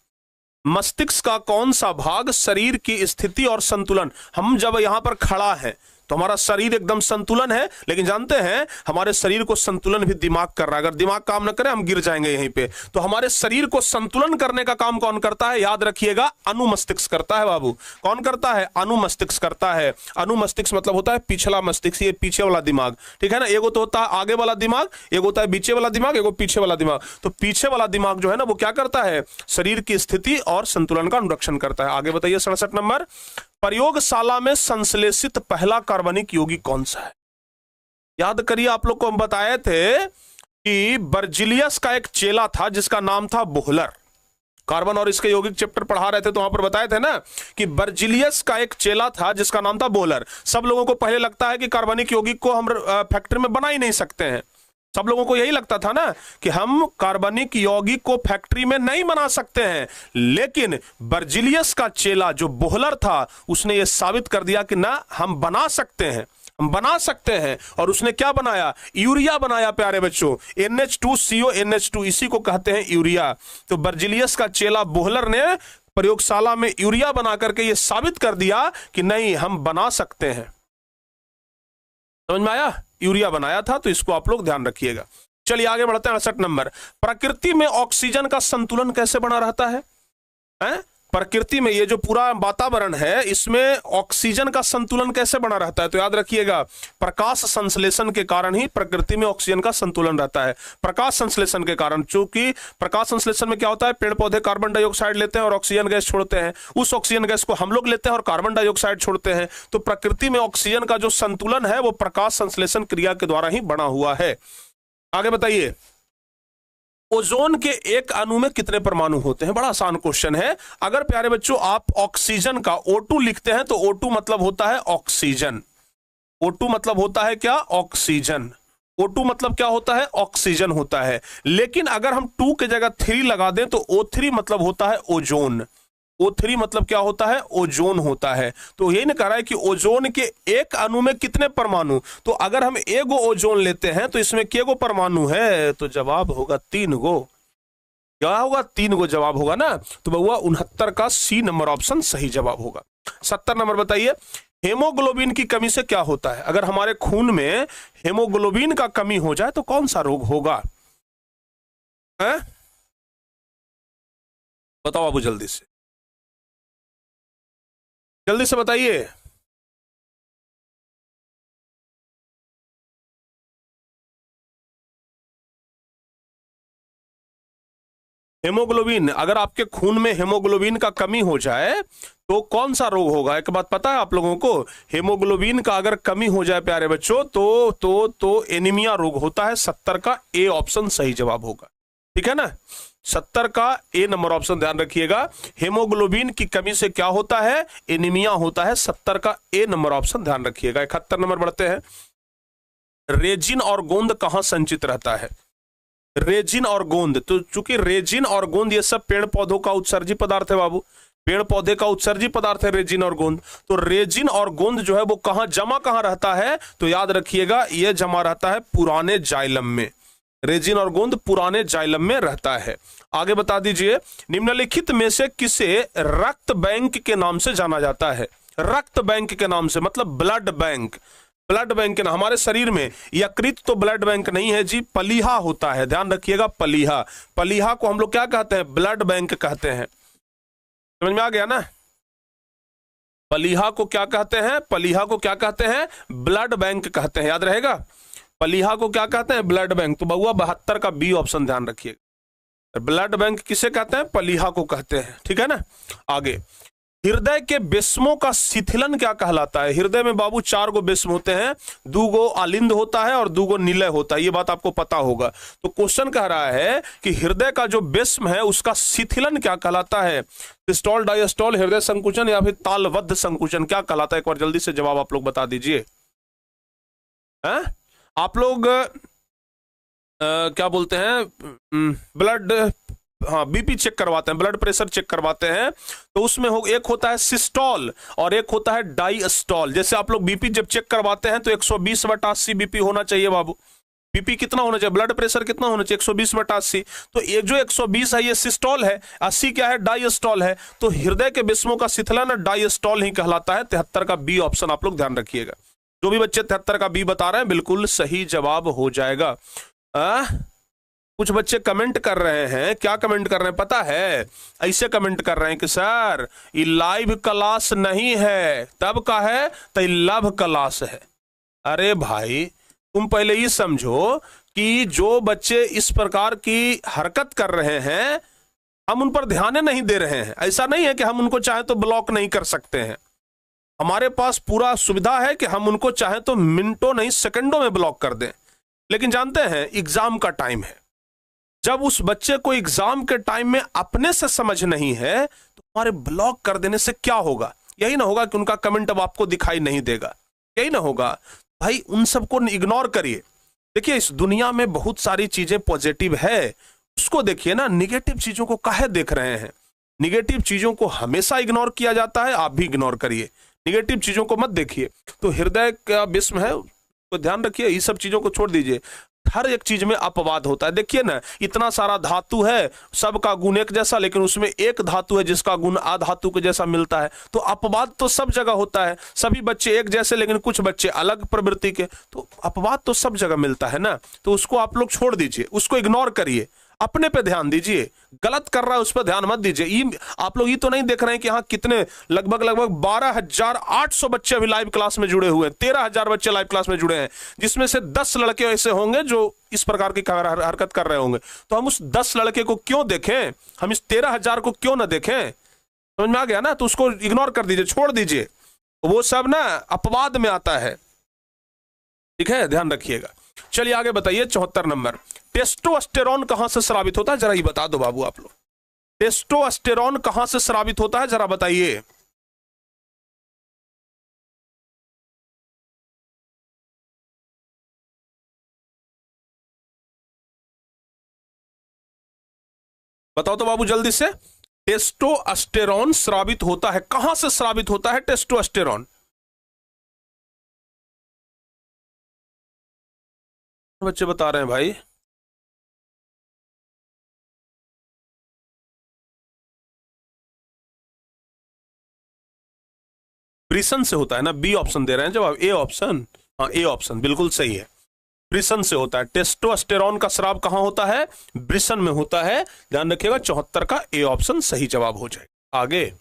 S1: मस्तिष्क का कौन सा भाग शरीर की स्थिति और संतुलन, हम जब यहां पर खड़ा है तो हमारा शरीर एकदम संतुलन है, लेकिन जानते हैं हमारे शरीर को संतुलन भी दिमाग कर रहा है। अगर दिमाग काम न करे हम गिर जाएंगे यहीं पे। तो हमारे शरीर को संतुलन करने का काम कौन करता है, याद रखिएगा, अनुमस्तिष्क करता है बाबू। कौन करता है, अनुमस्तिष्क करता है। अनुमस्तिष्क मतलब होता है पिछला मस्तिष्क, ये पीछे वाला दिमाग, ठीक है ना। एगो तो होता है आगे वाला दिमाग, एगो होता है बीचे वाला दिमाग, एगो पीछे वाला दिमाग। तो पीछे वाला दिमाग जो है ना, वो क्या करता है, शरीर की स्थिति और संतुलन का अनुरक्षण करता है। आगे बताइए 67 नंबर, प्रयोगशाला में संश्लेषित पहला कार्बनिक यौगिक कौन सा है। याद करिए, आप लोग को हम बताए थे कि बर्जिलियस का एक चेला था जिसका नाम था बोहलर। कार्बन और इसके यौगिक चैप्टर पढ़ा रहे थे तो वहां पर बताए थे ना कि बर्जिलियस का एक चेला था जिसका नाम था बोहलर। सब लोगों को पहले लगता है कि कार्बनिक यौगिक को हम फैक्ट्री में बना ही नहीं सकते हैं। सब लोगों को यही लगता था ना कि हम कार्बनिक यौगिक को फैक्ट्री में नहीं बना सकते हैं, लेकिन बर्जिलियस का चेला जो बोहलर था, उसने ये साबित कर दिया कि ना, हम बना सकते हैं, हम बना सकते हैं। और उसने क्या बनाया, यूरिया बनाया प्यारे बच्चों, NH2CO NH2, इसी को कहते हैं यूरिया। तो बर्जिलियस का चेला बोहलर ने प्रयोगशाला में यूरिया बना करके ये साबित कर दिया कि नहीं, हम बना सकते हैं। समझ में आया, यूरिया बनाया था। तो इसको आप लोग ध्यान रखिएगा। चलिए आगे बढ़ते हैं 68 नंबर, प्रकृति में ऑक्सीजन का संतुलन कैसे बना रहता है। प्रकृति में ये जो पूरा वातावरण है, इसमें ऑक्सीजन का संतुलन कैसे बना रहता है। तो याद रखिएगा, प्रकाश संश्लेषण के कारण ही प्रकृति में ऑक्सीजन का संतुलन रहता है। प्रकाश संश्लेषण के कारण, चूंकि प्रकाश संश्लेषण में क्या होता है, पेड़ पौधे कार्बन डाइऑक्साइड लेते हैं और ऑक्सीजन गैस छोड़ते हैं। उस ऑक्सीजन गैस को हम लोग लेते हैं और कार्बन डाइऑक्साइड छोड़ते हैं। तो प्रकृति में ऑक्सीजन का जो संतुलन है वो प्रकाश संश्लेषण क्रिया के द्वारा ही बना हुआ है। आगे बताइए, ओजोन के एक अणु में कितने परमाणु होते हैं। बड़ा आसान क्वेश्चन है। अगर प्यारे बच्चों आप ऑक्सीजन का O2 लिखते हैं तो O2 मतलब होता है ऑक्सीजन। O2 मतलब होता है क्या, ऑक्सीजन। O2 मतलब क्या होता है, ऑक्सीजन होता है। लेकिन अगर हम 2 की जगह 3 लगा दें तो O3 मतलब होता है ओजोन। O3 मतलब क्या होता है, ओजोन होता है। तो यही ना कह रहा है कि ओजोन के एक अणु में कितने परमाणु। तो अगर हम एगो ओजोन लेते हैं तो इसमें केगो परमाणु है, तो जवाब होगा 3 गो। क्या होगा, 3 गो जवाब होगा ना। तो बउआ 69 का सी नंबर ऑप्शन सही जवाब होगा। 70 नंबर बताइए, हेमोग्लोबिन की कमी से क्या होता है। अगर हमारे खून में हेमोग्लोबिन का कमी हो जाए तो कौन सा रोग होगा। बताओ बाबू, जल्दी से, जल्दी से बताइए। हेमोग्लोबिन, अगर आपके खून में हेमोग्लोबिन का कमी हो जाए तो कौन सा रोग होगा? एक बात पता है आप लोगों को, हेमोग्लोबिन का अगर कमी हो जाए प्यारे बच्चों तो एनीमिया रोग होता है। 70 का ए ऑप्शन सही जवाब होगा, ठीक है ना? 70 का ए नंबर ऑप्शन ध्यान रखिएगा। हेमोग्लोबिन की कमी से क्या होता है? एनीमिया होता है। 70 का ए नंबर ऑप्शन ध्यान रखिएगा। 71 नंबर बढ़ते हैं। रेजिन और गोंद कहां संचित रहता है? रेजिन और गोंद, तो चूंकि रेजिन और गोंद ये सब पेड़ पौधों का उत्सर्जी पदार्थ है बाबू, पेड़ पौधे का उत्सर्जी पदार्थ है रेजिन और गोंद। तो रेजिन और गोंद जो है वो कहां रहता है? तो याद रखिएगा, ये जमा रहता है पुराने जाइलम में। रेजिन और गोंद पुराने जाइलम में रहता है। आगे बता दीजिए, निम्नलिखित में से किसे रक्त बैंक के नाम से जाना जाता है? रक्त बैंक के नाम से मतलब ब्लड बैंक। ब्लड बैंक ना, हमारे शरीर में यकृत तो ब्लड बैंक नहीं है जी, पलीहा होता है, ध्यान रखिएगा, पलीहा। पलीहा को हम लोग क्या कहते हैं? ब्लड बैंक कहते हैं। समझ में आ गया ना? पलीहा को क्या कहते हैं? पलीहा को क्या कहते हैं? ब्लड बैंक कहते हैं, याद रहेगा। पलीहा को क्या कहते हैं? Blood bank. तो बउआ 72 का बी ऑप्शन ध्यान रखिएगा। ब्लड बैंक किसे कहते हैं? पलीहा को कहते हैं, ठीक है ना? आगे, हृदय के बेस्मों का शिथिलन क्या कहलाता है? हृदय में बाबू 4 गो बेस्म होते हैं, 2 गो आलिंद होता है और 2 गो निलय होता है, ये बात आपको पता होगा। तो क्वेश्चन कह रहा है कि हृदय का जो बेस्म है उसका शिथिलन क्या कहलाता है? सिस्टोल, डायस्टोल, हृदय संकुचन या फिर तालबद्ध संकुचन, क्या कहलाता है? एक बार जल्दी से जवाब आप लोग बता दीजिए। आप लोग क्या बोलते हैं? ब्लड, हाँ, बीपी चेक करवाते हैं, ब्लड प्रेशर चेक करवाते हैं, तो उसमें एक होता है सिस्टोल और एक होता है डायस्टोल। जैसे आप लोग बीपी जब चेक करवाते हैं तो 120/80 बीपी होना चाहिए बाबू। बीपी कितना होना चाहिए? ब्लड प्रेशर कितना होना चाहिए? 120/80। तो ये जो 120 है ये सिस्टोल है, 80 क्या है? डायस्टोल है। तो हृदय के बेस्मों का शिथिलन डायस्टोल ही कहलाता है। 73 का बी ऑप्शन आप लोग ध्यान रखिएगा। जो भी बच्चे 73 का बी बता रहे हैं बिल्कुल सही जवाब हो जाएगा। कुछ बच्चे कमेंट कर रहे हैं, क्या कमेंट कर रहे हैं पता है? ऐसे कमेंट कर रहे हैं कि सर ये लाइव क्लास नहीं है, तब का है तो लव क्लास है। अरे भाई, तुम पहले ये समझो कि जो बच्चे इस प्रकार की हरकत कर रहे हैं हम उन पर ध्यान नहीं दे रहे हैं। ऐसा नहीं है कि हम उनको चाहे तो ब्लॉक नहीं कर सकते हैं, हमारे पास पूरा सुविधा है कि हम उनको चाहे तो मिनटों नहीं सेकंडों में ब्लॉक कर दें। लेकिन जानते हैं एग्जाम का टाइम है, जब उस बच्चे को एग्जाम के टाइम में अपने से समझ नहीं है तो हमारे ब्लॉक कर देने से क्या होगा? यही ना होगा कि उनका कमेंट अब आपको दिखाई नहीं देगा, यही ना होगा भाई। उन सबको इग्नोर करिए। देखिए इस दुनिया में बहुत सारी चीजें पॉजिटिव है, उसको देखिए ना। निगेटिव चीजों को काहे देख रहे हैं? निगेटिव चीजों को हमेशा इग्नोर किया जाता है, आप भी इग्नोर करिए, निगेटिव चीजों को मत देखिए। तो हृदय का विस्म है तो ध्यान रखिए, ये सब चीजों को छोड़ दीजिए। हर एक चीज में अपवाद होता है। देखिए ना, इतना सारा धातु है, सबका गुण एक जैसा, लेकिन उसमें एक धातु है जिसका गुण अधातु के जैसा मिलता है। तो अपवाद तो सब जगह होता है। सभी बच्चे एक जैसे लेकिन कुछ बच्चे अलग प्रवृत्ति के, तो अपवाद तो सब जगह मिलता है ना। तो उसको आप लोग छोड़ दीजिए, उसको इग्नोर करिए, अपने पे ध्यान दीजिए। गलत कर रहा है उस पर ध्यान मत दीजिए। आप लोग ये तो नहीं देख रहे हैं कि यहाँ कितने लगभग 12,800 बच्चे अभी लाइव क्लास में जुड़े हुए हैं, 13,000 बच्चे लाइव क्लास में जुड़े हैं, जिसमें से 10 लड़के ऐसे होंगे जो इस प्रकार की हरकत कर रहे होंगे। तो हम उस 10 लड़के को क्यों देखें? हम इस 13,000 को क्यों ना देखें? समझ में आ गया ना? तो उसको इग्नोर कर दीजिए, छोड़ दीजिए, वो सब ना अपवाद में आता है, ठीक है, ध्यान रखिएगा। चलिए आगे बताइए, 74 नंबर, टेस्टोस्टेरोन कहां से स्रावित होता है? जरा ये बता दो बाबू आप लोग, टेस्टोस्टेरोन कहां से स्रावित होता है, जरा बताइए। बताओ तो बाबू जल्दी से। टेस्टोस्टेरोन स्रावित होता है, कहां से स्रावित होता है टेस्टोस्टेरोन? बच्चे बता रहे हैं भाई। ब्रिसन से होता है ना, बी ऑप्शन दे रहे हैं जवाब, ए ऑप्शन। हाँ ए ऑप्शन बिल्कुल सही है। वृषण से होता है। टेस्टोस्टेरोन का स्राव कहां होता है? वृषण में होता है। ध्यान रखिएगा 74 का ए ऑप्शन सही जवाब हो जाएगा। आगे,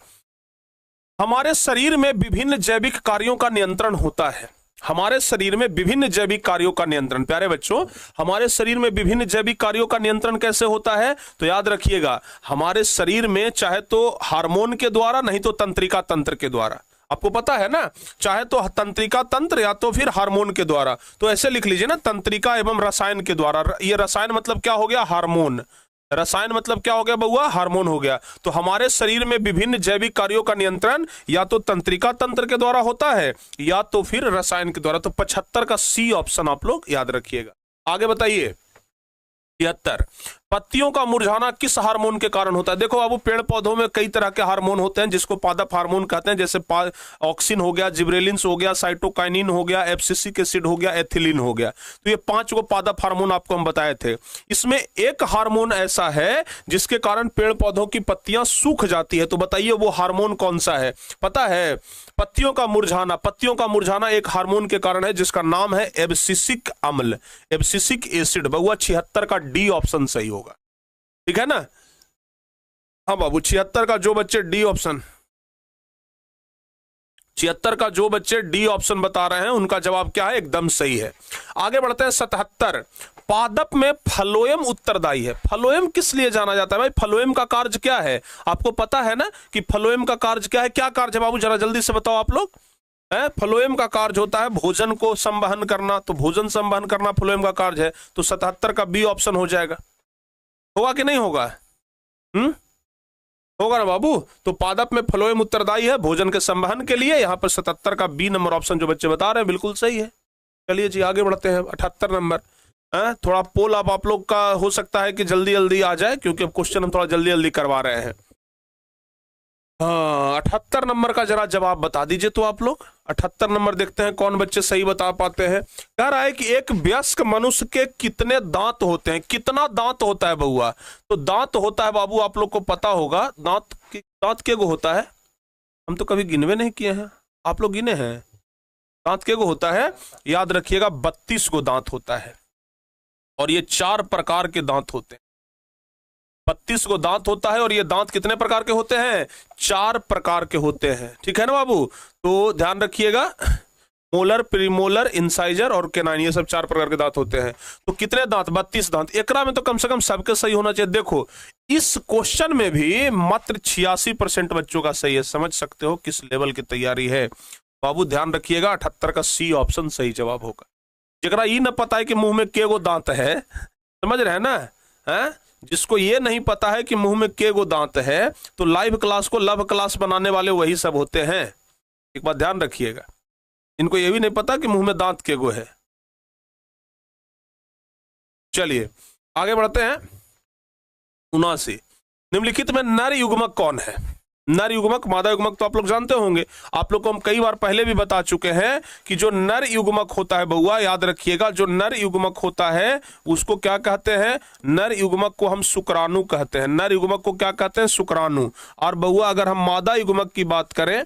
S1: हमारे शरीर में विभिन्न जैविक कार्यों का नियंत्रण होता है। हमारे शरीर में विभिन्न जैविक कार्यों का नियंत्रण, प्यारे बच्चों, हमारे शरीर में विभिन्न जैविक कार्यों का नियंत्रण कैसे होता है? तो याद रखिएगा, हमारे शरीर में चाहे तो हार्मोन के द्वारा, नहीं तो तंत्रिका तंत्र के द्वारा। आपको पता है ना, चाहे तो तंत्रिका तंत्र या तो फिर हार्मोन के द्वारा। तो ऐसे लिख लीजिए ना, तंत्रिका एवं रसायन के द्वारा। ये रसायन मतलब क्या हो गया? हार्मोन। रसायन मतलब क्या हो गया बउआ? हार्मोन हो गया। तो हमारे शरीर में विभिन्न जैविक कार्यों का नियंत्रण या तो तंत्रिका तंत्र के द्वारा होता है या तो फिर रसायन के द्वारा। तो 75 का सी ऑप्शन आप लोग याद रखिएगा। आगे बताइए 73, पत्तियों का मुरझाना किस हार्मोन के कारण होता है? देखो बाबू, पेड़ पौधों में कई तरह के हार्मोन होते हैं जिसको पादप हार्मोन कहते हैं, जैसे ऑक्सिन हो गया, जिब्रेलिन्स हो गया, साइटोकाइनिन हो गया, एब्सिसिक एसिड हो गया, एथिलीन हो गया। तो ये 5 को पादप हार्मोन आपको हम बताए थे। इसमें एक हार्मोन ऐसा है जिसके कारण पेड़ पौधों की पत्तियां सूख जाती है। तो बताइए वो हार्मोन कौन सा है? पता है? पत्तियों का मुरझाना, पत्तियों का मुरझाना एक हार्मोन के कारण है जिसका नाम है एब्सिसिक अम्ल, एब्सिसिक एसिड। बउआ 76 का डी ऑप्शन सही होगा, ठीक है ना? हाँ बाबू, 76 का जो बच्चे डी ऑप्शन, 76 का जो बच्चे डी ऑप्शन बता रहे हैं उनका जवाब क्या है? एकदम सही है। आगे बढ़ते हैं 77, पादप में फ्लोएम उत्तरदायी है। फ्लोएम किस लिए जाना जाता है भाई? फ्लोएम का कार्य क्या है? आपको पता है ना कि फ्लोएम का कार्य क्या है? क्या कार्य है बाबू, जरा जल्दी से बताओ आप लोग। फ्लोएम का कार्य होता है भोजन को संवहन करना। तो भोजन संवहन करना फ्लोएम का कार्य है। तो 77 का बी ऑप्शन हो जाएगा। होगा कि नहीं होगा? होगा ना बाबू? तो पादप में फ्लोएम उत्तरदायी है भोजन के संवहन के लिए। यहां पर 77 का बी नंबर ऑप्शन जो बच्चे बता रहे हैं बिल्कुल सही है। चलिए जी आगे बढ़ते हैं 78 नंबर। थोड़ा पोल अब आप लोग का हो सकता है कि जल्दी जल्दी आ जाए, क्योंकि अब क्वेश्चन हम थोड़ा जल्दी जल्दी करवा रहे हैं। हाँ, 78 नंबर का जरा जवाब बता दीजिए तो आप लोग। 78 नंबर देखते हैं कौन बच्चे सही बता पाते हैं। कह रहा है कि एक वयस्क मनुष्य के कितने दांत होते हैं? कितना दांत होता है बउआ? तो दांत होता है बाबू, आप लोग को पता होगा। दांत के गो होता है? हम तो कभी गिनवे नहीं किए हैं, आप लोग गिने हैं? दांत के गो होता है? याद रखिएगा 32 गो दांत होता है। और ये 4 प्रकार के दांत होते हैं। 32 को दांत होता है और ये दांत कितने प्रकार के होते हैं? 4 प्रकार के होते हैं, ठीक है ना बाबू? तो ध्यान रखिएगा, मोलर, प्रीमोलर, इंसाइजर और केनाइन, ये सब 4 प्रकार के दांत होते हैं। तो कितने दांत? 32 दांत। एकरा में तो कम से कम सबके सही होना चाहिए। देखो इस क्वेश्चन में भी मात्र 86% बच्चों का सही है। समझ सकते हो किस लेवल की तैयारी है बाबू। ध्यान रखिएगा 78 का सी ऑप्शन सही जवाब होगा। जरा ये न पता है कि मुंह में के गो दांत है, समझ रहे हैं ना? है जिसको ये नहीं पता है कि मुंह में के गो दांत है, तो लाइव क्लास को लव क्लास बनाने वाले वही सब होते हैं। एक बात ध्यान रखिएगा, इनको ये भी नहीं पता कि मुंह में दांत के गो है। चलिए आगे बढ़ते हैं 79, निम्नलिखित में नर युग्मक कौन है? नर युग्मक, मादा युग्मक तो आप लोग जानते होंगे। आप लोग को हम कई बार पहले भी बता चुके हैं कि जो नर युग्मक होता है बउआ, याद रखिएगा, जो नर युग्मक होता है उसको क्या कहते हैं? नर युग्मक को हम शुक्राणु कहते हैं। नर युग्मक को क्या कहते हैं? शुक्राणु। और बउआ अगर हम मादा युग्मक की बात करें,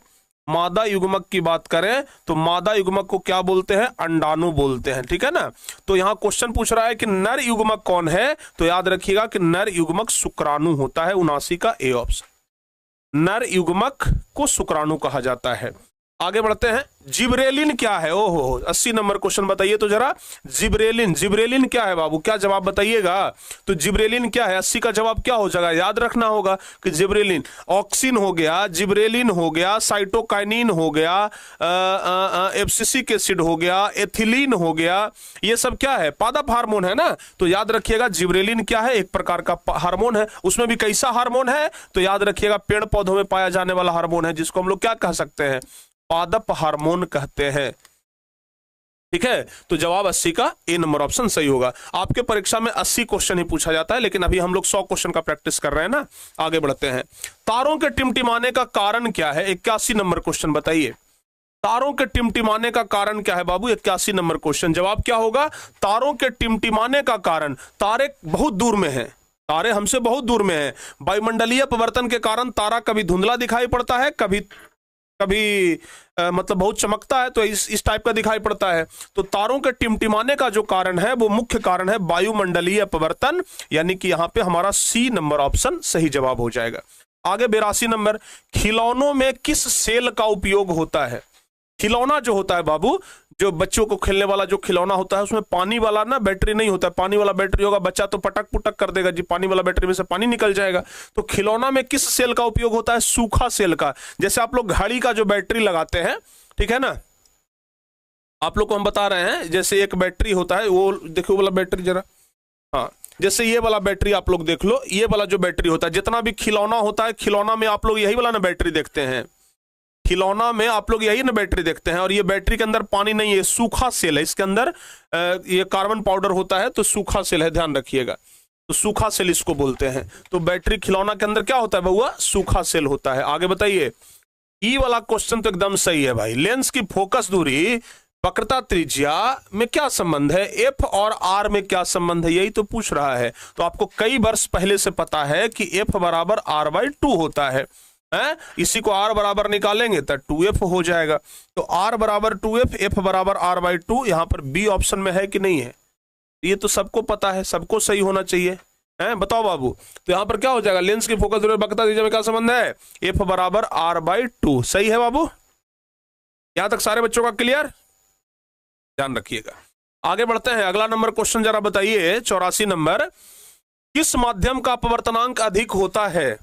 S1: मादा युग्मक की बात करें तो मादा युग्मक को क्या बोलते हैं? अंडाणु बोलते हैं, ठीक है ना? तो यहां क्वेश्चन पूछ रहा है कि नर युग्मक कौन है, तो याद रखिएगा कि नर युग्मक शुक्राणु होता है। 79 का ए ऑप्शन। नर युग्मक को शुक्राणु कहा जाता है। आगे बढ़ते हैं, जिब्रेलिन क्या है? ओहो 80 नंबर क्वेश्चन बताइए तो जरा। जिब्रेलिन, जिब्रेलिन क्या है बाबू? क्या जवाब बताइएगा? तो जिब्रेलिन क्या है? 80 का जवाब क्या हो जाएगा? याद रखना होगा कि जिब्रेलिन ऑक्सिन हो गया, जिब्रेलिन हो गया, साइटोकाइनिन हो गया, एब्सिसिक एसिड हो गया, एथिलीन हो गया, ये सब क्या है? पादप हार्मोन है ना? तो याद रखिएगा जिब्रेलिन क्या है? एक प्रकार का हार्मोन है। उसमें भी कैसा हार्मोन है? तो याद रखिएगा पेड़ पौधों में पाया जाने वाला हार्मोन है, जिसको हम लोग क्या कह सकते हैं? पादप हार्मोन कहते हैं, ठीक है? तो जवाब 80 का ए नंबर ऑप्शन सही होगा। आपके परीक्षा में 80 क्वेश्चन ही पूछा जाता है, लेकिन अभी हम लोग 100 क्वेश्चन का प्रैक्टिस कर रहे हैं ना। आगे बढ़ते हैं, तारों के टिमटिमाने का कारण क्या है? 81 नंबर क्वेश्चन बताइए। तारों के टिमटिमाने का कारण क्या है बाबू? 81 नंबर क्वेश्चन। जवाब क्या होगा? तारों के टिमटिमाने का कारण, तारे बहुत दूर में हैं, तारे हमसे बहुत दूर में हैं। वायुमंडलीय परिवर्तन के कारण तारा कभी धुंधला दिखाई पड़ता है, कभी कभी मतलब बहुत चमकता है तो इस टाइप का दिखाई पड़ता है। तो तारों के टिमटिमाने का जो कारण है वो मुख्य कारण है वायुमंडलीय अपवर्तन, यानी कि यहां पे हमारा सी नंबर ऑप्शन सही जवाब हो जाएगा। आगे 82 नंबर, खिलौनों में किस सेल का उपयोग होता है? खिलौना जो होता है बाबू, जो बच्चों को खेलने वाला जो खिलौना होता है उसमें पानी वाला ना बैटरी नहीं होता है। पानी वाला बैटरी होगा बच्चा तो पटक पुटक कर देगा जी, पानी वाला बैटरी में से पानी निकल जाएगा। तो खिलौना में किस सेल का उपयोग होता है? सूखा सेल का। जैसे आप लोग घड़ी का जो बैटरी लगाते हैं, ठीक है ना, आप लोग को हम बता रहे हैं, जैसे एक बैटरी होता है, वो देखो वाला बैटरी जरा, हाँ, जैसे ये वाला बैटरी आप लोग देख लो, ये वाला जो बैटरी होता है, जितना भी खिलौना होता है, खिलौना में आप लोग यही वाला ना बैटरी देखते हैं, खिलौना में आप लोग यही ना बैटरी देखते हैं। और ये बैटरी के अंदर पानी नहीं है, सूखा सेल है, इसके अंदर ये कार्बन पाउडर होता है, तो सूखा सेल है, ध्यान रखिएगा। तो सूखा सेल इसको बोलते हैं। तो बैटरी खिलौना के अंदर क्या होता है बउआ? सूखा सेल होता है। आगे बताइए, ई वाला क्वेश्चन तो एकदम सही है भाई। लेंस की फोकस दूरी वक्रता त्रिज्या में क्या संबंध है? एफ और आर में क्या संबंध है? यही तो पूछ रहा है। तो आपको कई वर्ष पहले से पता है कि एफ बराबर आर बाई 2 होता है। इसी को r बराबर निकालेंगे तो 2f हो जाएगा। तो r बराबर 2f, f बराबर r बाई 2, यहां पर b ऑप्शन में है कि नहीं है? ये तो सबको पता है, सबको सही होना चाहिए, है? बताओ बाबू। तो यहां पर क्या हो जाएगा? लेंस की फोकस दूरी वक्रता त्रिज्या में क्या संबंध है? f बराबर r बाई 2। सही है बाबू? यहां तक सारे बच्चों का क्लियर? ध्यान रखिएगा। आगे बढ़ते हैं, अगला नंबर क्वेश्चन जरा बताइए, 84 नंबर, किस माध्यम का अपवर्तनांक अधिक होता है?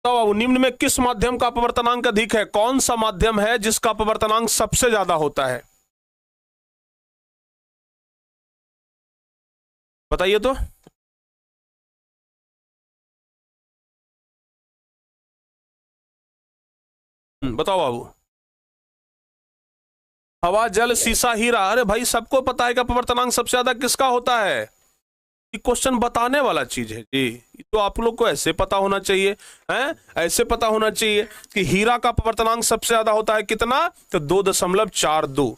S1: तो निम्न में किस माध्यम का अपवर्तनांक अधिक है? कौन सा माध्यम है जिसका अपवर्तनांक सबसे ज्यादा होता है? बताइए तो। बताओ बाबू। हवा, जल, शीशा, हीरा। अरे भाई सबको पता है कि अपवर्तनांक सबसे ज्यादा किसका होता है। ये क्वेश्चन बताने वाला चीज है जी, तो आप लोग को ऐसे पता होना चाहिए, हैं? ऐसे पता होना चाहिए कि हीरा का अपवर्तनांक सबसे ज्यादा होता है कितना? तो 2.42।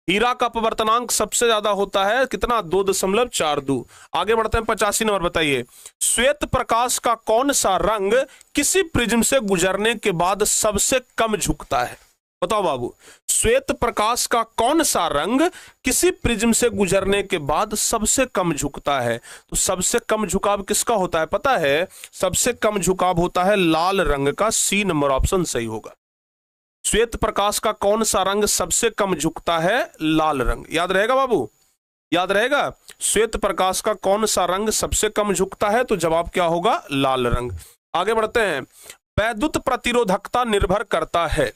S1: हीरा का अपवर्तनांक सबसे ज्यादा होता है कितना? 2.42। आगे बढ़ते हैं, 85 नंबर बताइए, श्वेत प्रकाश का कौन सा रंग किसी प्रिज्म से गुजरने के बाद सबसे कम झुकता है? बताओ बाबू, श्वेत प्रकाश का कौन सा रंग किसी प्रिज्म से गुजरने के बाद सबसे कम झुकता है? तो सबसे कम झुकाव किसका होता है पता है? सबसे कम झुकाव होता है लाल रंग का। सी नंबर ऑप्शन सही होगा। श्वेत प्रकाश का कौन सा रंग सबसे कम झुकता है? लाल रंग। याद रहेगा बाबू, याद रहेगा। श्वेत प्रकाश का कौन सा रंग सबसे कम झुकता है? तो जवाब क्या होगा? लाल रंग। आगे बढ़ते हैं, वैद्युत प्रतिरोधकता निर्भर करता है।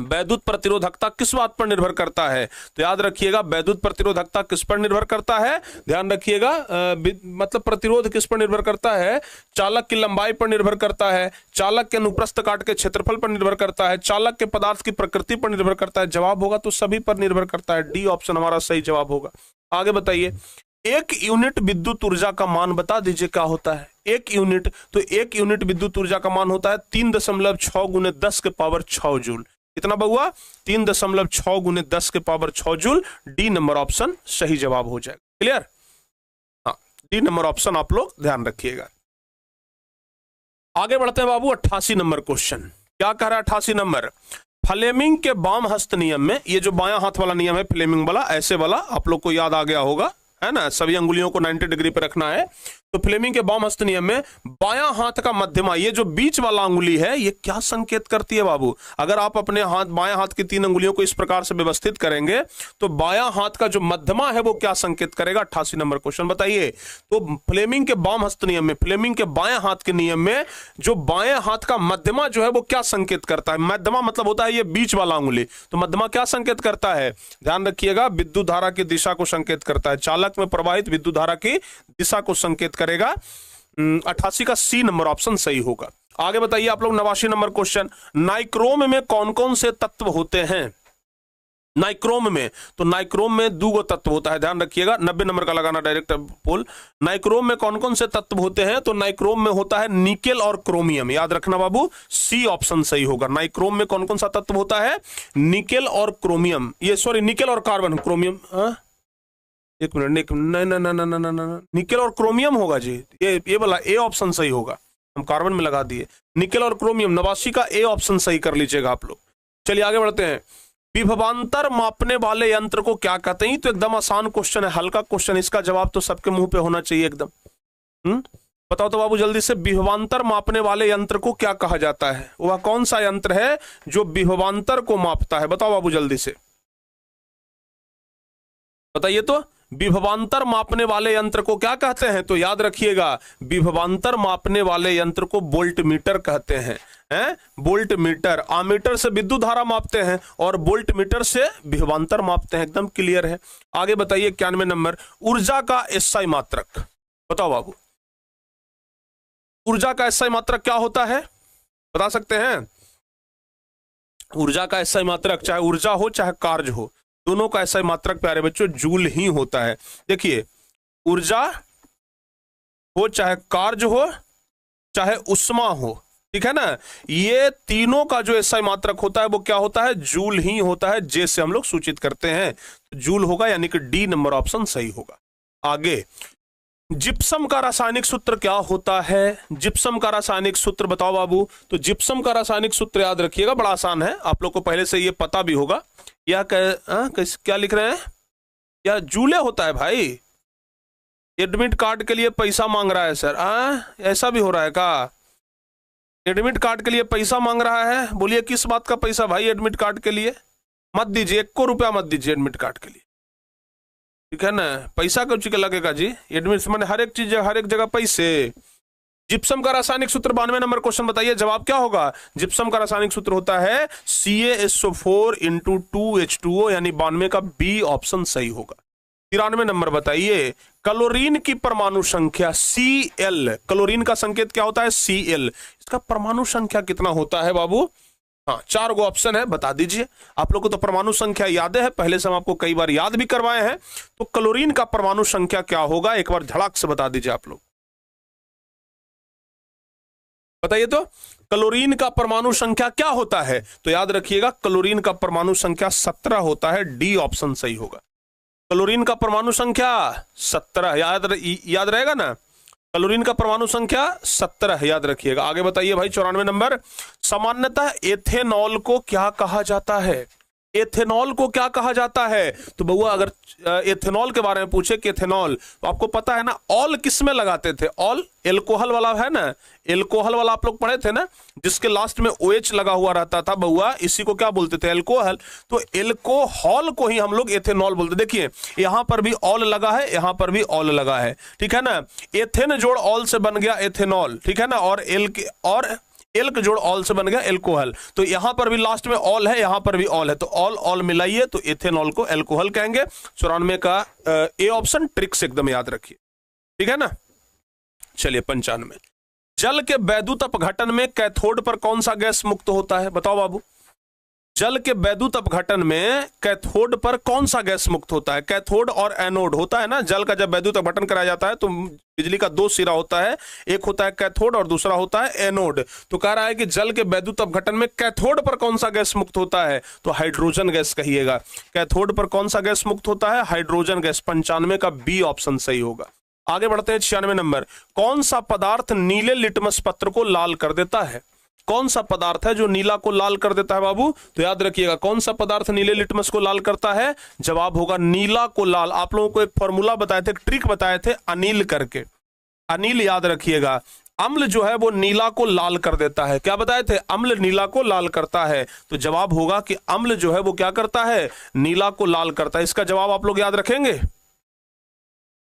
S1: वैद्युत प्रतिरोधकता किस बात पर निर्भर करता है? तो याद रखिएगा, वैद्युत प्रतिरोधकता किस पर निर्भर करता है? ध्यान रखिएगा, मतलब प्रतिरोध किस पर निर्भर करता है? चालक की लंबाई पर निर्भर करता है, चालक के अनुप्रस्थ काट के क्षेत्रफल पर निर्भर करता है, चालक के पदार्थ की प्रकृति पर निर्भर करता है। जवाब होगा तो सभी पर निर्भर करता है। डी ऑप्शन हमारा सही जवाब होगा। आगे बताइए, 1 यूनिट विद्युत ऊर्जा का मान बता दीजिए क्या होता है? 1 यूनिट, तो 1 यूनिट विद्युत ऊर्जा का मान होता है 3.6 गुने 10 के पावर 6 जूल। कितना बउआ? 3.6 गुने 10 के power 6 joule. D number option सही जवाब हो जाएगा। क्लियर? हाँ, डी नंबर ऑप्शन आप लोग ध्यान रखिएगा। आगे बढ़ते हैं बाबू, 88 नंबर क्वेश्चन। क्या कह रहा है 88 नंबर? फ्लेमिंग के बाम हस्त नियम में, ये जो बायां हाथ वाला नियम है फ्लेमिंग वाला, ऐसे वाला आप लोग को याद आ गया होगा, है ना? सभी अंगुलियों को 90 डिग्री पे रखना है। तो फ्लेमिंग के बाम हस्त नियम में बायां हाथ का मध्यमा, ये जो बीच वाला अंगुली है, ये क्या संकेत करती है बाबू? अगर आप अपने हाथ, बायां हाथ की 3 अंगुलियों को इस प्रकार से व्यवस्थित करेंगे तो बायां हाथ का जो मध्यमा है वो क्या संकेत करेगा? 88 नंबर क्वेश्चन बताइए। तो फ्लेमिंग के बाम हस्त नियम में, फ्लेमिंग के बायां हाथ के नियम में जो बायां हाथ का मध्यमा जो है वो क्या संकेत करता है? मध्यमा मतलब होता है ये बीच वाला अंगुली। तो मध्यमा क्या संकेत करता है? ध्यान रखिएगा, विद्युत धारा की दिशा को संकेत करता है। चालक में प्रवाहित विद्युत धारा की दिशा को संकेत करेगा। 88 का सी नंबर ऑप्शन सही होगा। आगे बताइए आप लोग, 89 नंबर क्वेश्चन, नाइक्रोम में कौन कौन से तत्व होते हैं? नाइक्रोम में, तो नाइक्रोम में 2 तत्व होता है। ध्यान रखिएगा, 90 नंबर का लगाना डायरेक्ट पोल। नाइक्रोम में कौन कौन से तत्व होते हैं? तो नाइक्रोम में होता है निकेल और क्रोमियम। याद रखना बाबू, सी ऑप्शन सही होगा। नाइक्रोम में कौन कौन सा तत्व होता है? निकेल और क्रोमियम, ये सॉरी निकेल और कार्बन, क्रोमियम एक मिनट, नहीं नहीं नहीं नहीं नहीं नहीं, निकेल और क्रोमियम होगा जी, ये वाला ए ऑप्शन सही होगा, हम कार्बन में लगा दिए। निकेल और क्रोमियम 89 का ए ऑप्शन सही कर लीजिएगा आप लोग। चलिए आगे बढ़ते हैं। विभवांतर मापने वाले यंत्र को क्या कहते हैं? तो एकदम आसान क्वेश्चन है, हल्का क्वेश्चन, इसका जवाब तो सबके मुंह पे होना चाहिए एकदम। बताओ तो बाबू जल्दी से, विभवांतर मापने वाले यंत्र को क्या कहा जाता है? वह कौन सा यंत्र है जो विभवांतर को मापता है? बताओ बाबू जल्दी से बताइए तो, विभवांतर मापने वाले यंत्र को क्या कहते हैं? तो याद रखिएगा, विभवांतर मापने वाले यंत्र को वोल्ट मीटर कहते हैं। वोल्ट मीटर, आमीटर से विद्युत धारा मापते हैं और वोल्ट मीटर से विभवांतर मापते हैं। एकदम क्लियर है। आगे बताइए 91 नंबर, ऊर्जा का एसआई मात्रक। बताओ बाबू, ऊर्जा का एसआई मात्रक क्या होता है? बता सकते हैं? ऊर्जा का एसआई मात्रक, चाहे ऊर्जा हो चाहे कार्य हो, दोनों का एसआई मात्रक प्यारे बच्चों जूल ही होता है। देखिए, ऊर्जा हो चाहे कार्य हो चाहे उष्मा हो, ठीक है ना, ये तीनों का जो एसआई मात्रक होता है वो क्या होता है? जूल ही होता है। जे से हम लोग सूचित करते हैं, तो जूल होगा, यानी कि डी नंबर ऑप्शन सही होगा। आगे, जिप्सम का रासायनिक सूत्र क्या होता है? जिप्सम का रासायनिक सूत्र बताओ बाबू। तो जिप्सम का रासायनिक सूत्र याद रखिएगा, बड़ा आसान है, आप लोग को पहले से ये पता भी होगा। या क्या लिख रहे हैं? या जूले होता है भाई। एडमिट कार्ड के लिए पैसा मांग रहा है सर, ऐसा भी हो रहा है का? एडमिट कार्ड के लिए पैसा मांग रहा है, बोलिए किस बात का पैसा भाई? एडमिट कार्ड के लिए मत दीजिए, 1 रुपया मत दीजिए एडमिट कार्ड के लिए, ठीक है ना। पैसा कुछ लगेगा जी, एडमिट मैंने हर एक चीज, हर एक जगह पैसे। जिप्सम का रासायनिक सूत्र 92 नंबर क्वेश्चन बताइए, जवाब क्या होगा? जिप्सम का रासायनिक सूत्र होता है CaSO4 × 2H2O, यानी 92 का बी ऑप्शन सही होगा। 93 नंबर बताइए, क्लोरीन की परमाणु संख्या Cl, क्लोरीन का संकेत क्या होता है? Cl, इसका परमाणु संख्या कितना होता है बाबू? हाँ, 4 गो ऑप्शन है, बता दीजिए। आप लोग को तो परमाणु संख्या याद है, पहले से हम आपको कई बार याद भी करवाए हैं। तो क्लोरीन का परमाणु संख्या क्या होगा? एक बार झड़क से बता दीजिए आप लोग, बताइए तो, क्लोरीन का परमाणु संख्या क्या होता है? तो याद रखिएगा, क्लोरीन का परमाणु संख्या 17 होता है, डी ऑप्शन सही होगा। क्लोरीन का परमाणु संख्या 17, याद रहेगा ना, क्लोरीन का परमाणु संख्या 17 याद रखिएगा। आगे बताइए भाई 94 नंबर, सामान्यतः एथेनॉल को क्या कहा जाता है? एथेनॉल को क्या कहा जाता है? तो बउआ अगर एथेनॉल के बारे में पूछे कि एथेनॉल, तो आपको पता है ना, ऑल किस में लगाते थे? ऑल एल्कोहल वाला है ना, एल्कोहल वाला आप लोग पढ़े थे ना, जिसके लास्ट में OH लगा हुआ रहता था बउआ, इसी को क्या बोलते थे? एल्कोहल। तो एल्कोहल को ही हम लोग एथेनॉल बोलते। देखिए यहां पर भी ऑल लगा है, यहां पर भी ऑल लगा है, ठीक है ना। एथेन जोड़ ऑल से बन गया एथेनॉल, ठीक है ना, और एल्क जोड़ ऑल से बन गया एल्कोहल। तो यहां पर भी लास्ट में ऑल है, यहां पर भी ऑल है, तो ऑल ऑल मिलाइए तो एथेनॉल को एल्कोहल कहेंगे। 94 का ए ऑप्शन ट्रिक्स एकदम याद रखिए, ठीक है ना। चलिए 95, जल के वैद्युत अपघटन में कैथोड पर कौन सा गैस मुक्त होता है? बताओ बाबू, जल के वैद्युत अपघटन में कैथोड पर कौन सा गैस मुक्त होता है? कैथोड और एनोड होता है ना, जल का जब वैद्युत अपघटन कराया जाता है तो बिजली का 2 सिरा होता है, एक होता है कैथोड और दूसरा होता है एनोड। तो कह रहा है कि जल के वैद्युत अपघटन में कैथोड पर कौन सा गैस मुक्त होता है? तो हाइड्रोजन गैस कहिएगा। कैथोड पर कौन सा गैस मुक्त होता है? Hydrogen gas. 95 का बी ऑप्शन सही होगा। आगे बढ़ते हैं 96 नंबर, कौन सा पदार्थ नीले लिटमस पत्र को लाल कर देता है? कौन सा पदार्थ है जो नीला को लाल कर देता है बाबू? तो याद रखिएगा, कौन सा पदार्थ नीले लिटमस को लाल करता है? जवाब होगा नीला को लाल। आप लोगों को एक फॉर्मूला बताए थे, ट्रिक बताए थे, अनिल करके, अनिल याद रखिएगा। अम्ल जो है वो नीला को लाल कर देता है। क्या बताए थे? अम्ल नीला को लाल करता है। तो जवाब होगा कि अम्ल जो है वो क्या करता है? नीला को लाल करता है। इसका जवाब आप लोग याद रखेंगे।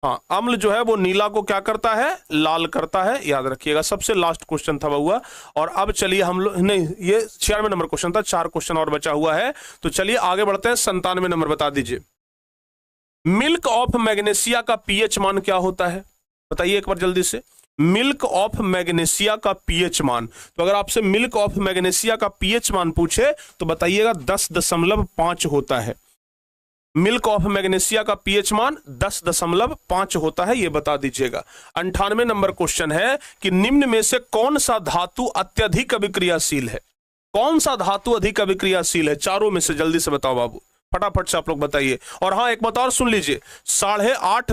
S1: हाँ, अम्ल जो है वो नीला को क्या करता है? लाल करता है, याद रखिएगा। सबसे लास्ट क्वेश्चन था हुआ। और अब चलिए हम लोग, नहीं ये 96 नंबर क्वेश्चन था, 4 क्वेश्चन और बचा हुआ है। तो चलिए आगे बढ़ते हैं। 97 नंबर बता दीजिए, मिल्क ऑफ मैग्नीशिया का पीएच मान क्या होता है? बताइए एक बार जल्दी से, मिल्क ऑफ मैग्नीशिया का पीएच मान। तो अगर आपसे मिल्क ऑफ मैग्नीशिया का पीएच मान पूछे तो बताइएगा 10.5 होता है। मिल्क ऑफ मैग्नीशिया का पीएच मान 10.5 होता है, ये बता दीजिएगा। 98 नंबर क्वेश्चन है कि निम्न में से कौन सा धातु अत्यधिक अभिक्रियाशील है? कौन सा धातु अधिक अभिक्रियाशील है? चारों में से जल्दी से बताओ बाबू। फटाफट से आप लोग बताइए। और हाँ, एक बात और सुन लीजिए, 8:30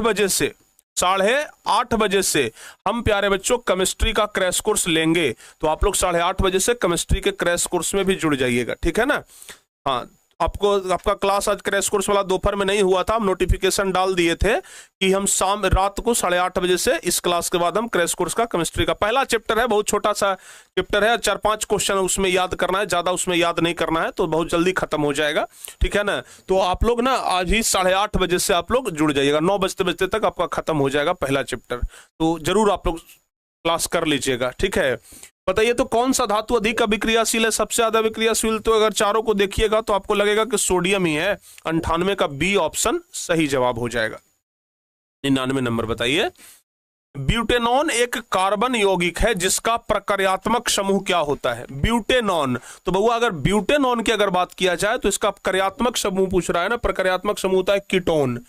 S1: बजे से हम प्यारे बच्चों केमिस्ट्री का क्रैश कोर्स लेंगे, तो आप लोग 8:30 बजे से केमिस्ट्री के क्रैश कोर्स में भी जुड़ जाइएगा, ठीक है ना। हाँ, आपका क्लास आज क्रैश कोर्स वाला दोपहर में नहीं हुआ था, हम नोटिफिकेशन डाल दिए थे कि हम रात को 8:30 बजे से इस क्लास के बाद हम क्रैश कोर्स का केमिस्ट्री का पहला चैप्टर है, बहुत छोटा सा चैप्टर है, 4-5 क्वेश्चन उसमें याद करना है, ज्यादा उसमें याद नहीं करना है, तो बहुत जल्दी खत्म हो जाएगा, ठीक है ना। तो आप लोग ना आज ही 8:30 बजे से आप लोग जुड़ जाइएगा, 9 बजते तक आपका खत्म हो जाएगा पहला चैप्टर, तो जरूर आप लोग क्लास कर लीजिएगा, ठीक है। बताइए तो कौन सा धातु अधिक अभिक्रियाशील है, सबसे ज्यादा अभिक्रियाशील? तो अगर चारों को देखिएगा तो आपको लगेगा कि सोडियम ही है, 98 का बी ऑप्शन सही जवाब हो जाएगा। 99 नंबर बताइए। ब्यूटेनॉन एक कार्बन यौगिक है जिसका प्रकार्यात्मक समूह क्या होता है? ब्यूटेनॉन, तो बउआ अगर ब्यूटेनॉन की अगर बात किया जाए तो इसका प्रकार्यात्मक समूह पूछ रहा है ना, प्रकार्यात्मक समूह होता है कीटोन।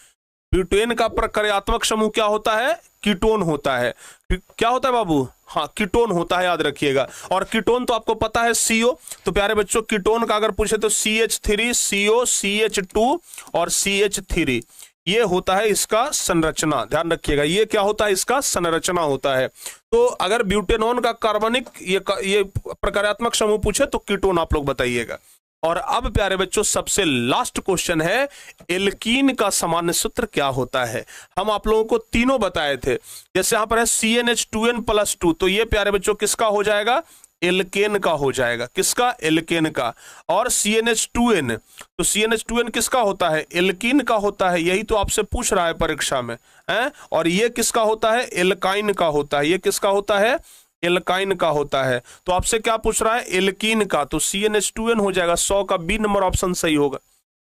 S1: ब्यूटेन का प्रकार्यात्मक समूह क्या होता है? कीटोन होता है। क्या होता है बाबू? हाँ, कीटोन होता है, याद रखिएगा। और कीटोन तो आपको पता है CO, तो प्यारे बच्चों कीटोन का अगर पूछे तो CH3, CO, CH2 और CH3, ये होता है इसका संरचना, ध्यान रखिएगा, ये क्या होता है? इसका संरचना होता है। तो अगर ब्यूटेनॉन का कार्बनिक ये प्रकार्यात्मक समूह पूछे तो कीटोन आप लोग बताइएगा। और अब प्यारे बच्चों सबसे लास्ट क्वेश्चन है, एल्कीन का सामान्य सूत्र क्या होता है? हम आप लोगों को तीनों बताए थे, जैसे यहां पर है CnH2n+2, तो ये प्यारे बच्चों किसका हो जाएगा? एल्केन का हो जाएगा। किसका? एल्केन का। और CnH2n, तो CnH2n किसका होता है? एल्कीन का होता है, यही तो आपसे पूछ रहा है परीक्षा में है। और ये किसका होता है? एल्काइन का होता है। ये किसका होता है? एल्काइन का होता है। तो आपसे क्या पूछ रहा है? एल्कीन का, तो CnH2n हो जाएगा। 100 का बी नंबर ऑप्शन सही होगा,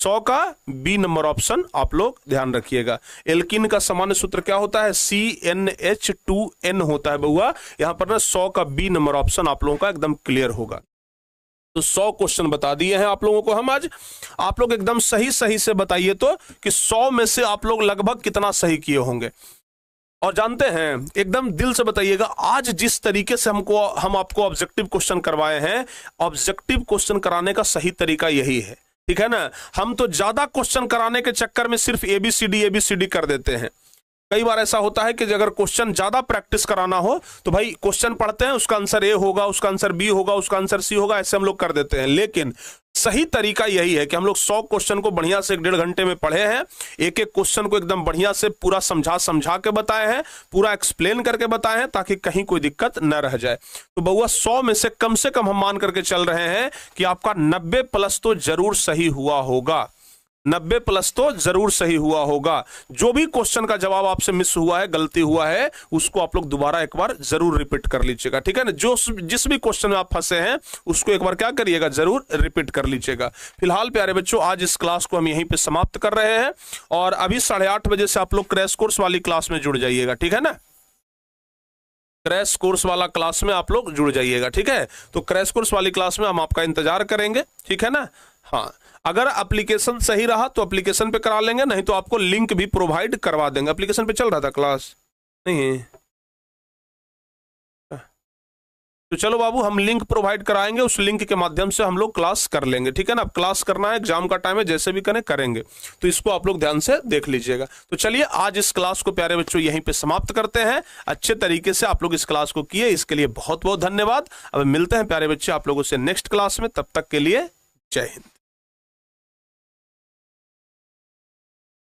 S1: 100 का बी नंबर ऑप्शन आप लोग ध्यान रखिएगा। एल्कीन का सामान्य सूत्र क्या होता है? CnH2n होता है बउआ। यहां पर ना 100 का बी नंबर ऑप्शन आप लोगों का एकदम क्लियर होगा। तो 100 क्वेश्चन बता दिए हैं आप लोगों को हम आज। आप लोग एकदम सही से बताइए तो कि 100 में से आप लोग लगभग कितना सही किए होंगे। और जानते हैं, एकदम दिल से बताइएगा, आज जिस तरीके से हम आपको ऑब्जेक्टिव क्वेश्चन करवाए हैं, ऑब्जेक्टिव क्वेश्चन कराने का सही तरीका यही है, ठीक है ना। हम तो ज्यादा क्वेश्चन कराने के चक्कर में सिर्फ ABCD कर देते हैं। कई बार ऐसा होता है कि अगर क्वेश्चन ज्यादा प्रैक्टिस कराना हो तो भाई क्वेश्चन पढ़ते हैं, उसका आंसर A होगा, उसका आंसर B होगा, उसका आंसर C होगा, ऐसे हम लोग कर देते हैं। लेकिन सही तरीका यही है कि हम लोग 100 क्वेश्चन को बढ़िया से 1.5 घंटे में पढ़े हैं, एक एक क्वेश्चन को एकदम बढ़िया से पूरा समझा के बताए हैं, पूरा एक्सप्लेन करके बताए हैं, ताकि कहीं कोई दिक्कत न रह जाए। तो बउआ 100 में से कम हम मान करके चल रहे हैं कि आपका 90+ तो जरूर सही हुआ होगा, 90+ तो जरूर सही हुआ होगा। जो भी क्वेश्चन का जवाब आपसे मिस हुआ है, गलती हुआ है, उसको आप लोग दोबारा एक बार जरूर रिपीट कर लीजिएगा, ठीक है ना। जिस भी क्वेश्चन में आप फंसे हैं उसको एक बार क्या करिएगा? जरूर रिपीट कर लीजिएगा। फिलहाल प्यारे बच्चों आज इस क्लास को हम यहीं पे समाप्त कर रहे हैं, और अभी 8:30 बजे से आप लोग क्रैश कोर्स वाली क्लास में जुड़ जाइएगा, ठीक है ना। क्रैश कोर्स वाला क्लास में आप लोग जुड़ जाइएगा, ठीक है। तो क्रैश कोर्स वाली क्लास में हम आपका इंतजार करेंगे, ठीक है ना। हाँ, अगर एप्लीकेशन सही रहा तो एप्लीकेशन पे करा लेंगे, नहीं तो आपको लिंक भी प्रोवाइड करवा देंगे। एप्लीकेशन पे चल रहा था क्लास? नहीं, तो चलो बाबू हम लिंक प्रोवाइड कराएंगे, उस लिंक के माध्यम से हम लोग क्लास कर लेंगे, ठीक है ना। अब क्लास करना है, एग्जाम का टाइम है, जैसे भी करेंगे, तो इसको आप लोग ध्यान से देख लीजिएगा। तो चलिए आज इस क्लास को प्यारे बच्चों यहीं पे समाप्त करते हैं। अच्छे तरीके से आप लोग इस क्लास को किए, इसके लिए बहुत बहुत धन्यवाद। अब मिलते हैं प्यारे बच्चे आप लोगों से नेक्स्ट क्लास में, तब तक के लिए जय हिंद।